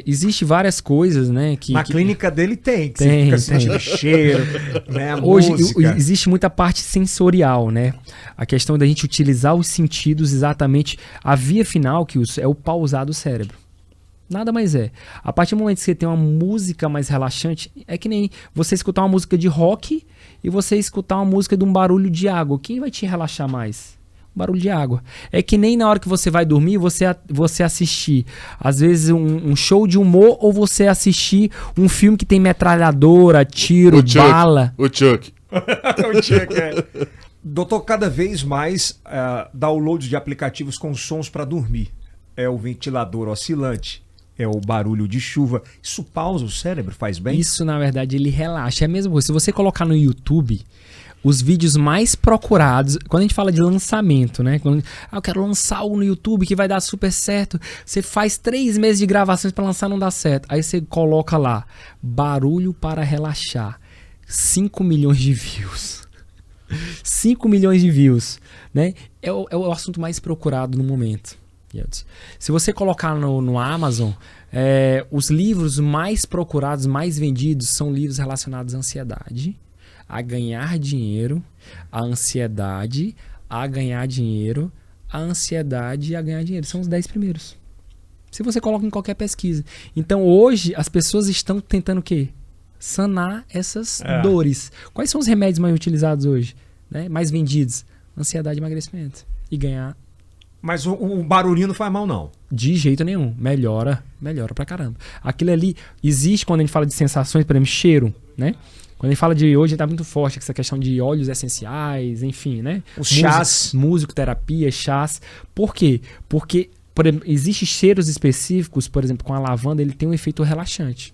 existe várias coisas, né? Na clínica dele tem. Que tem, você fica sentindo cheiro, né? Hoje música. Existe muita parte sensorial, né? A questão da gente utilizar os sentidos exatamente. A via final que é o pausar do cérebro. Nada mais é. A partir do momento que você tem uma música mais relaxante, é que nem você escutar uma música de rock e você escutar uma música de um barulho de água. Quem vai te relaxar mais? Barulho de água. É que nem na hora que você vai dormir, você assistir, às vezes, um show de humor ou você assistir um filme que tem metralhadora, tiro, bala. O Chuck. O Chuck, é. Doutor, cada vez mais download de aplicativos com sons para dormir. É o ventilador oscilante. É o barulho de chuva. Isso pausa o cérebro, faz bem? Isso, na verdade, ele relaxa. É a mesma coisa. Se você colocar no YouTube, os vídeos mais procurados... Quando a gente fala de lançamento, né? Quando, eu quero lançar algo no YouTube que vai dar super certo. Você faz 3 meses de gravações para lançar, não dá certo. Aí você coloca lá, barulho para relaxar. 5 milhões de views. 5 milhões de views. Né? É o assunto mais procurado no momento. Se você colocar no Amazon, os livros mais procurados, mais vendidos, são livros relacionados à ansiedade, a ganhar dinheiro, a ansiedade, a ganhar dinheiro, a ansiedade e a ganhar dinheiro. São os 10 primeiros. Se você coloca em qualquer pesquisa. Então hoje as pessoas estão tentando o quê? Sanar essas dores. Quais são os remédios mais utilizados hoje? Né? Mais vendidos? Ansiedade e emagrecimento. E ganhar. Mas o barulhinho não faz mal, não. De jeito nenhum. Melhora pra caramba. Aquilo ali existe quando a gente fala de sensações, por exemplo, cheiro, né? Quando a gente fala de hoje, tá muito forte essa questão de óleos essenciais, enfim, né? Os chás. Musicoterapia, chás. Por quê? Porque, por exemplo, existem cheiros específicos, por exemplo, com a lavanda, ele tem um efeito relaxante.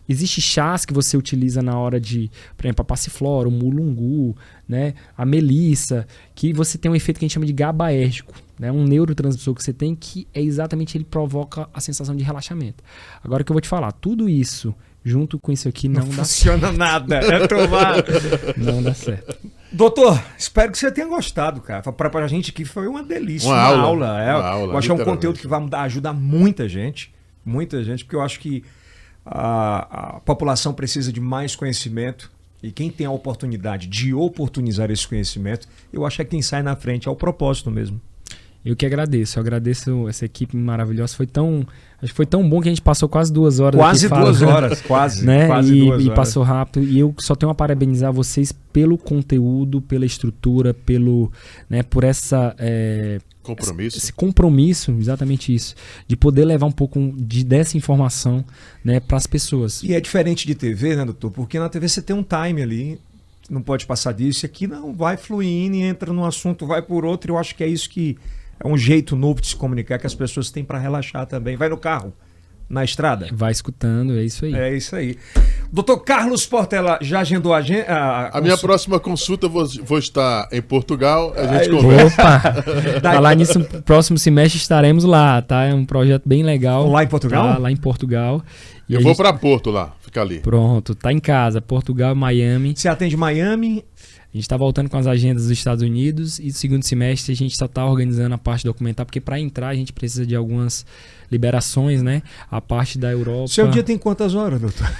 Existem chás que você utiliza na hora de, por exemplo, a passiflora, o mulungu, né, a melissa, que você tem um efeito que a gente chama de GABAérgico, né, um neurotransmissor que você tem que é exatamente, ele provoca a sensação de relaxamento. Agora que eu vou te falar, tudo isso junto com isso aqui não dá certo. Não funciona nada, é tomar. Não dá certo. Doutor, espero que você tenha gostado, cara. Pra gente aqui foi uma delícia, uma aula. Uma aula, eu acho que é um conteúdo que vai ajudar muita gente, porque eu acho que a população precisa de mais conhecimento e quem tem a oportunidade de oportunizar esse conhecimento, eu acho que quem sai na frente é o propósito mesmo. Eu que agradeço. Eu agradeço essa equipe maravilhosa. Acho que foi tão bom que a gente passou quase 2 horas. Quase 2 horas, quase. Né? Quase 2 horas. E passou rápido. E eu só tenho a parabenizar vocês pelo conteúdo, pela estrutura, por essa... Compromisso. Esse compromisso, exatamente isso. De poder levar um pouco dessa informação, né, para as pessoas. E é diferente de TV, né, doutor? Porque na TV você tem um time ali, não pode passar disso. E aqui não, vai fluindo e entra num assunto, vai por outro. Eu acho que é isso que é um jeito novo de se comunicar que as pessoas têm para relaxar também. Vai no carro, na estrada. Vai escutando, é isso aí. É isso aí. Doutor Carlos Portela, já agendou a minha próxima consulta, vou estar em Portugal, a gente conversa. Opa! Falar nisso, no próximo semestre estaremos lá, tá? É um projeto bem legal. Lá em Portugal? Tá, lá em Portugal. Eu vou para Porto lá, fica ali. Pronto, tá em casa, Portugal, Miami. Você atende Miami? A gente está voltando com as agendas dos Estados Unidos e no segundo semestre a gente só está organizando a parte documental, porque para entrar a gente precisa de algumas liberações, né? A parte da Europa. Seu dia tem quantas horas, doutor?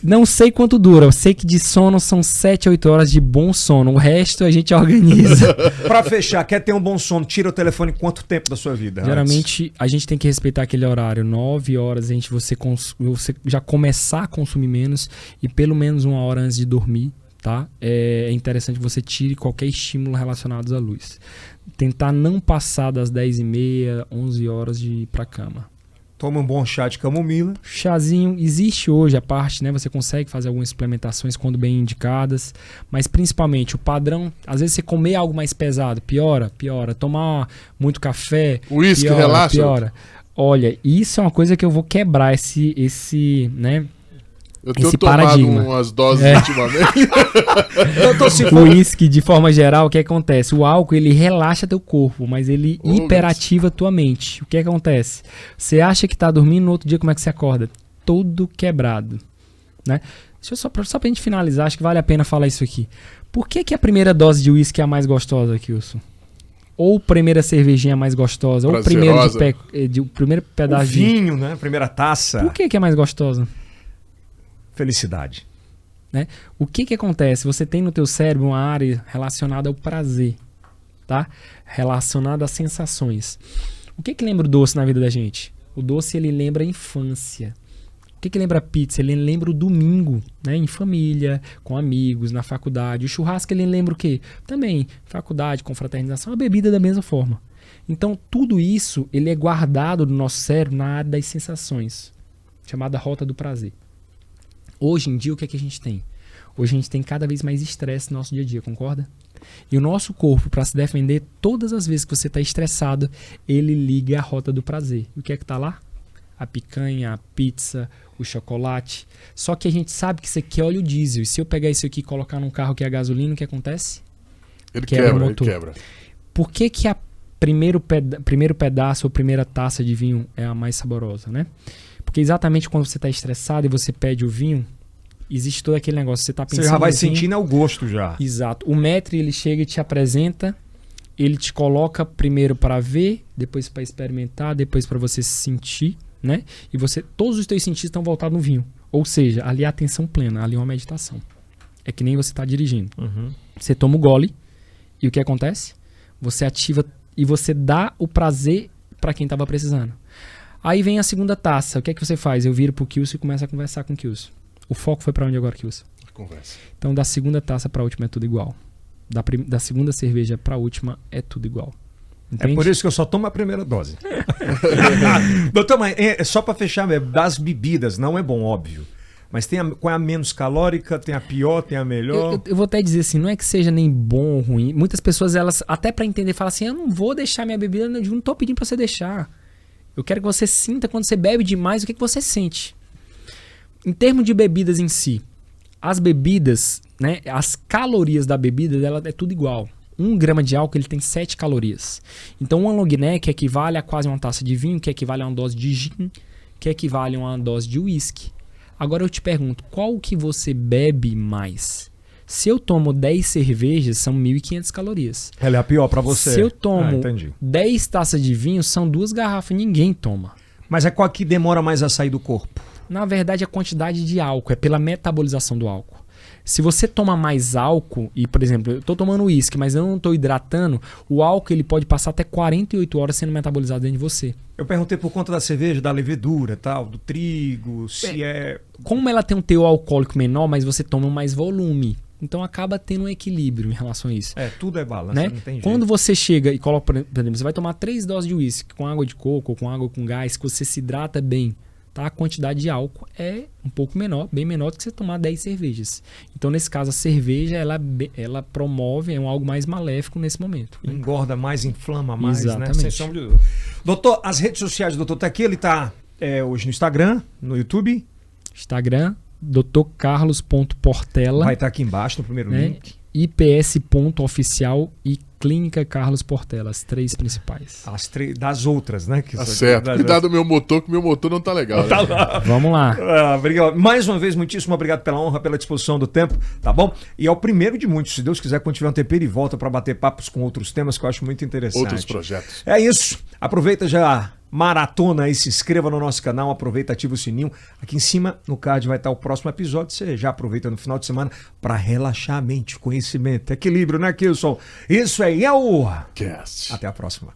Não sei quanto dura, eu sei que de sono são 7 a 8 horas de bom sono, o resto a gente organiza. Para fechar, quer ter um bom sono, tira o telefone quanto tempo da sua vida? Geralmente a gente tem que respeitar aquele horário, 9 horas, você já começar a consumir menos e pelo menos 1 hora antes de dormir. Tá? É interessante que você tire qualquer estímulo relacionado à luz. Tentar não passar das 10h30, 11 horas de ir para a cama. Toma um bom chá de camomila. Chazinho, existe hoje a parte, né? Você consegue fazer algumas suplementações quando bem indicadas, mas principalmente o padrão, às vezes você comer algo mais pesado, piora. Tomar muito café, uísque, relaxa. Piora. Olha, isso é uma coisa que eu vou quebrar esse, né? Eu tenho tomado paradigma. Umas doses ultimamente. O uísque, de forma geral, o que acontece? O álcool, ele relaxa teu corpo, mas ele hiperativa tua mente. O que acontece? Você acha que tá dormindo, no outro dia como é que você acorda? Todo quebrado, né? Deixa eu só pra gente finalizar, acho que vale a pena falar isso aqui. Por que a primeira dose de uísque é a mais gostosa, Kilson? Ou primeira cervejinha mais gostosa? Prazerosa. Ou o primeiro pedaço de vinho, né? Primeira taça. Por que é mais gostosa? Felicidade. Né? O que acontece? Você tem no teu cérebro uma área relacionada ao prazer, tá? Relacionada às sensações. O que lembra o doce na vida da gente? O doce, ele lembra a infância. O que lembra a pizza? Ele lembra o domingo, né? Em família, com amigos, na faculdade. O churrasco, ele lembra o quê? Também, faculdade, confraternização, a bebida da mesma forma. Então, tudo isso, ele é guardado no nosso cérebro na área das sensações, chamada rota do prazer. Hoje em dia, o que é que a gente tem? Hoje a gente tem cada vez mais estresse no nosso dia a dia, concorda? E o nosso corpo, para se defender, todas as vezes que você está estressado, ele liga a rota do prazer. E o que é que está lá? A picanha, a pizza, o chocolate. Só que a gente sabe que isso aqui é óleo diesel. E se eu pegar isso aqui e colocar num carro que é gasolina, o que acontece? Ele quebra. Por que a primeiro pedaço ou primeira taça de vinho é a mais saborosa, né? Porque exatamente quando você está estressado e você pede o vinho, existe todo aquele negócio. Você tá pensando. Você já vai sentindo o gosto já. Exato. O maître, ele chega e te apresenta, ele te coloca primeiro para ver, depois para experimentar, depois para você sentir, né? E todos os teus sentidos estão voltados no vinho. Ou seja, ali é a atenção plena, ali é uma meditação. É que nem você está dirigindo. Uhum. Você toma o gole e o que acontece? Você ativa e você dá o prazer para quem estava precisando. Aí vem a segunda taça. O que é que você faz? Eu viro pro Kilson e começo a conversar com o Kilson. O foco foi para onde agora, Kilson? Conversa. Então, da segunda taça para a última é tudo igual. Da segunda cerveja para a última é tudo igual. Entende? É por isso que eu só tomo a primeira dose. Doutor, mas só para fechar, das bebidas, não é bom, óbvio. Mas qual é a menos calórica? Tem a pior, tem a melhor? Eu vou até dizer assim, não é que seja nem bom ou ruim. Muitas pessoas, elas, até para entender, falam assim, eu não vou deixar minha bebida, eu não tô pedindo para você deixar. Eu quero que você sinta, quando você bebe demais, o que você sente. Em termos de bebidas em si, as bebidas, né, as calorias da bebida, ela é tudo igual. 1 grama de álcool, ele tem 7 calorias. Então, uma long neck equivale a quase uma taça de vinho, que equivale a uma dose de gin, que equivale a uma dose de uísque. Agora eu te pergunto, qual que você bebe mais? Se eu tomo 10 cervejas, são 1.500 calorias. Ela é a pior para você. Se eu tomo 10 taças de vinho, são 2 garrafas, ninguém toma. Mas é qual que demora mais a sair do corpo? Na verdade, a quantidade de álcool, é pela metabolização do álcool. Se você toma mais álcool, e por exemplo, eu tô tomando uísque, mas eu não tô hidratando, o álcool ele pode passar até 48 horas sendo metabolizado dentro de você. Eu perguntei por conta da cerveja, da levedura, tal, do trigo, se Como ela tem um teor alcoólico menor, mas você toma mais volume. Então acaba tendo um equilíbrio em relação a isso. Tudo é balança, Né? não tem jeito. Quando você chega e coloca, por exemplo, você vai tomar 3 doses de uísque com água de coco ou com água com gás, que você se hidrata bem, tá? A quantidade de álcool é um pouco menor, bem menor do que você tomar 10 cervejas. Então, nesse caso, a cerveja, ela promove algo mais maléfico nesse momento. Né? Engorda mais, inflama mais, Exatamente. né? Sem sombra de dúvida. Doutor, as redes sociais do doutor tá aqui, ele tá hoje no Instagram, no YouTube. Instagram, drcarlos.portela. Vai estar aqui embaixo no primeiro né? link. ips.oficial e Clínica Carlos Portela, as 3 principais. Das outras, né? Que Tá são- certo. das- Cuidado do meu motor, que meu motor não tá legal. Tá né? lá. Vamos lá. Obrigado. Mais uma vez, muitíssimo obrigado pela honra, pela disposição do tempo, tá bom? E é o primeiro de muitos. Se Deus quiser, quando tiver um tempero e volta para bater papos com outros temas que eu acho muito interessante. Outros projetos. É isso. Aproveita já, maratona aí, se inscreva no nosso canal, aproveita, ativa o sininho. Aqui em cima, no card, vai estar o próximo episódio. Você já aproveita no final de semana para relaxar a mente, conhecimento, equilíbrio, né, Kilson? Isso aí é o... Cast. Até a próxima.